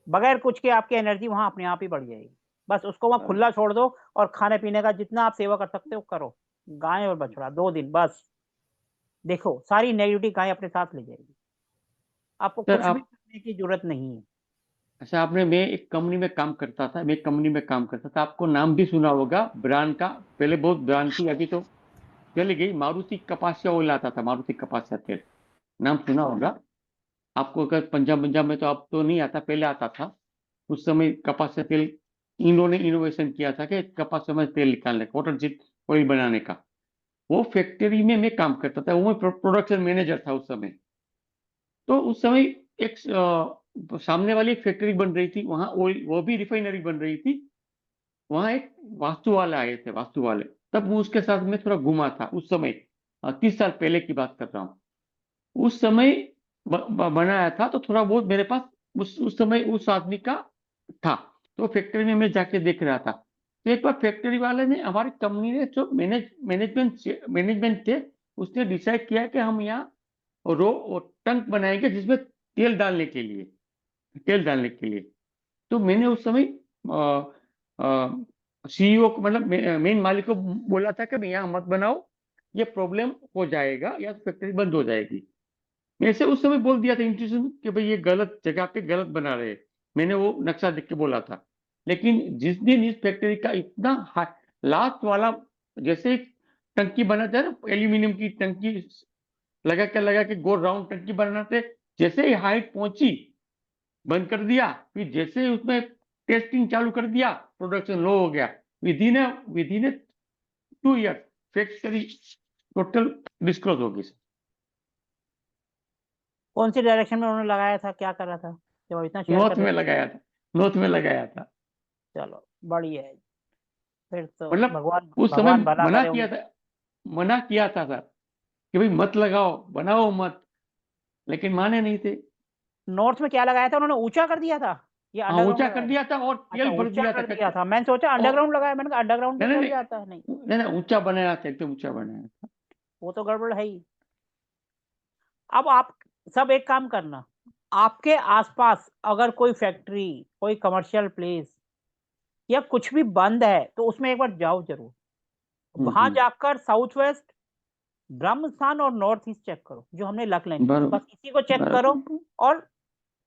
बगैर कुछ के आपकी एनर्जी वहां अपने आप ही बढ़ जाएगी। बस उसको वहां खुला छोड़ दो और खाने पीने का जितना आप सेवा कर सकते हो करो, गाय और बछड़ा 2 दिन बस। देखो सारी नेगेटिविटी गाय अपने साथ ले जाएगी, आपको कुछ भी करने की जरूरत नहीं है। अच्छा आपने, मैं एक कंपनी में काम करता था, आपको नाम भी सुना होगा ब्रांड का, पहले बहुत ब्रांड थी, अभी तो चली गई। मारुति कपासिया ऑयल आता था, मारुति कपासिया तेल, नाम सुना होगा आपको। अगर पंजाब में तो अब तो नहीं आता, पहले आता था। उस समय कपासिया तेल इन्होंने इनोवेशन किया था कि कपासिया में तेल निकालने का, कॉटन सीड ऑयल बनाने का। वो फैक्ट्री में मैं काम करता था, वो मैं प्रोडक्शन मैनेजर था उस समय। तो उस समय एक सामने वाली फैक्ट्री बन रही थी, वहां ऑयल, वो भी रिफाइनरी बन रही थी। वहां एक वास्तु वाले आए थे, वास्तु वाले, तब वो उसके साथ में थोड़ा घुमा था उस समय। 30 साल पहले की बात कर रहा हूँ। उस समय बनाया था तो थोड़ा बहुत मेरे पास उस समय उस आदमी का था। तो फैक्ट्री में मैं जाके देख रहा था। तो एक बार फैक्ट्री वाले ने, हमारी कंपनी ने, जो मैनेजमेंट थे, उसने डिसाइड किया कि हम यहाँ टंक बनाएंगे जिसमें तेल डालने के लिए। तो मैंने उस समय सीईओ को, मतलब मेन मालिक को बोला था कि यहाँ मत बनाओ, ये प्रॉब्लम हो जाएगा या फैक्ट्री बंद हो जाएगी। मैं से उस समय बोल दिया था इंट्यूशन कि भाई ये गलत जगह पे गलत बना रहे हैं। मैंने वो नक्शा देख के बोला था। लेकिन जिस दिन इस फैक्ट्री का इतना लास्ट वाला, जैसे टंकी बनाते हैं ना, एल्यूमिनियम की टंकी लगा के गोल राउंड टंकी बनाते, जैसे ही हाइट पहुंची बंद कर दिया। फिर जैसे ही उसमें टेस्टिंग चालू कर दिया, प्रोडक्शन लो हो गया। विदिन ए 2 ईयर फैक्ट्री टोटल डिस्क्लोज हो गई। कौन सी डायरेक्शन में उन्होंने लगाया था, क्या कर रहा था जब आप इतना शेयर कर नॉर्थ रहे में लगाया था, नॉर्थ में लगाया था। चलो बढ़िया है, फिर तो मतलब भगवान उस समय भगवान भला करे। मना किया था सर कि भाई मत लगाओ, बनाओ मत, लेकिन माने नहीं थे। नॉर्थ में क्या लगाया था उन्होंने, ऊंचा कर दिया था या हाँ अंडरग्राउंड ऊंचा कर लगाया दिया था और अच्छा तेल भर ऊंचा दिया कर था। दिया था, मैंने सोचा अंडरग्राउंड लगाया, मैंने कहा अंडरग्राउंड तो नहीं जल नहीं जाता है। नहीं नहीं, ऊंचा बनाया था, एकदम ऊंचा बनाया था। वो तो गड़बड़ है ही। अब आप सब एक काम करना, आपके आसपास अगर कोई फैक्ट्री, कोई कमर्शियल प्लेस या कुछ भी बंद है तो उसमें एक बार जाओ जरूर। वहां जाकर साउथ वेस्ट, ब्रह्म स्थान और नॉर्थ ईस्ट चेक करो, जो हमने लक लाइन की, बस इसी को चेक करो और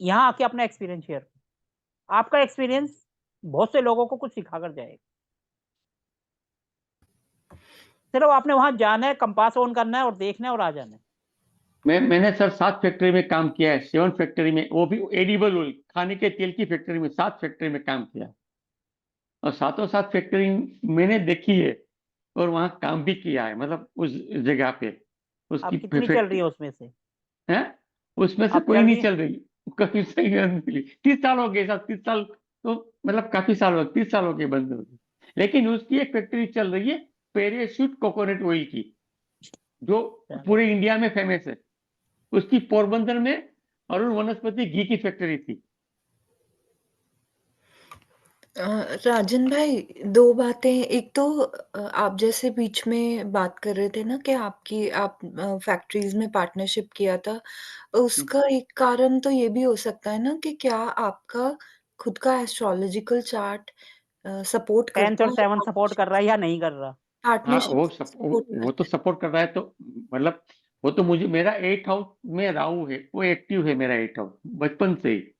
यहाँ आके अपना एक्सपीरियंस शेयर करो। आपका एक्सपीरियंस बहुत से लोगों को कुछ सिखा कर जाएगा। सिर्फ आपने वहां जाना है, कंपास ऑन करना है और देखना है और आ जाना है। मैंने सर 7 फैक्ट्री में काम किया है, 7 फैक्ट्री में, वो भी एडिबल ऑयल, खाने के तेल की फैक्ट्री में, 7 फैक्ट्री में काम किया। और 7 फैक्ट्री मैंने देखी है और वहां काम भी किया है, मतलब उस जगह पे उसकी अब कितनी चल रही है उसमें से? है, उसमें से अब कोई चल नहीं रही चल रही, कभी सही नहीं मिली। 30 साल हो गए साहब, 30 साल तो मतलब काफी साल हो, 30 साल हो गए बंद हो गई। लेकिन उसकी एक फैक्ट्री चल रही है, पैराशूट कोकोनट ऑयल की, जो पूरे इंडिया में फेमस है। उसकी पोरबंदर में अरुण वनस्पति घी की फैक्ट्री थी। राजन भाई, 2 बातें। एक तो आप जैसे बीच में बात कर रहे थे ना कि आप फैक्ट्रीज़ में पार्टनरशिप किया था। उसका एक कारण तो ये भी हो सकता है ना कि क्या आपका खुद का एस्ट्रोलॉजिकल चार्ट सपोर्ट 10th करता और है 7th सपोर्ट कर रहा है या नहीं कर रहा? हाँ, पार्टनरशिप सपोर्ट वो करता तो है? सपोर्ट कर रहा है, तो मतलब वो तो मुझे, मेरा 8 हाउस में राहु है, वो एक्टिव है मेरा 8 हाउस बचपन से ही।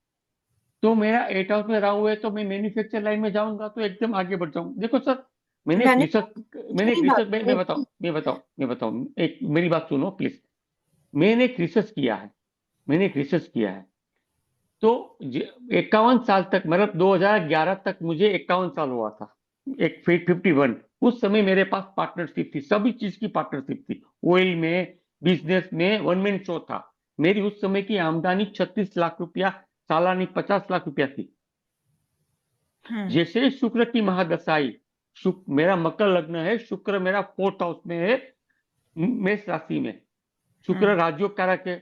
तो मेरा 8 हाउस में राहु है, तो मैं मैन्युफैक्चर लाइन में जाऊंगा तो एकदम आगे बढ़ जाऊंगा। देखो सर, मैंने एक मैंने रिसर्च नहीं बात मैं करी बताऊं, थी। एक मेरी बात सुनो प्लीज। मैंने एक रिसर्च किया है, तो 51 साल तक, मतलब 2011 तक मुझे 51 साल हुआ था, एक 51। उस समय मेरे पास पार्टनरशिप थी, सभी चीज की पार्टनरशिप थी, ऑयल में, बिजनेस में, वन मैन शो था। मेरी उस समय की आमदनी 36 लाख रुपया, सालानी 50 लाख रुपया थी। हुँ। जैसे ही शुक्र की महादशा आई, मेरा मकर लग्न है, शुक्र मेरा 4th हाउस में है, मेष राशि में, शुक्र हुँ। राजयोग कारक है।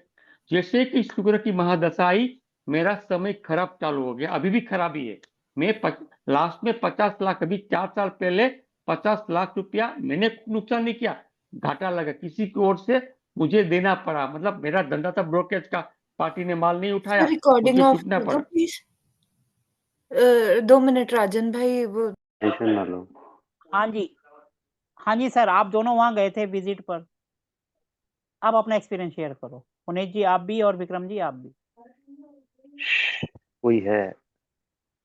जैसे कि शुक्र की महादशा आई, मेरा समय खराब चालू हो गया, अभी भी खराबी है। मैं लास्ट में 50 लाख, अभी 4 साल पहले 50 लाख रुपया मैंने नुकसान नहीं किया, घाटा लगा, किसी की ओर से मुझे देना पड़ा। मतलब मेरा धंधा था ब्रोकरेज का, पार्टी ने माल नहीं सर उठाया, रिकॉर्डिंग मुझे ऑफ चुकना कर दो पड़ा। प्लीज़। 2 मिनट राजन भाई, वो टेंशन ना लो। हाँ जी, हाँ जी सर, आप दोनों वहाँ गए थे विजिट पर। आप अपना एक्सपीरियंस शेयर करो। पुनीत जी आप भी और विक्रम जी आप भी। कोई है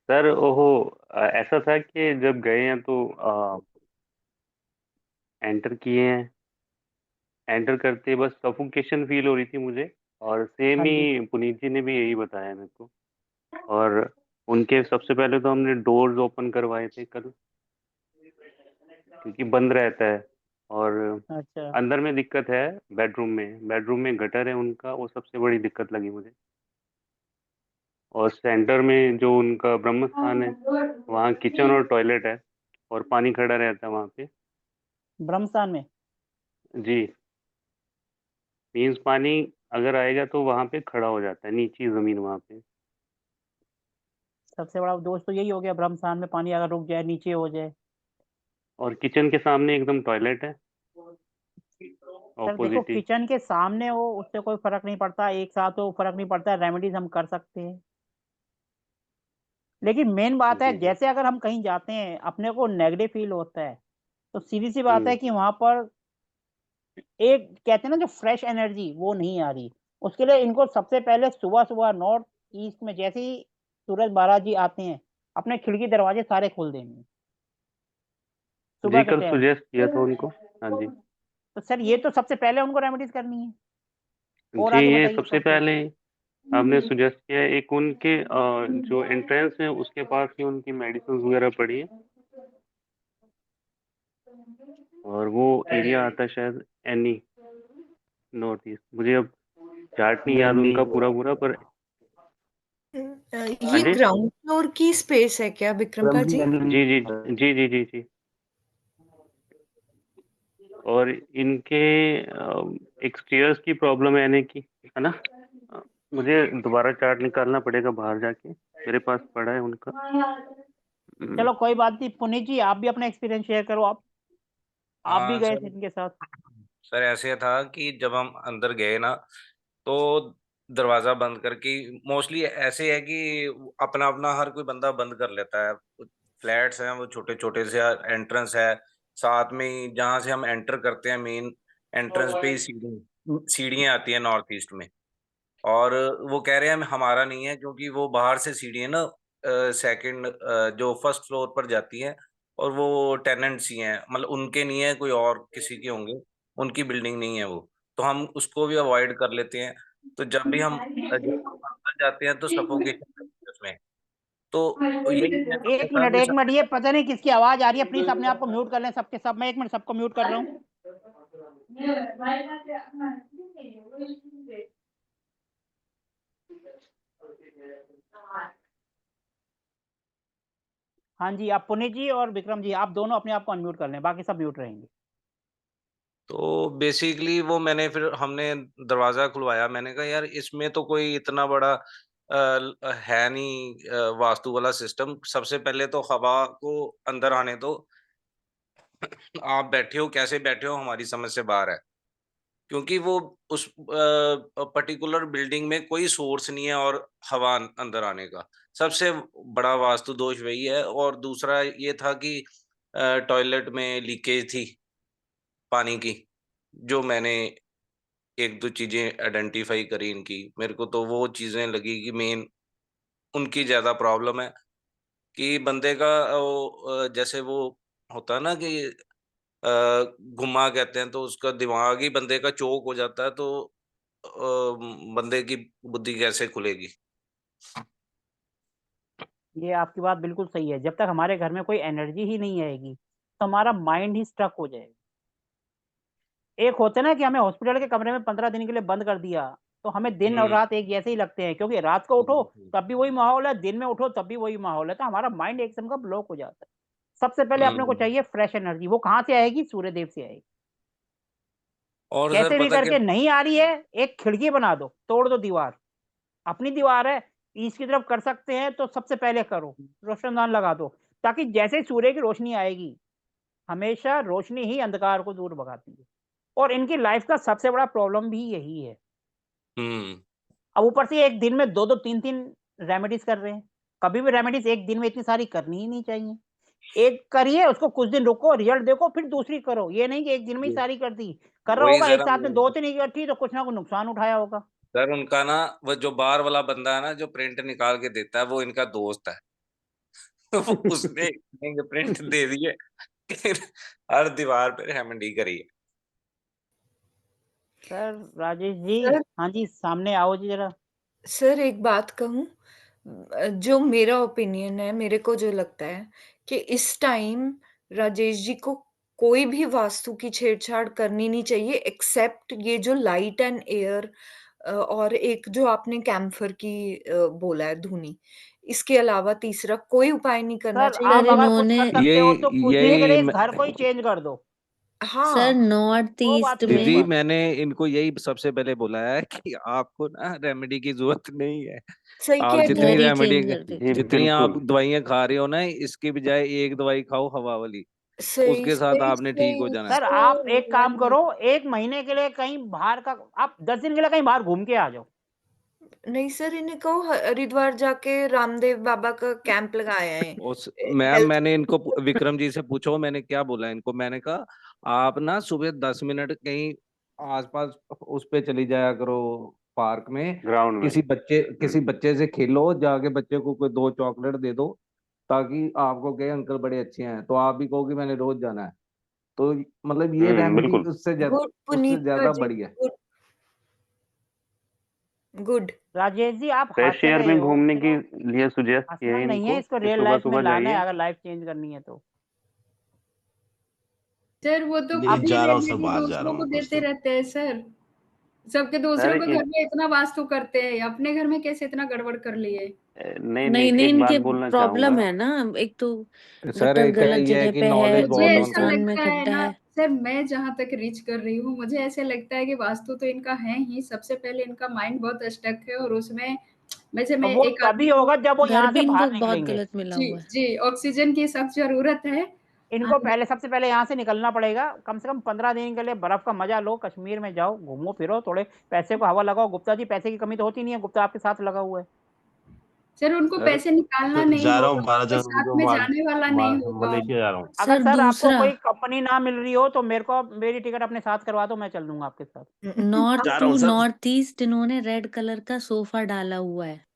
सर, ओहो, ऐसा था कि जब गए हैं तो एंटर किए हैं, एंटर करते बस सफोकेशन फील हो रही थी मुझे, और सेम हाँ जी। ही पुनीत जी ने भी यही बताया मेरे को। और उनके सबसे पहले तो हमने डोर्स ओपन करवाए थे कल, क्योंकि बंद रहता है। और अच्छा। अंदर में दिक्कत है, बेडरूम में गटर है उनका, वो सबसे बड़ी दिक्कत लगी मुझे। और सेंटर में जो उनका ब्रह्म स्थान है, वहाँ किचन और टॉयलेट है, और पानी खड़ा रहता है वहाँ पे। ब्रह्मस्थान में? जी, मीन्स पानी अगर आएगा तो वहाँ पे खड़ा हो जाता है, नीचे जमीन वहाँ पे। सबसे बड़ा दोष तो यही हो गया, ब्रह्मस्थान में पानी अगर रुक जाए, नीचे हो जाए। और किचन के सामने एकदम टॉयलेट है, सर देखो, ऑपोजिट ही। किचन के सामने हो उससे कोई फर्क नहीं पड़ता, एक साथ हो फर्क नहीं पड़ता, रेमेडीज हम कर सकते हैं। लेकिन मेन बात है, जी जी। जैसे अगर हम कहीं जाते हैं अपने को नेगेटिव फील होता है, तो सीधी सी बात है हम्म। कि वहां पर एक कहते हैं ना जो फ्रेश एनर्जी वो नहीं आ रही। उसके लिए इनको सबसे पहले सुबह सुबह नॉर्थ ईस्ट में जैसे ही सूरज महाराज जी आते हैं, अपने खिड़की दरवाजे सारे खोल देंगे सुबह जी, के कल टाइम। सुजेस्ट किया था उनको। हाँ जी। तो सर ये तो सबसे पहले उनको रेमेडीज करनी है, और जी, आगे ये बताइए सबसे सर फिर। पहले आपने सुजेस्ट किया है। एक उनके जो एंट्रेंस है उसके पास ही उनकी मेडिसिन वगैरह पड़ी है, और वो एरिया आता है शायद एनी, नॉर्थ ईस्ट। मुझे अब चार्ट नहीं याद उनका पूरा पूरा, पर हाँ ये जी। ग्राउंड फ्लोर की स्पेस है क्या विक्रमका जी? जी जी जी जी जी जी। और इनके एक स्टेयर्स की प्रॉब्लम है यानी कि, है ना। मुझे दोबारा चार्ट निकालना पड़ेगा बाहर जाके, मेरे पास पड़ा है उनका। चलो कोई बात नहीं, पुनीत जी आप भी अपना एक्सपीरियंस शेयर करो। आप भी हाँ गए थे सर। इनके साथ? सर ऐसे था कि जब हम अंदर गए ना, तो दरवाजा बंद करके, मोस्टली ऐसे है कि अपना अपना हर कोई बंदा बंद कर लेता है। फ्लैट्स हैं वो छोटे छोटे से, एंट्रेंस है साथ में ही, जहाँ से हम एंटर करते हैं मेन एंट्रेंस पे ही सीढ़ियाँ आती है नॉर्थ ईस्ट में। और वो कह रहे हैं हमारा नहीं है, क्योंकि वो बाहर से सीढ़ियाँ ना सेकंड जो फर्स्ट फ्लोर पर जाती है, और वो टेनेंट्स ही हैं, मतलब उनके नहीं है, कोई और किसी के होंगे, उनकी बिल्डिंग नहीं है वो। तो हम उसको भी अवॉइड कर लेते हैं। तो जब हम अंदर जाते हैं तो सफोकेशन लगती है उसमें। तो यही मैं अपने साथ भी एक मिनट, ये पता नहीं किसकी आवाज आ रही है, प्लीज अपने आप को म्यूट कर लें सबके सब। मैं एक मिनट सबको म्यूट कर रहा हूँ। हाँ जी, आप पुनीत जी और विक्रम जी आप दोनों अपने आप को अनम्यूट कर लें, बाकी सब म्यूट रहेंगे। तो बेसिकली वो मैंने फिर हमने दरवाजा खुलवाया, मैंने कहा यार इसमें तो कोई इतना बड़ा है नहीं वास्तु वाला सिस्टम। सबसे पहले तो हवा को अंदर आने दो। आप बैठे हो, कैसे बैठे हो हमारी समझ से बाहर है, क्योंकि वो उस पर्टिकुलर बिल्डिंग में कोई सोर्स नहीं है और हवा अंदर आने का। सबसे बड़ा वास्तु दोष वही है। और दूसरा ये था कि टॉयलेट में लीकेज थी पानी की, जो मैंने एक दो चीजें आइडेंटिफाई करी इनकी। मेरे को तो वो चीजें लगी कि मेन उनकी ज्यादा प्रॉब्लम है कि बंदे का जैसे वो होता है ना कि गुम्मा कहते हैं, तो उसका दिमाग ही बंदे का चौक हो जाता है, तो बंदे की बुद्धि कैसे खुलेगी। ये आपकी बात बिल्कुल सही है। जब तक हमारे घर में कोई एनर्जी ही नहीं आएगी तो हमारा माइंड ही स्ट्रक हो जाएगा। एक होता है ना कि हमें हॉस्पिटल के कमरे में 15 दिन के लिए बंद कर दिया तो हमें दिन और रात एक जैसे ही लगते हैं, क्योंकि रात को उठो तब भी वही माहौल है, दिन में उठो तब भी वही माहौल है, तो हमारा माइंड एक किस्म का ब्लॉक हो जाता है। सबसे पहले अपने को चाहिए फ्रेश एनर्जी। वो कहाँ से आएगी? सूर्य देव से आएगी। और सर कैसे भी पता क्या, करके नहीं आ रही है, एक खिड़की बना दो, तोड़ दो दीवार। अपनी दीवार है, ईस्ट की तरफ कर सकते हैं तो सबसे पहले करो, रोशनदान लगा दो, ताकि जैसे ही सूर्य की रोशनी आएगी, हमेशा रोशनी ही अंधकार को दूर भगाती है। और इनकी लाइफ का सबसे बड़ा प्रॉब्लम भी यही है। अब ऊपर से एक दिन में 2-2 3-3 रेमेडीज कर रहे हैं। कभी भी रेमेडीज एक दिन में इतनी सारी करनी ही नहीं चाहिए। एक करिए, उसको कुछ दिन रुको, रिजल्ट देखो, फिर दूसरी करो। ये नहीं कि एक दिन में ही सारी कर दी। कर रहा वही होगा एक जरा साथ में 2-3 इकट्ठी, तो कुछ ना कुछ नुकसान उठाया होगा। सर उनका ना, वो जो बाहर वाला बंदा है ना, जो प्रिंट निकाल के देता है, वो इनका दोस्त है। वो उसने प्रिंट दे दिए, हर दीवार पे रेमेडी करी है। सर राजेश जी, सर हाँ जी, सामने आओ जी जरा। सर एक बात कहूँ, जो मेरा ओपिनियन है, मेरे को जो लगता है कि इस टाइम राजेश जी को कोई भी वास्तु की छेड़छाड़ करनी नहीं चाहिए, एक्सेप्ट ये जो लाइट एंड एयर और एक जो आपने कैम्फर की बोला है धुनी। इसके अलावा तीसरा कोई उपाय नहीं करना सर चाहिए। आप सर अगर कुछ इन्होंने कर सकते हो तो कुछ दिन के लिए इस घर को ही चेंज कर दो। सर हाँ, नॉर्थ वो बात ईस्ट सही दीदी में है। मैंने इनको यही सबसे पहले बोला है कि आपको ना रेमेडी की जरूरत नहीं है। सही आप कह रहे जितनी घर हो। ही रेमेडी, चेंज कर जी देती। जितनी आप बिल्कुल। दवाइयां खा रहे हो ना, इसकी बजाय एक दवाई खाओ हवा वाली, सही, उसके साथ सही, आपने ठीक हो सही, जाना है। सर आप सही, एक काम वही। करो, 1 महीने के लिए कहीं बाहर का, आप 10 दिन के लिए कहीं बाहर घूम के आ जाओ। नहीं सर, इन्हें कहो हरिद्वार जाके रामदेव बाबा का कैंप लगाया है। उस मैम हेल्थ मैंने इनको विक्रम जी से पूछो, मैंने क्या बोला इनको, मैंने कहा आप ना सुबह 10 मिनट कहीं आसपास उस पे चली जाया करो, पार्क में, ग्राउंड में। किसी बच्चे से खेलो, जाके बच्चे को कोई 2 चॉकलेट दे दो, ताकि आपको कहे अंकल बड़े अच्छे हैं, तो आप भी कहोगे मैंने रोज जाना है। तो मतलब ये रेमेडी बिल्कुल। गुड उससे पुनीता ज्यादा जी, बढ़िया है। Good, good. राजेश जी आप हाथ फ्रेश से एयर गए में हो, घूमने फिर के वो लिए सुजेस्ट किया हंसना है नहीं है, इनको इसको कि रियल सुबह लाइफ में सुबह लाना है जाइए। अगर लाइफ चेंज करनी है तो। सर वो तो आप नहीं फ्री जा रहा हूँ सर, रेमेडी बाहर जा रहा दूसरों हूँ को मैं कुछ देते दिन। रहते हैं सर। सबके सर दूसरों के घर एक में इतना वास्तु करते हैं, अपने घर में कैसे इतना गड़बड़ कर लिए? नहीं नहीं नहीं, नहीं, एक बात इनके बोलना प्रॉब्लम चाहूंगा। है ना। एक तो सर गटर एक गलत ये है जगह कि पे है, नॉलेज मुझे बहुत है ऐसा उनको। कब्रिस्तान में लगता है खड्डा ना है। सर, मैं जहाँ तक रीच कर रही हूँ, मुझे ऐसे लगता है कि वास्तु तो इनका है ही। सबसे पहले इनका माइंड बहुत स्टक है और उसमें वैसे तो मैं वो एक तभी आदमी को होगा जब वो घर यहाँ भी से इनको बाहर बहुत निकलेंगे। गलत मिला जी, हुआ है। जी, ऑक्सीजन की सख्त ज़रूरत है। इनको पहले, सबसे पहले यहाँ से निकलना पड़ेगा। कम से कम 15 दिन के लिए बर्फ का मजा लो, कश्मीर में जाओ, घूमो फिरो, थोड़े पैसे को हवा लगाओ। गुप्ता जी पैसे की कमी तो होती नहीं है, गुप्ता आपके साथ लगा हुआ है। सर उनको सर पैसे निकालना सर नहीं जा रहा होगा, हूँ 12 कोई जनवरी साथ को में जाने वाला नहीं होगा। मलेशिया जा रहा हूँ। अगर सर सर आपको दूसरा, कोई कंपनी ना मिल रही हो तो मेरी टिकट अपने साथ करवा दो, मैं चल दूंगा आपके साथ। नॉर्थ जा रहा टू हूँ सर। नॉर्थ ईस्ट इन्होंने रेड कलर का सोफा डाला हुआ है।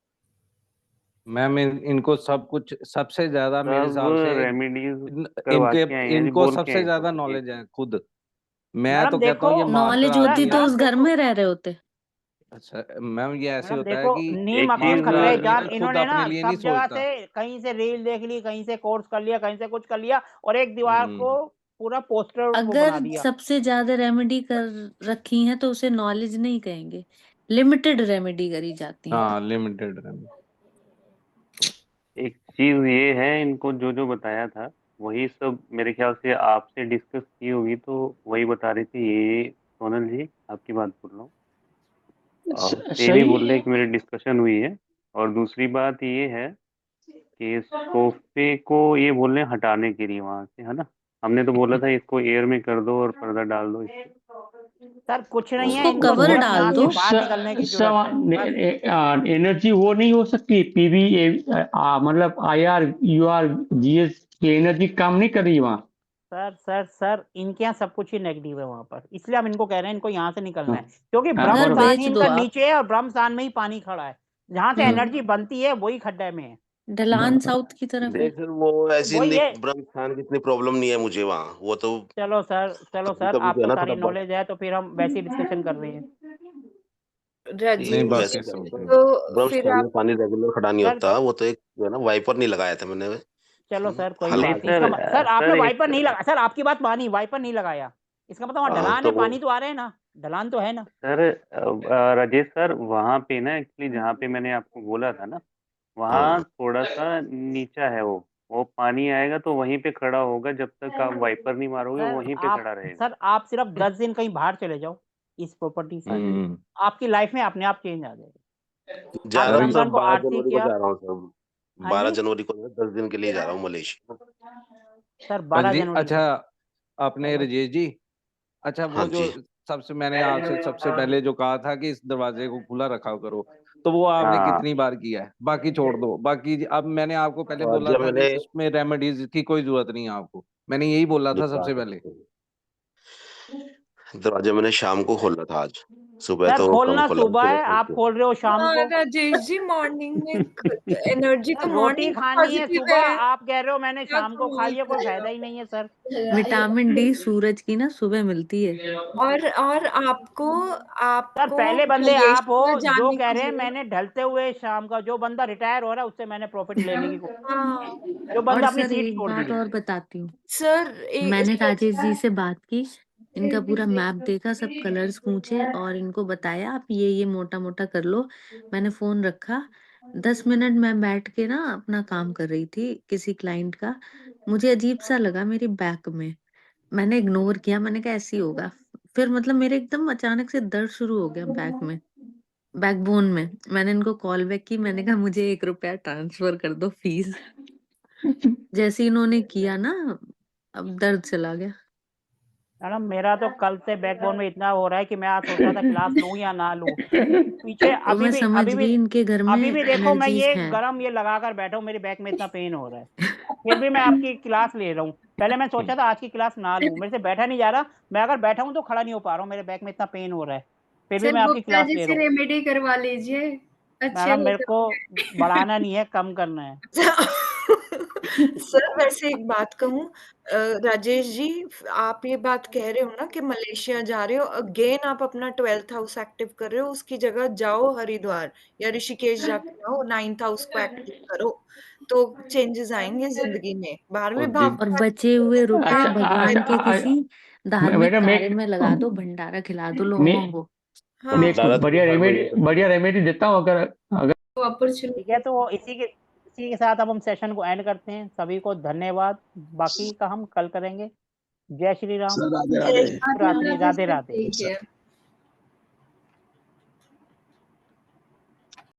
मैम इनको सब कुछ सबसे ज्यादा मेरे सब हिसाब से रेमेडीज करवा इनके के आए हैं जी, इनको बोल के सबसे आए ज्यादा सब एक नॉलेज है खुद। मैं मैडम तो कहता हूँ देखो, ये मास्टर नॉलेज सर होती आदमी है। तो उस मैडम घर देखो, में रह रहे होते। अच्छा मैम, ये ऐसे मैडम होता है देखो, कि नीम एक चीज अकीम मास्टर खतरे आदमी जान, ना खुद इन्होंने ना अपने लिए नहीं सब जगह सोचता। से, कहीं से रील देख ली, कहीं से कोर्स कर लिया, कहीं से कुछ कर लिया, और एक दीवार को हम्म। पूरा पोस्टर वो अगर बना दिया। सबसे ज्यादा रेमेडी कर रखी है तो उसे नॉलेज नहीं कहेंगे, लिमिटेड रेमेडी करी जाती है। हाँ लिमिटेड। एक चीज ये है, इनको जो जो बताया था वही सब मेरे ख्याल से आपसे डिस्कस की होगी, तो वही बता रही थी ये। सोनल जी आपकी बात बोल रहा हूँ, ये नहीं सही बोल रहे है। कि मेरी डिस्कशन हुई है। और दूसरी बात ये है कि सोफे को ये बोल रहे हैं हटाने के लिए वहां से, है ना? हमने तो बोला था इसको एयर में कर दो और पर्दा डाल दो इस पे। सर कुछ नहीं है, उसको इनको कवर सिर्फ डाल यहाँ दो। से बाहर निकलने की जरूरत है बस। एनर्जी वो नहीं हो सकती, पीवी मतलब IR UR GS की एनर्जी काम नहीं कर रही वहाँ। सर इनके यहाँ सब कुछ ही नेगेटिव है वहां पर, इसलिए हम इनको कह रहे हैं इनको यहाँ से निकलना है, क्योंकि हाँ, ब्रह्म घर स्थान बेच ही दो इनका आप। नीचे है और ब्रह्म स्थान में ही पानी खड़ा है, जहाँ से हम्म। एनर्जी बनती है वही खड्डे में है। ढलान साउथ की तरफ है। देख सर वो ऐसी वही नहीं, है। ब्रह्म स्थान की इतनी प्रॉब्लम नहीं है मुझे वहाँ, वो तो चलो सर कभी कभी जो आपको है ना सारी थोड़ा बहुत नॉलेज है तो फिर हम वैसे ही डिस्कशन कर रहे हैं। राजेश नहीं, बात वैसे तो क्या सही होता है, है। तो ब्रह्म फिर स्थान में आप पानी रेगुलर खड़ा नहीं सर होता, वो तो एक जो है ना वाइपर नहीं लगाया था मैंने। चलो सर कोई हल्का नहीं बात नहीं, सर, सर आपने सर वाइपर एक नहीं लगा, सर आपकी बात मानी, वाइपर नहीं लगाया, इसका मतलब वहाँ ढलान तो है, वो पानी तो आ रहे हैं ना, ढलान तो है ना। सर राजेश सर वहाँ पे ना एक्चुअली जहाँ पे मैंने आपको बोला था ना, वहाँ थोड़ा सा नीचा है वो पानी आएगा तो वहीं पे खड़ा होगा, जब तक आप वाइपर नहीं मारोगे वहीं पे खड़ा रहेगा। सर आप सिर्फ 10 दिन कहीं बाहर चले जाओ इस प्रॉपर्टी से, आपकी लाइफ में अपने आप चेंज आ जाएगा। जा आपने रहा हूँ सर, भगवान को 12 आरती जनवरी को किया। जा रहा हूँ सर, हाँ 12 जी जनवरी को 10 दिन के लिए जा रहा हूँ मलेशिया। सर हाँ 12 जी, जनवरी अच्छा को। आपने हेलो राजेश जी, अच्छा हाँ वो जो जी मैंने आपसे सबसे पहले जो कहा था कि इस दरवाजे को खुला रखा करो, तो वो आपने हाँ कितनी बार किया है? बाकी छोड़ दो, बाकी अब मैंने आपको पहले तो आज बोला जब था कि मैंने उसमें रेमेडीज की कोई जरूरत नहीं है आपको, मैंने यही बोला था सबसे पहले। दरवाजा मैंने शाम को खोला था, आज सुबह सर तो कम खोलना खोला, सुबह सुबह है, खोल आप के। खोल रहे हो शाम हाँ को। राजेश जी, मॉर्निंग में एनर्जी तो सर रोटी मॉर्निंग खानी है पॉजिटिव सुबह, है। आप कह रहे हो मैंने क्या शाम को खा कमाल लिया, कोई कर रहे फायदा ही हो। नहीं है सर। विटामिन डी सूरज की ना सुबह मिलती है। और आपको सर आपको पहले बंदे आप हो मलेशिया जो जाने कह की रहे हैं जरूरत। मैंने ढलते हुए शाम का, जो बंदा रिटायर हो रहा है उससे मैंने प्रॉफिट लेने की कोशिश, हाँ जो और बंदा अपनी सर सीट एक छोड़ दी बात है। और बताती हूँ, सर मैंने राजेश जी से बात की, इनका पूरा मैप देखा, सब कलर्स पूछे और इनको बताया आप ये मोटा मोटा कर लो। मैंने फोन रखा, 10 मिनट मैं बैठ के ना अपना काम कर रही थी किसी क्लाइंट का, मुझे अजीब सा लगा मेरी बैक में, मैंने इग्नोर किया, मैंने कहा ऐसे ही होगा। फिर मतलब मेरे एकदम अचानक से दर्द शुरू हो गया बैक में, बैकबोन में। मैंने इनको कॉल बैक की, मैंने कहा मुझे 1 रुपया ट्रांसफर कर दो फीस। जैसे इन्होंने किया ना, अब दर्द चला गया। मैडम मेरा तो कल से बैकबोन में इतना हो रहा है कि मैं आज सोच रहा था क्लास लूं या ना लूं। पीछे तो मैं समझ गई इनके घर में अभी भी देखो मैं एनर्जीज ये हैं। गरम ये लगाकर बैठा हूँ, मेरे बैक में इतना पेन हो रहा है, फिर भी मैं आपकी क्लास ले रहा हूँ। पहले मैं सोचा था आज की क्लास ना लूं, मेरे से बैठा नहीं जा रहा, मैं अगर बैठा हूँ तो खड़ा नहीं हो पा रहा हूँ, मेरे बैक में इतना पेन हो रहा है, फिर भी सर मैं आपकी गुप्ता क्लास जी ले से रहा हूँ। रेमेडी करवा लीजिए, अच्छे मैडम हो मेरे को जाओगे। बढ़ाना नहीं है, कम करना है। सर वैसे एक बात कहूँ, राजेश जी, आप ये बात कह रहे हो ना कि मलेशिया जा रहे हो, अगेन आप अपना 12th हाउस एक्टिव कर रहे हो, उसकी जगह जाओ हरिद्वार या ऋषिकेश जाके आओ, 9th हाउस को एक्टिव करो, तो चेंजेस आएंगे जिंदगी में। 12वें भाव और का बचे हुए रुपए अच्छा भगवान के किसी धार्मिक मैडम कार्य में लगा दो, भंडारा खिला दो लोगों को। हाँ मैं एक भंडारा तो बढ़िया हर रेमेडी महीने करते बढ़िया हैं। रेमेडी देता हूँ, अगर ठीक है तो इसी के साथ अब हम सेशन को एंड करते हैं। सभी को धन्यवाद, बाकी का हम कल करेंगे। जय श्री राम, सर राधे जय राधे। श्री शुभ रात्रि, राम। राधे राधे। ठीक है।